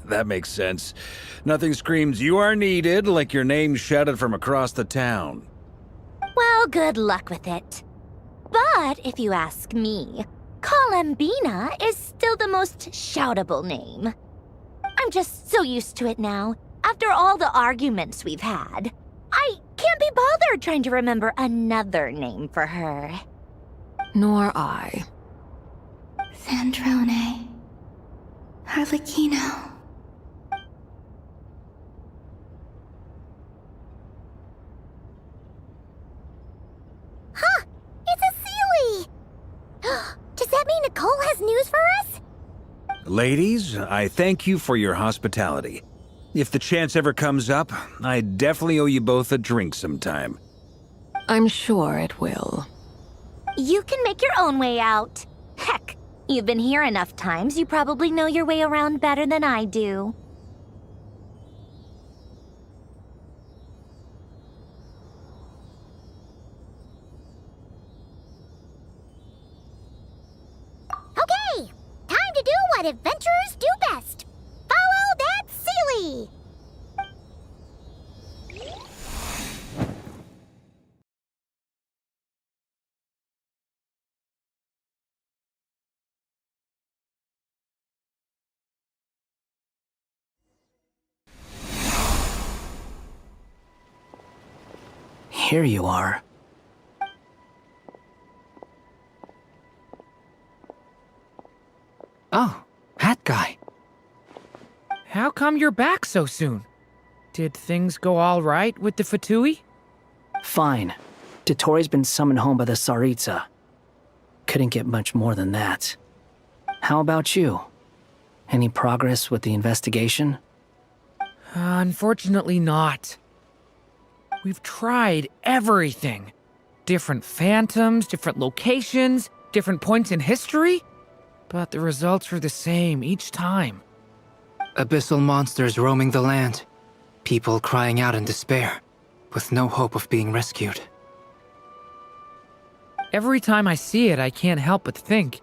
That makes sense. Nothing screams you are needed like your name shouted from across the town. Well, good luck with it. But if you ask me, Colambina is still the most shoutable name. I'm just so used to it now, after all the arguments we've had. I can't be bothered trying to remember another name for her. Nor I. Sandrone. Harlequino. Huh! It's a Sealy! Does that mean Nicole has news for us? Ladies, I thank you for your hospitality. If the chance ever comes up, I definitely owe you both a drink sometime. I'm sure it will. You can make your own way out. Heck, you've been here enough times, you probably know your way around better than I do. Okay, time to do what adventurers do best. Follow that Sealy! Here you are. Oh, hat guy. How come you're back so soon? Did things go all right with the Fatui? Fine. Dotori's been summoned home by the Tsaritsa. Couldn't get much more than that. How about you? Any progress with the investigation? Unfortunately not. We've tried everything. Different phantoms, different locations, different points in history. But the results are the same each time. Abyssal monsters roaming the land. People crying out in despair, with no hope of being rescued. Every time I see it, I can't help but think,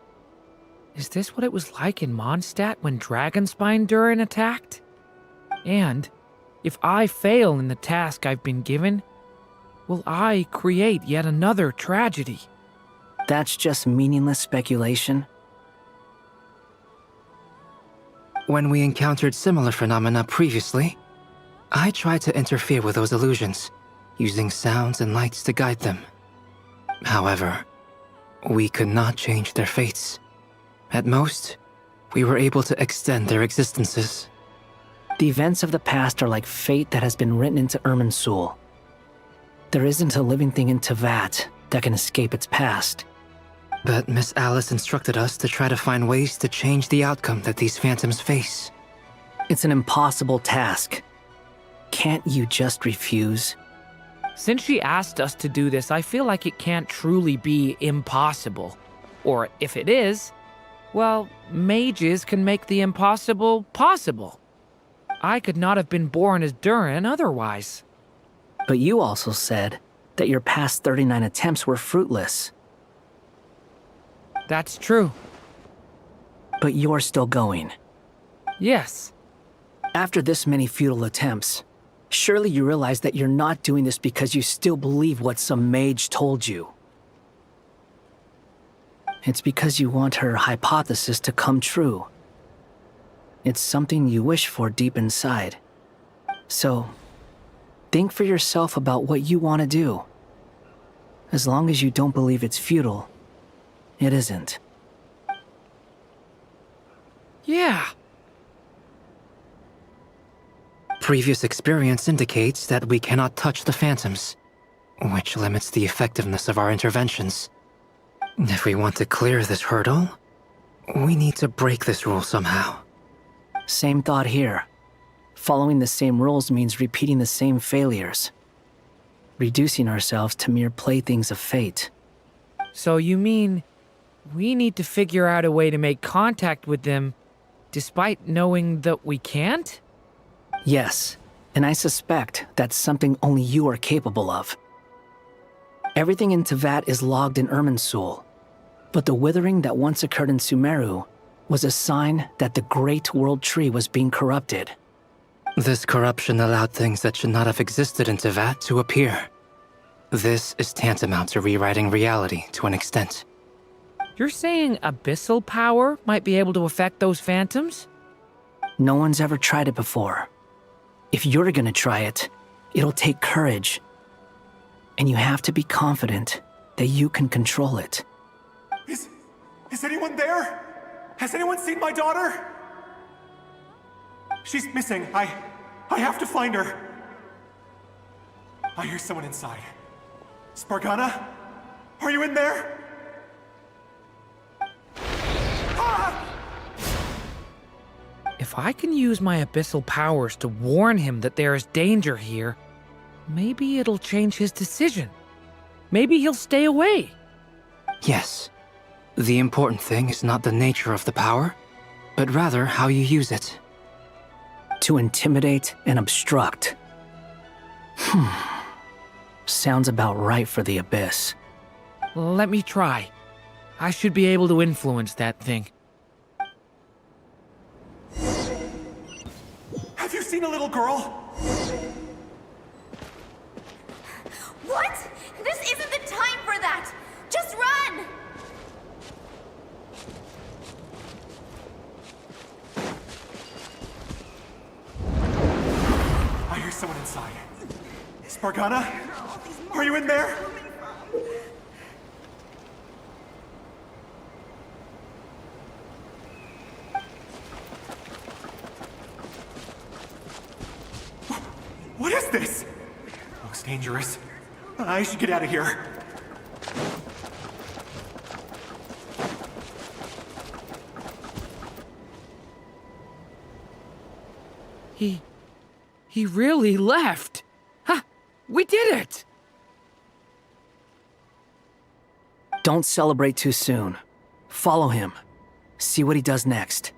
is this what it was like in Mondstadt when Dragonspine Durin attacked? And, if I fail in the task I've been given, will I create yet another tragedy? That's just meaningless speculation. When we encountered similar phenomena previously, I tried to interfere with those illusions, using sounds and lights to guide them. However, we could not change their fates. At most, we were able to extend their existences. The events of the past are like fate that has been written into Irminsul. There isn't a living thing in Teyvat that can escape its past. But Miss Alice instructed us to try to find ways to change the outcome that these phantoms face. It's an impossible task. Can't you just refuse? Since she asked us to do this, I feel like it can't truly be impossible. Or if it is, well, mages can make the impossible possible. I could not have been born as Durin otherwise. But you also said that your past 39 attempts were fruitless. That's true. But you're still going. Yes. After this many futile attempts, surely you realize that you're not doing this because you still believe what some mage told you. It's because you want her hypothesis to come true. It's something you wish for deep inside. So, think for yourself about what you want to do. As long as you don't believe it's futile, it isn't. Yeah. Previous experience indicates that we cannot touch the phantoms, which limits the effectiveness of our interventions. If we want to clear this hurdle, we need to break this rule somehow. Same thought here. Following the same rules means repeating the same failures. Reducing ourselves to mere playthings of fate. So you mean we need to figure out a way to make contact with them despite knowing that we can't? Yes, and I suspect that's something only you are capable of. Everything in Teyvat is logged in Irminsul, but the withering that once occurred in Sumeru was a sign that the Great World Tree was being corrupted. This corruption allowed things that should not have existed in Teyvat to appear. This is tantamount to rewriting reality to an extent. You're saying abyssal power might be able to affect those phantoms? No one's ever tried it before. If you're gonna try it, it'll take courage. And you have to be confident that you can control it. Is anyone there? Has anyone seen my daughter? She's missing. I have to find her. I hear someone inside. Spargana? Are you in there? If I can use my abyssal powers to warn him that there is danger here, maybe it'll change his decision. Maybe he'll stay away. Yes. The important thing is not the nature of the power, but rather how you use it. To intimidate and obstruct. Sounds about right for the Abyss. Let me try. I should be able to influence that thing. Have you seen a little girl? What? This isn't the time for that! Just run! I hear someone inside. Spargana? Are you in there? What is this? Looks dangerous. I should get out of here. He really left. Ha! We did it! Don't celebrate too soon. Follow him. See what he does next.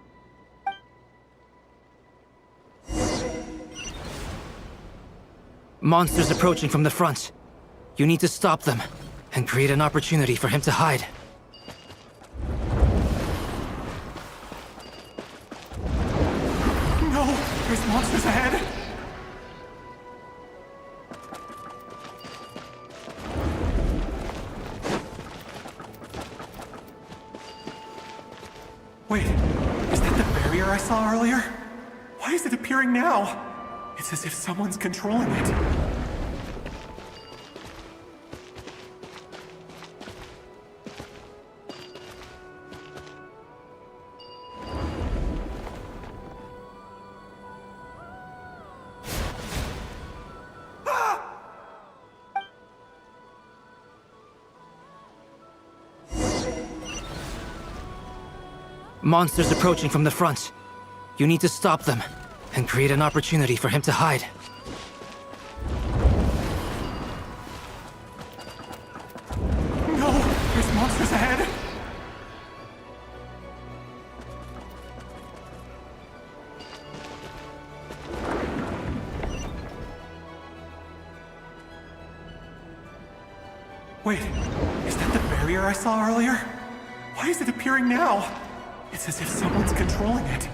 Monsters approaching from the front. You need to stop them and create an opportunity for him to hide. No! There's monsters ahead! Wait, is that the barrier I saw earlier? Why is it appearing now? It's as if someone's controlling it. Monsters approaching from the front. You need to stop them and create an opportunity for him to hide. No! There's monsters ahead! Wait, is that the barrier I saw earlier? Why is it appearing now? It's as if someone's controlling it.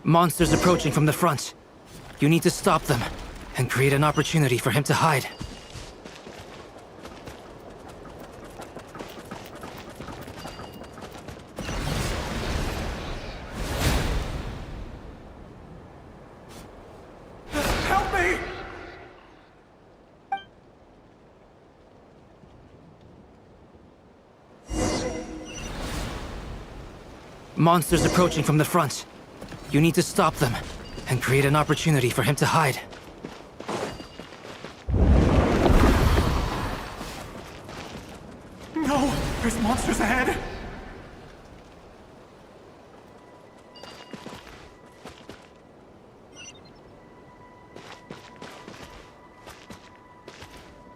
Monsters approaching from the front. You need to stop them and create an opportunity for him to hide. Help me! Monsters approaching from the front. You need to stop them and create an opportunity for him to hide. No! There's monsters ahead!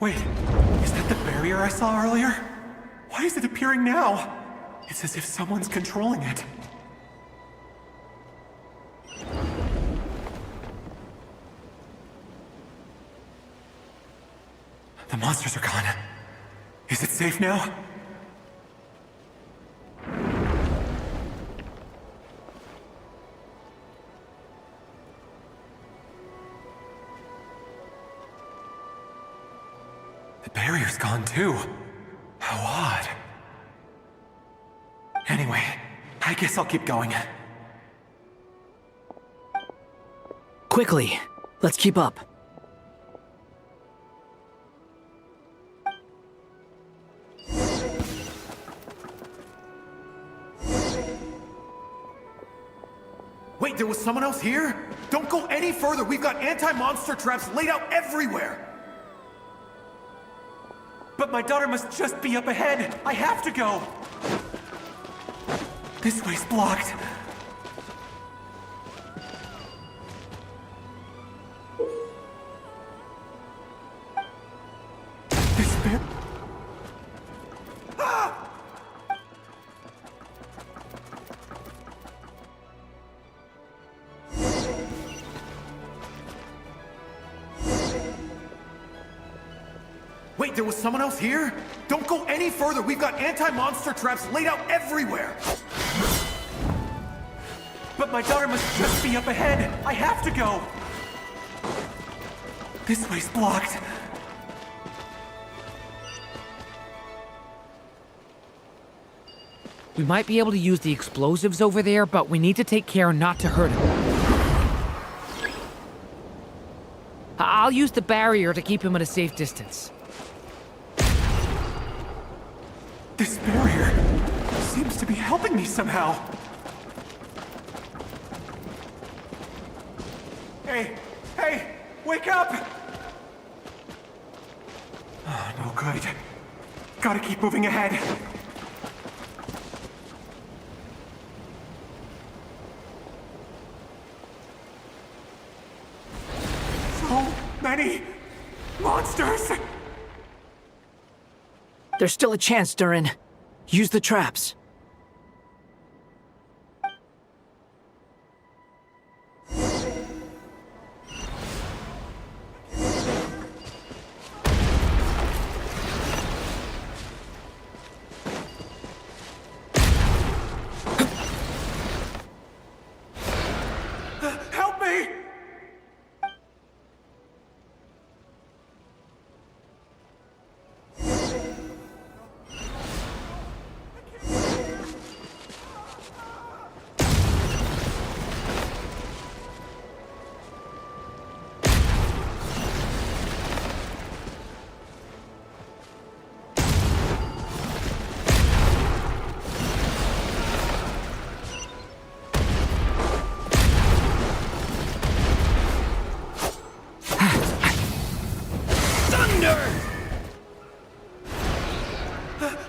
Wait, is that the barrier I saw earlier? Why is it appearing now? It's as if someone's controlling it. The monsters are gone. Is it safe now? The barrier's gone too. How odd. Anyway, I guess I'll keep going. Quickly, let's keep up. Wait, there was someone else here? Don't go any further. We've got anti-monster traps laid out everywhere. But my daughter must just be up ahead. I have to go. This way's blocked. This bit. Ah! Wait, there was someone else here? Don't go any further. We've got anti-monster traps laid out everywhere. But my daughter must just be up ahead. I have to go. This way's blocked. We might be able to use the explosives over there, but we need to take care not to hurt him. I'll use the barrier to keep him at a safe distance. This barrier seems to be helping me somehow. Hey, wake up! Oh, no good. Gotta keep moving ahead. So many monsters! There's still a chance, Durin. Use the traps. Help me!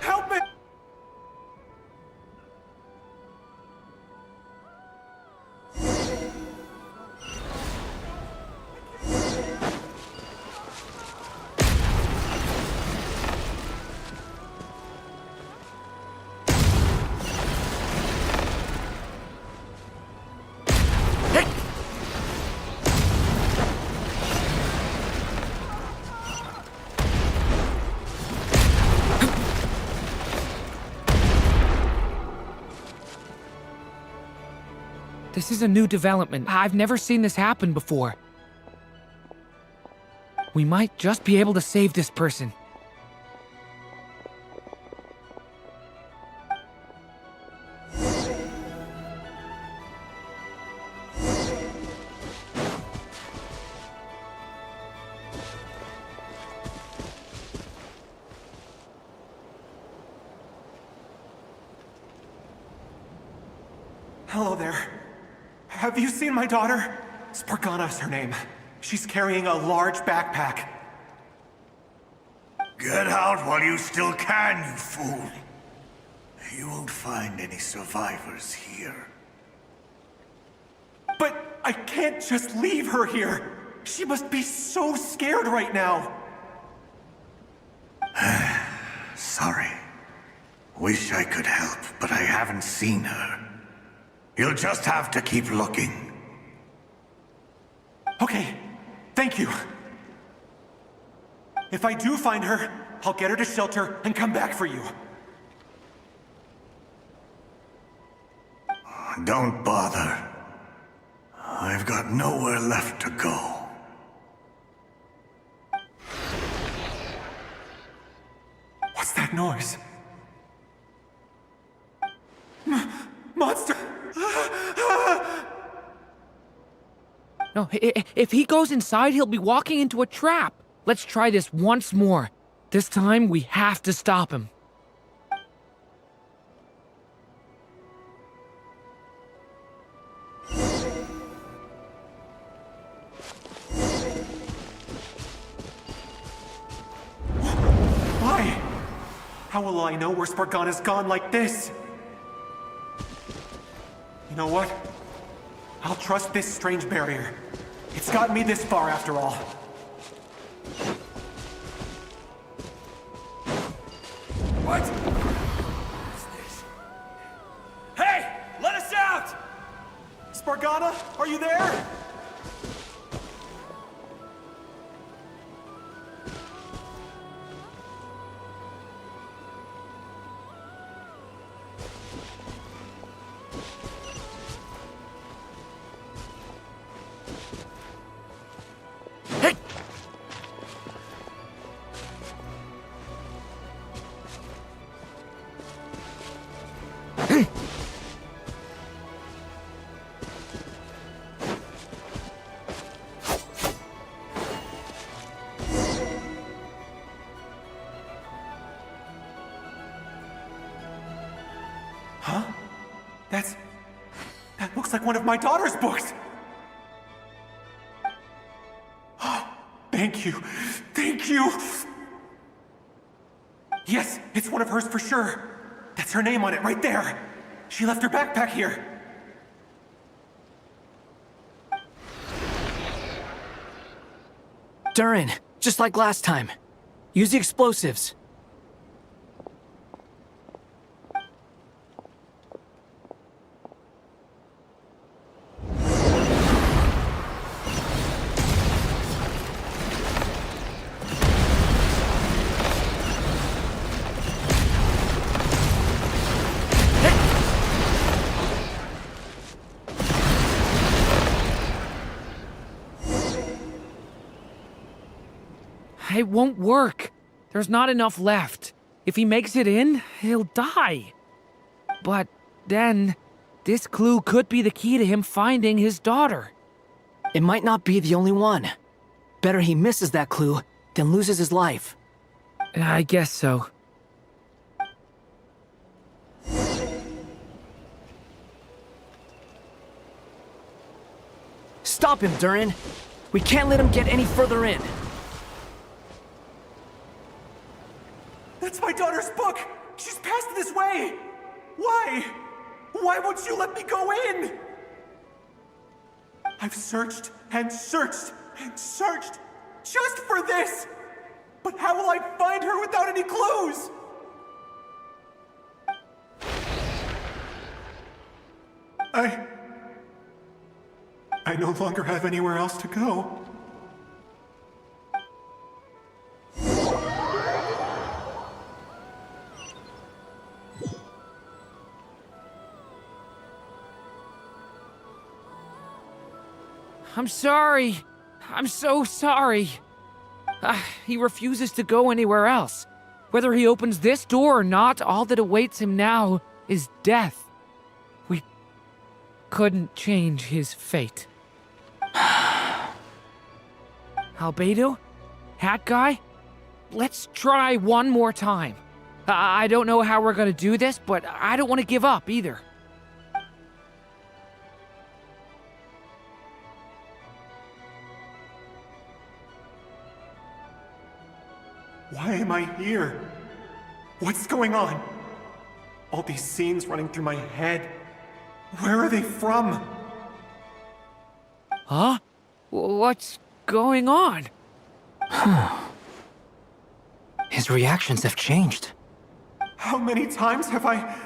Help me! This is a new development. I've never seen this happen before. We might just be able to save this person. Hello there. Have you seen my daughter? Spargana's her name. She's carrying a large backpack. Get out while you still can, you fool. You won't find any survivors here. But I can't just leave her here. She must be so scared right now. Sorry. Wish I could help, but I haven't seen her. You'll just have to keep looking. Okay, thank you. If I do find her, I'll get her to shelter and come back for you. Don't bother. I've got nowhere left to go. What's that noise? Monster! No, if he goes inside, he'll be walking into a trap. Let's try this once more. This time, we have to stop him. Why? How will I know where Spargana's gone like this? You know what? I'll trust this strange barrier. It's gotten me this far after all. What? What's this? Hey! Let us out! Spargana, are you there? Huh? That looks like one of my daughter's books! Thank you. Thank you! Yes, it's one of hers for sure. That's her name on it right there. She left her backpack here. Durin, just like last time. Use the explosives. It won't work. There's not enough left. If he makes it in, he'll die. But then, this clue could be the key to him finding his daughter. It might not be the only one. Better he misses that clue than loses his life. I guess so. Stop him, Durin. We can't let him get any further in. That's my daughter's book! She's passed this way! Why? Why won't you let me go in? I've searched and searched and searched just for this! But how will I find her without any clues? I no longer have anywhere else to go. I'm sorry. I'm so sorry. He refuses to go anywhere else. Whether he opens this door or not, all that awaits him now is death. We couldn't change his fate. Albedo? Hat guy? Let's try one more time. I don't know how we're gonna do this, but I don't want to give up either. Why am I here? What's going on? All these scenes running through my head. Where are they from? Huh? What's going on? His reactions have changed. How many times have I...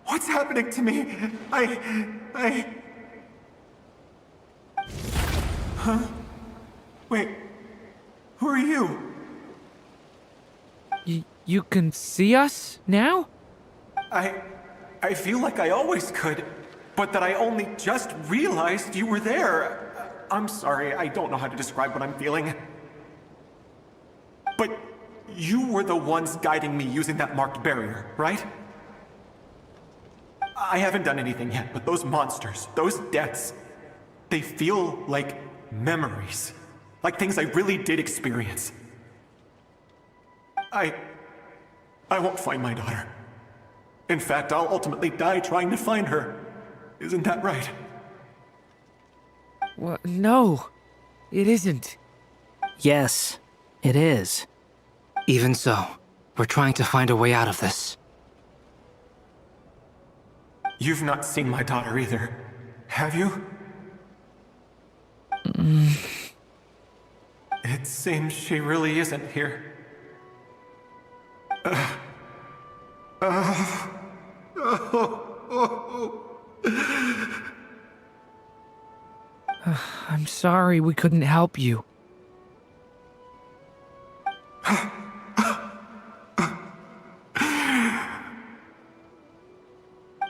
What's happening to me? Huh? Wait. Who are you? You can see us now? I feel like I always could, but that I only just realized you were there. I'm sorry, I don't know how to describe what I'm feeling. But you were the ones guiding me using that marked barrier, right? I haven't done anything yet, but those monsters, those deaths, they feel like memories. Like things I really did experience. I won't find my daughter. In fact, I'll ultimately die trying to find her. Isn't that right? Well, no, it isn't. Yes, it is. Even so, we're trying to find a way out of this. You've not seen my daughter either, have you? It seems she really isn't here. I'm sorry we couldn't help you.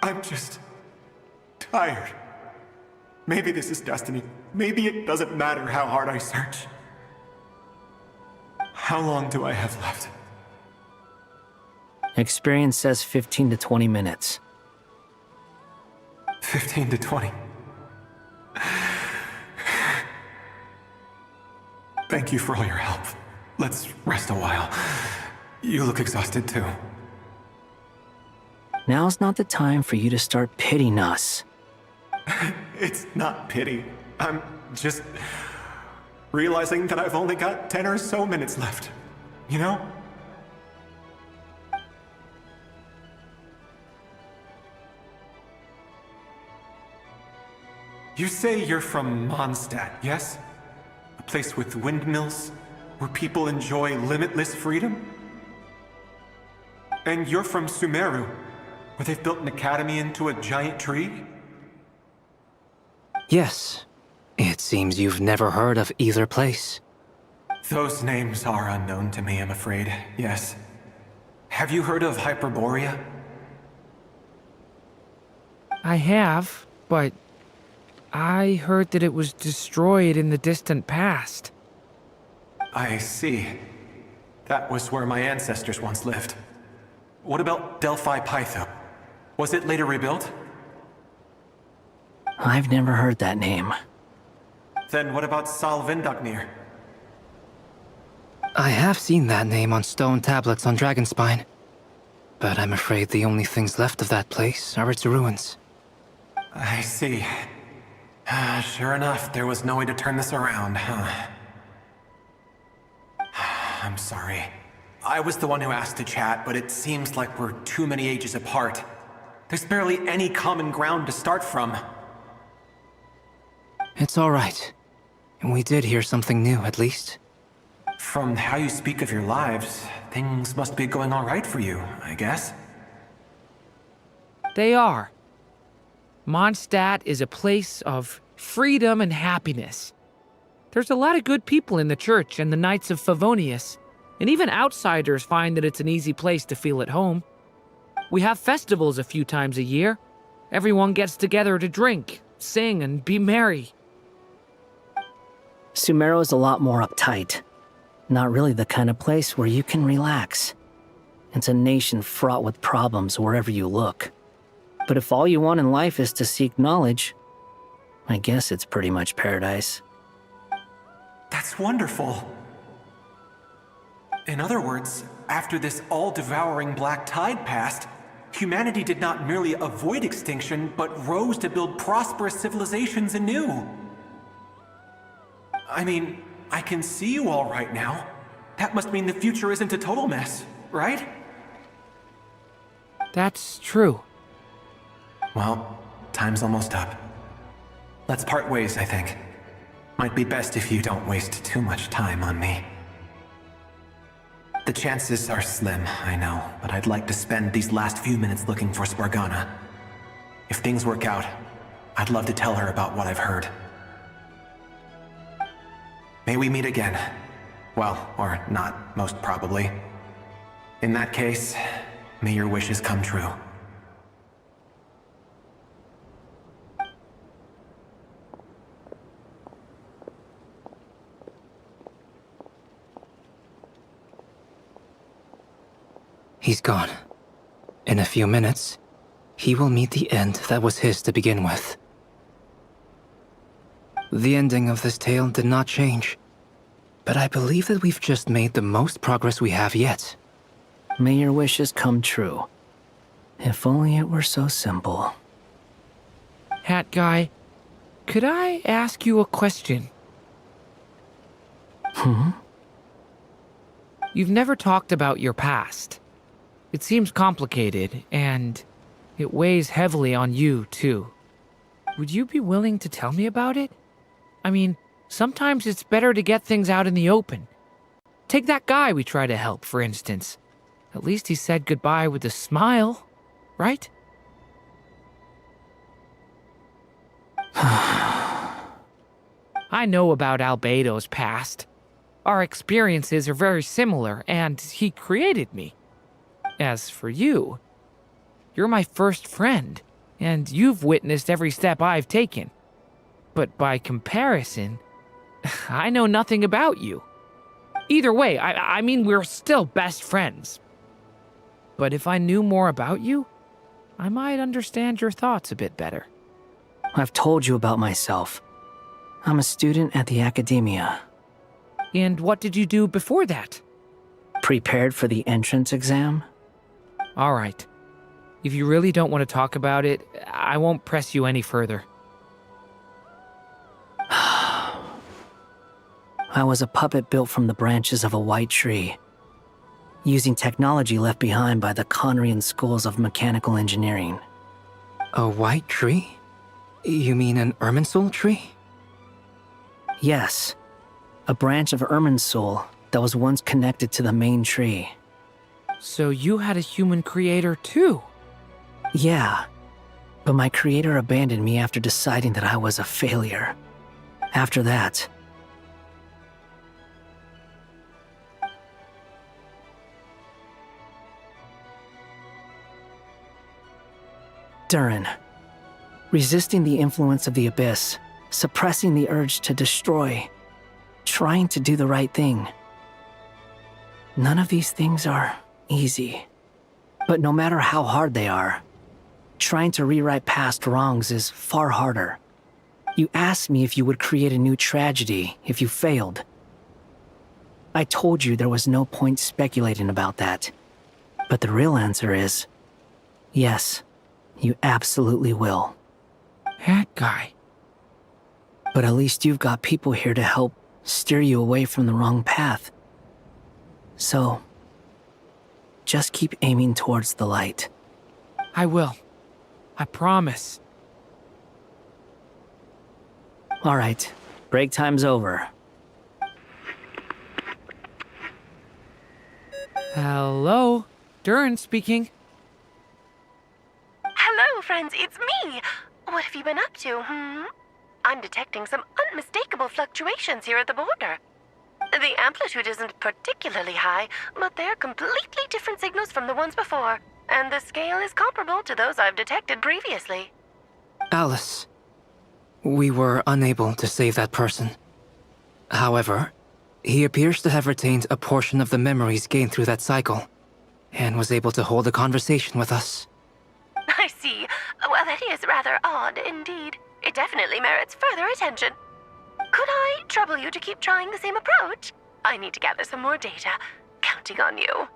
I'm just tired. Maybe this is destiny. Maybe it doesn't matter how hard I search. How long do I have left? Experience says 15 to 20 minutes. 15 to 20. Thank you for all your help. Let's rest a while. You look exhausted too. Now's not the time for you to start pitying us. It's not pity. I'm just realizing that I've only got 10 or so minutes left. You know? You say you're from Mondstadt, yes? A place with windmills, where people enjoy limitless freedom? And you're from Sumeru, where they've built an academy into a giant tree? Yes. It seems you've never heard of either place. Those names are unknown to me, I'm afraid, yes. Have you heard of Hyperborea? I have, but I heard that it was destroyed in the distant past. I see. That was where my ancestors once lived. What about Delphi Pytho? Was it later rebuilt? I've never heard that name. Then what about Salvindagnir? I have seen that name on stone tablets on Dragonspine. But I'm afraid the only things left of that place are its ruins. I see. Sure enough, there was no way to turn this around, huh? I'm sorry. I was the one who asked to chat, but it seems like we're too many ages apart. There's barely any common ground to start from. It's all right. We did hear something new, at least. From how you speak of your lives, things must be going all right for you, I guess. They are. Mondstadt is a place of freedom and happiness. There's a lot of good people in the church and the Knights of Favonius, and even outsiders find that it's an easy place to feel at home. We have festivals a few times a year. Everyone gets together to drink, sing, and be merry. Sumeru is a lot more uptight. Not really the kind of place where you can relax. It's a nation fraught with problems wherever you look. But if all you want in life is to seek knowledge, I guess it's pretty much paradise. That's wonderful. In other words, after this all-devouring black tide passed, humanity did not merely avoid extinction, but rose to build prosperous civilizations anew. I mean, I can see you all right now. That must mean the future isn't a total mess, right? That's true. Well, time's almost up. Let's part ways, I think. Might be best if you don't waste too much time on me. The chances are slim, I know, but I'd like to spend these last few minutes looking for Spargana. If things work out, I'd love to tell her about what I've heard. May we meet again. Well, or not, most probably. In that case, may your wishes come true. He's gone. In a few minutes, he will meet the end that was his to begin with. The ending of this tale did not change, but I believe that we've just made the most progress we have yet. May your wishes come true. If only it were so simple. Hat guy, could I ask you a question? You've never talked about your past. It seems complicated, and it weighs heavily on you, too. Would you be willing to tell me about it? I mean, sometimes it's better to get things out in the open. Take that guy we try to help, for instance. At least he said goodbye with a smile, right? I know about Albedo's past. Our experiences are very similar, and he created me. As for you, you're my first friend, and you've witnessed every step I've taken. But by comparison, I know nothing about you. Either way, I mean, we're still best friends. But if I knew more about you, I might understand your thoughts a bit better. I've told you about myself. I'm a student at the academia. And what did you do before that? Prepared for the entrance exam? All right. If you really don't want to talk about it, I won't press you any further. I was a puppet built from the branches of a white tree, using technology left behind by the Conrian schools of mechanical engineering. A white tree? You mean an Irminsul tree? Yes. A branch of Irminsul that was once connected to the main tree. So you had a human creator too? Yeah. But my creator abandoned me after deciding that I was a failure. After that, Durin. Resisting the influence of the Abyss, suppressing the urge to destroy, trying to do the right thing. None of these things are easy. But no matter how hard they are, trying to rewrite past wrongs is far harder. You asked me if you would create a new tragedy if you failed. I told you there was no point speculating about that. But the real answer is, yes, you absolutely will. That guy. But at least you've got people here to help steer you away from the wrong path. So, just keep aiming towards the light. I will. I promise. All right, break time's over. Hello? Durin speaking. Hello, friends, it's me! What have you been up to, I'm detecting some unmistakable fluctuations here at the border. The amplitude isn't particularly high, but they're completely different signals from the ones before, and the scale is comparable to those I've detected previously. Alice, we were unable to save that person. However, he appears to have retained a portion of the memories gained through that cycle, and was able to hold a conversation with us. I see. Well, that is rather odd indeed. It definitely merits further attention. Could I trouble you to keep trying the same approach? I need to gather some more data. Counting on you.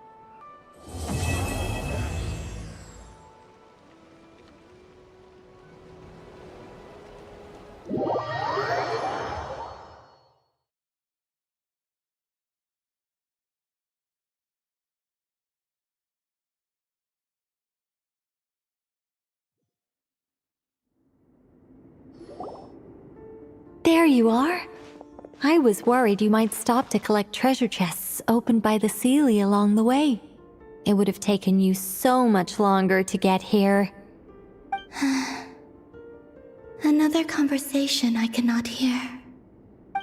There you are. I was worried you might stop to collect treasure chests opened by the Seelie along the way. It would have taken you so much longer to get here. Another conversation I cannot hear.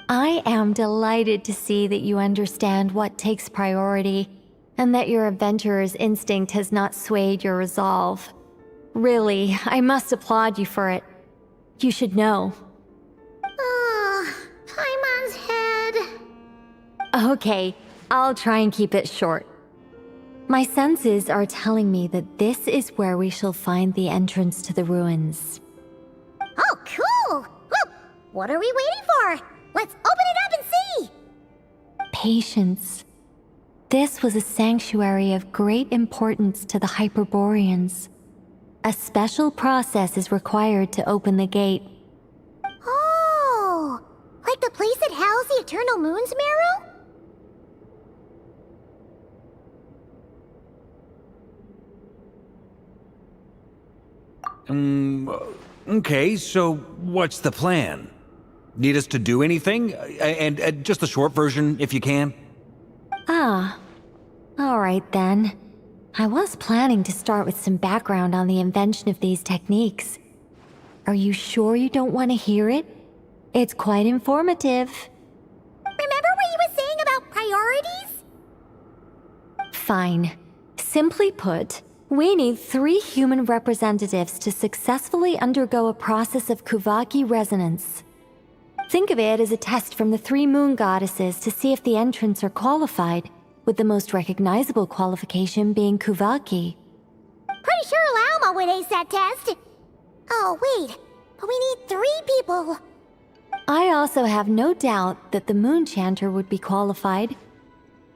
I am delighted to see that you understand what takes priority, and that your adventurer's instinct has not swayed your resolve. Really, I must applaud you for it. You should know. Paimon's head. Okay, I'll try and keep it short. My senses are telling me that this is where we shall find the entrance to the ruins. Oh, cool! Well, what are we waiting for? Let's open it up and see! Patience. This was a sanctuary of great importance to the Hyperboreans. A special process is required to open the gate. Oh! Like the place that housed the Eternal Moon's marrow? Okay, so what's the plan? Need us to do anything? And just the short version, if you can. Ah. Alright then. I was planning to start with some background on the invention of these techniques. Are you sure you don't want to hear it? It's quite informative. Remember what you were saying about priorities? Fine. Simply put, we need 3 human representatives to successfully undergo a process of Kuvaki resonance. Think of it as a test from the 3 moon goddesses to see if the entrants are qualified, with the most recognizable qualification being Kuvaki. Pretty sure Lauma would ace that test. Oh, wait. But we need 3 people. I also have no doubt that the Moon Chanter would be qualified.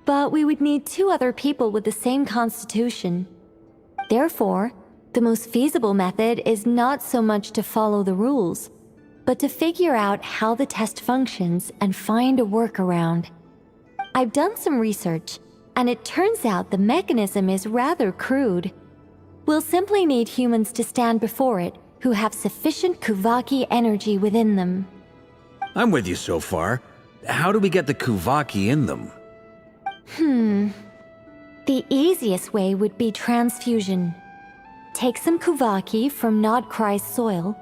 But we would need 2 other people with the same constitution. Therefore, the most feasible method is not so much to follow the rules, but to figure out how the test functions and find a workaround. I've done some research, and it turns out the mechanism is rather crude. We'll simply need humans to stand before it who have sufficient Kuvaki energy within them. I'm with you so far. How do we get the Kuvaki in them? The easiest way would be transfusion. Take some Kuvaki from Nodcry's soil,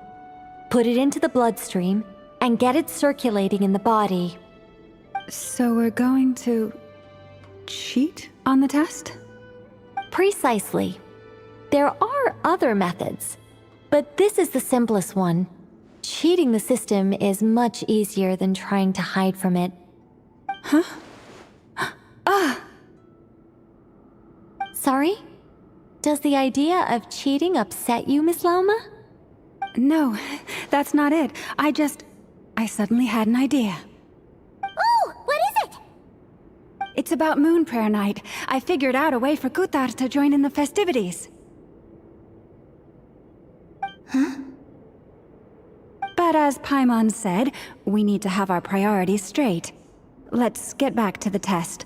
put it into the bloodstream, and get it circulating in the body. So we're going to cheat on the test? Precisely. There are other methods, but this is the simplest one. Cheating the system is much easier than trying to hide from it. Huh? Sorry? Does the idea of cheating upset you, Miss Lauma? No, that's not it. I suddenly had an idea. Ooh, what is it? It's about Moon Prayer Night. I figured out a way for Utara to join in the festivities. Huh? But as Paimon said, we need to have our priorities straight. Let's get back to the test.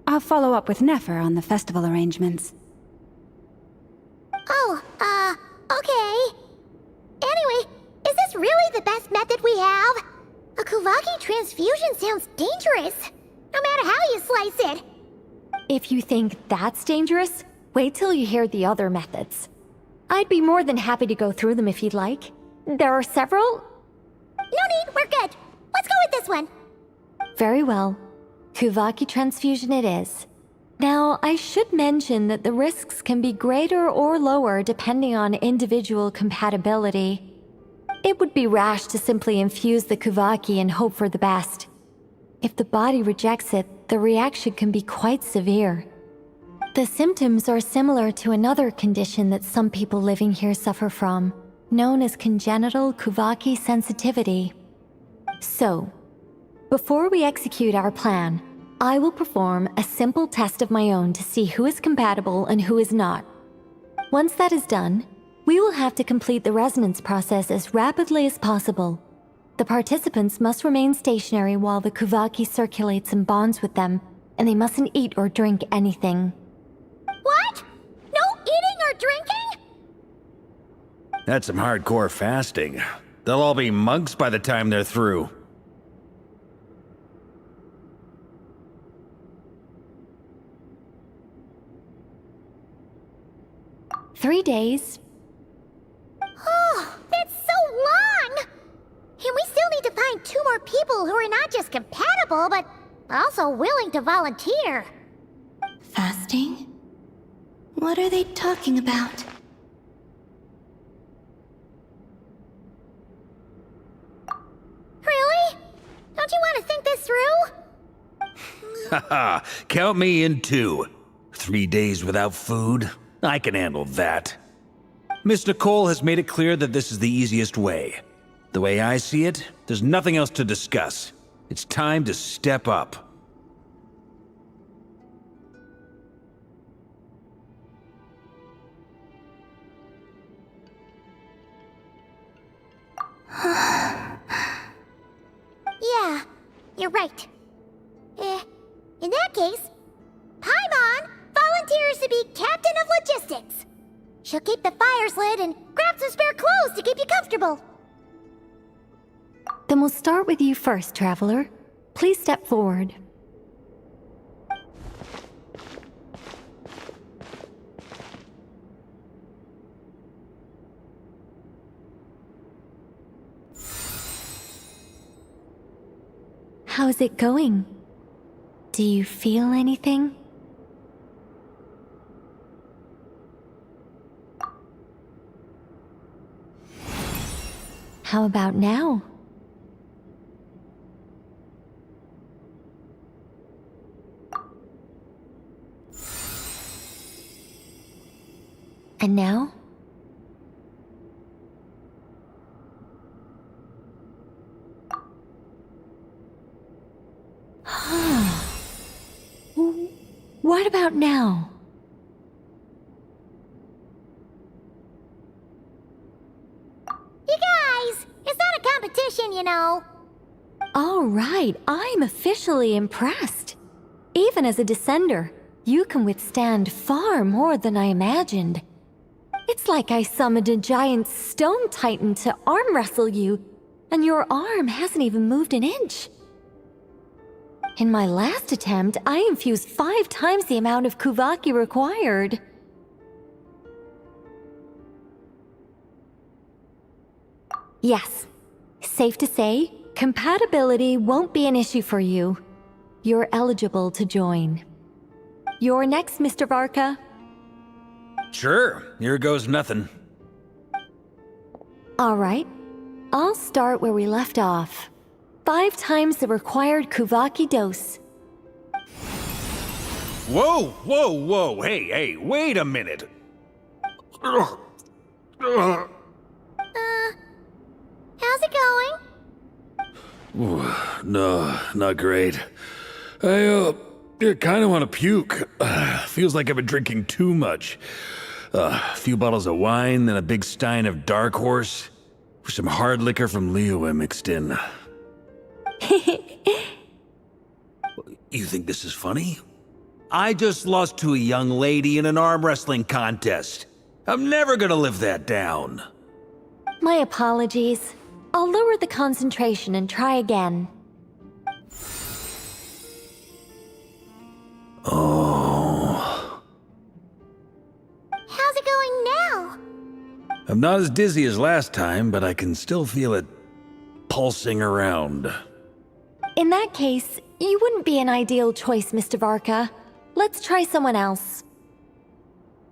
I'll follow up with Nefer on the festival arrangements. Oh, okay. Anyway, is this really the best method we have? A Kuvaki transfusion sounds dangerous, no matter how you slice it. If you think that's dangerous, wait till you hear the other methods. I'd be more than happy to go through them if you'd like. There are several. No need, we're good. Let's go with this one. Very well. Kuvaki transfusion it is. Now, I should mention that the risks can be greater or lower depending on individual compatibility. It would be rash to simply infuse the Kuvaki and hope for the best. If the body rejects it, the reaction can be quite severe. The symptoms are similar to another condition that some people living here suffer from, known as congenital Kuvaki sensitivity. So, before we execute our plan, I will perform a simple test of my own to see who is compatible and who is not. Once that is done, we will have to complete the resonance process as rapidly as possible. The participants must remain stationary while the Kuvaki circulates and bonds with them, and they mustn't eat or drink anything. What? No eating or drinking? That's some hardcore fasting. They'll all be monks by the time they're through. "3 days. Oh, that's so long! And we still need to find 2 more people who are not just compatible, but also willing to volunteer. Fasting? What are they talking about? Really? Don't you want to think this through? Haha, count me in too. 3 days without food? I can handle that. Miss Nicole has made it clear that this is the easiest way. The way I see it, there's nothing else to discuss. It's time to step up. Yeah, you're right. In that case, Paimon volunteers to be Captain of Logistics. She'll keep the fires lit and grab some spare clothes to keep you comfortable. Then we'll start with you first, Traveler. Please step forward. How's it going? Do you feel anything? How about now? And now? What about now? You guys, it's not a competition, you know. All right, I'm officially impressed. Even as a descender, you can withstand far more than I imagined. It's like I summoned a giant stone titan to arm wrestle you, and your arm hasn't even moved an inch. In my last attempt, I infused 5 times the amount of Kuvaki required. Yes, safe to say, compatibility won't be an issue for you. You're eligible to join. You're next, Mr. Varka. Sure, here goes nothing. All right, I'll start where we left off. 5 times the required Kuvaki dose. Whoa, whoa, whoa, hey, wait a minute. How's it going? Ooh, no, not great. I kind of want to puke. Feels like I've been drinking too much. A few bottles of wine, then a big stein of Dark Horse, with some hard liquor from Liyue mixed in. You think this is funny? I just lost to a young lady in an arm wrestling contest. I'm never gonna live that down. My apologies. I'll lower the concentration and try again. Oh. How's it going now? I'm not as dizzy as last time, but I can still feel it pulsing around. In that case, you wouldn't be an ideal choice, Mr. Varka. Let's try someone else.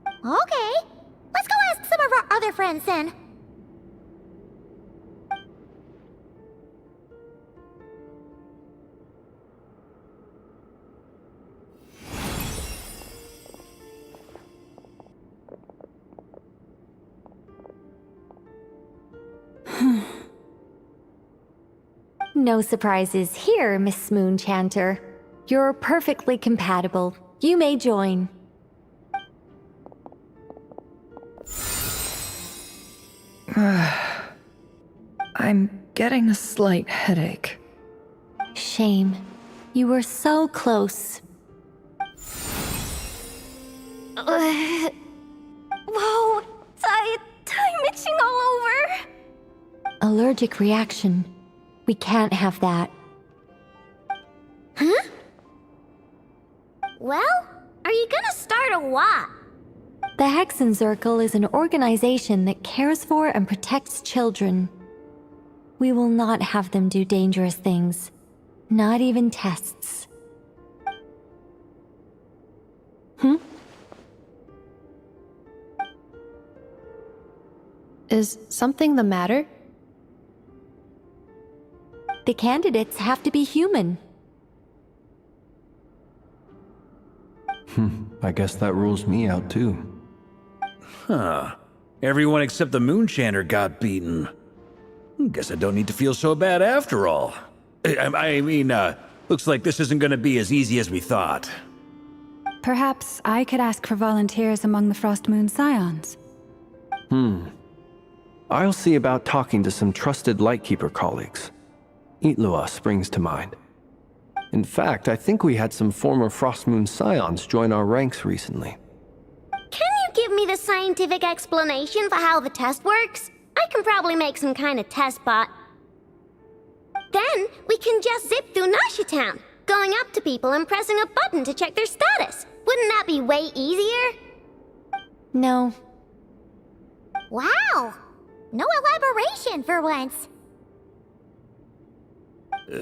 Okay, let's go ask some of our other friends then. No surprises here, Miss Moonchanter. You're perfectly compatible. You may join. I'm getting a slight headache. Shame. You were so close. Whoa! I'm itching all over! Allergic reaction. We can't have that. Huh? Well, are you gonna start a what? The Hexenzirkel is an organization that cares for and protects children. We will not have them do dangerous things. Not even tests. Is something the matter? The candidates have to be human. I guess that rules me out too. Huh. Everyone except the Moonchanter got beaten. Guess I don't need to feel so bad after all. I mean, looks like this isn't gonna be as easy as we thought. Perhaps I could ask for volunteers among the Frost Moon Scions. I'll see about talking to some trusted Lightkeeper colleagues. Itlua springs to mind. In fact, I think we had some former Frostmoon Scions join our ranks recently. Can you give me the scientific explanation for how the test works? I can probably make some kind of test bot. Then we can just zip through Nashatown, going up to people and pressing a button to check their status. Wouldn't that be way easier? No. Wow! No elaboration for once.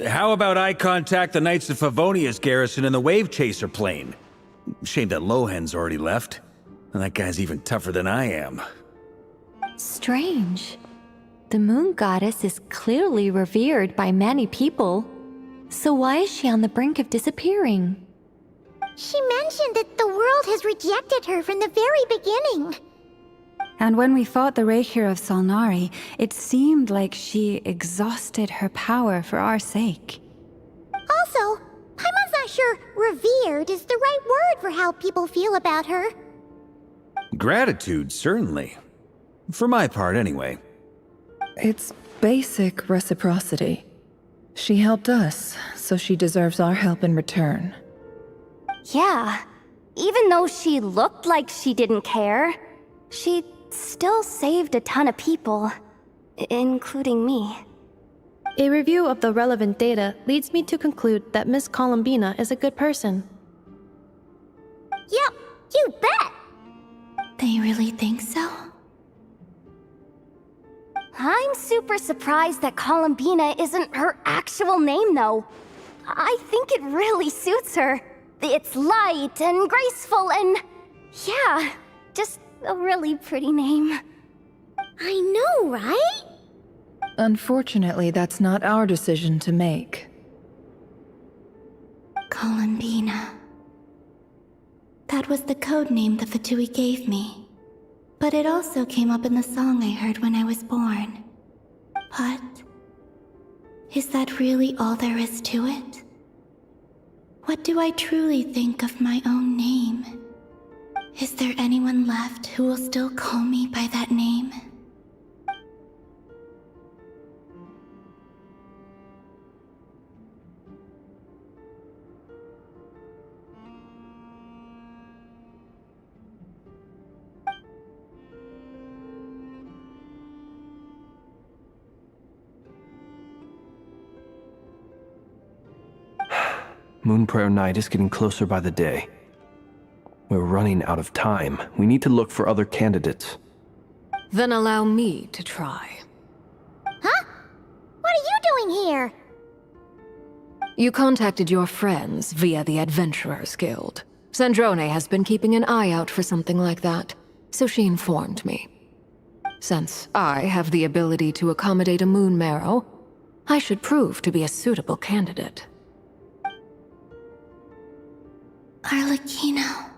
How about I contact the Knights of Favonia's garrison in the Wave Chaser plane? Shame that Lohan's already left. And that guy's even tougher than I am. Strange. The moon goddess is clearly revered by many people. So why is she on the brink of disappearing? She mentioned that the world has rejected her from the very beginning. And when we fought the Reikir of Solnari, it seemed like she exhausted her power for our sake. Also, Paimon's not sure revered is the right word for how people feel about her. Gratitude, certainly. For my part, anyway. It's basic reciprocity. She helped us, so she deserves our help in return. Yeah. Even though she looked like she didn't care, she still saved a ton of people, including me. A review of the relevant data leads me to conclude that Miss Columbina is a good person. Yep, you bet! They really think so? I'm super surprised that Columbina isn't her actual name, though. I think it really suits her. It's light and graceful and... yeah, just a really pretty name. I know, right? Unfortunately, that's not our decision to make. Columbina. That was the code name the Fatui gave me. But it also came up in the song I heard when I was born. But... is that really all there is to it? What do I truly think of my own name? Is there anyone left who will still call me by that name? Moonprayer Night is getting closer by the day. We're running out of time. We need to look for other candidates. Then allow me to try. Huh? What are you doing here? You contacted your friends via the Adventurers Guild. Sandrone has been keeping an eye out for something like that, so she informed me. Since I have the ability to accommodate a moon marrow, I should prove to be a suitable candidate. Arlecchino.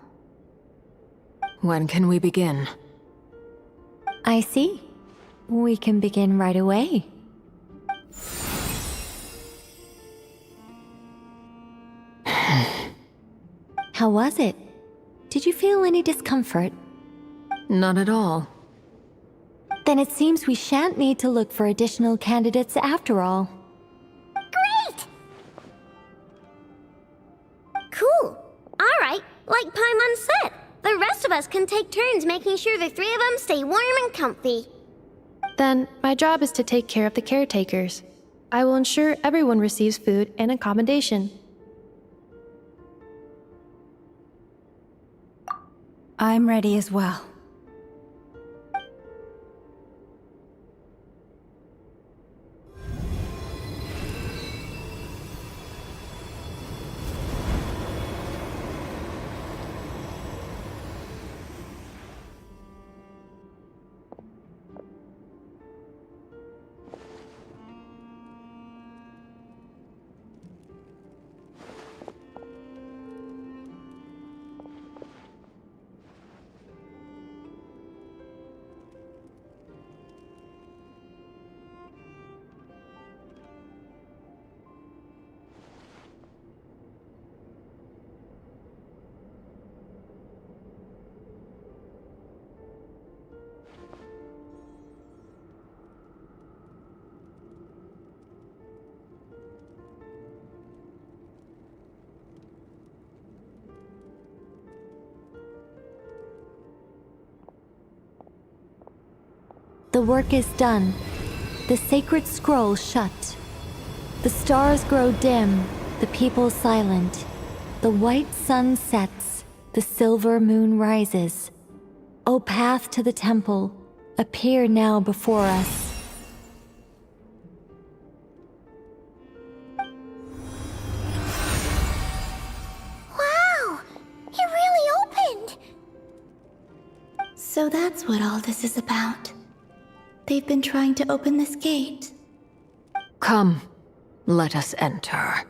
When can we begin? I see. We can begin right away. How was it? Did you feel any discomfort? Not at all. Then it seems we shan't need to look for additional candidates after all. Great! Cool. Alright, like Paimon said, the rest of us can take turns making sure the three of them stay warm and comfy. Then, my job is to take care of the caretakers. I will ensure everyone receives food and accommodation. I'm ready as well. The work is done. The sacred scroll shut. The stars grow dim, the people silent. The white sun sets, the silver moon rises. O path to the temple, appear now before us. Wow! It really opened! So that's what all this is about. They've been trying to open this gate. Come, let us enter.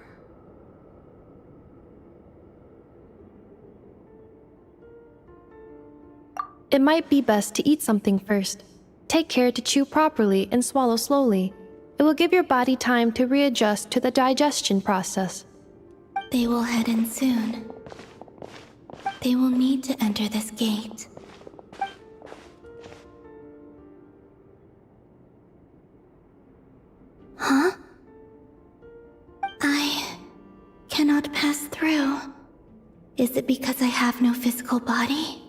It might be best to eat something first. Take care to chew properly and swallow slowly. It will give your body time to readjust to the digestion process. They will head in soon. They will need to enter this gate. Huh? I cannot pass through. Is it because I have no physical body?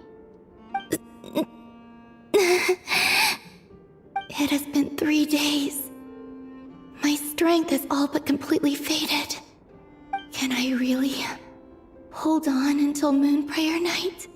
It has been 3 days. My strength has all but completely faded. Can I really hold on until Moon Prayer Night?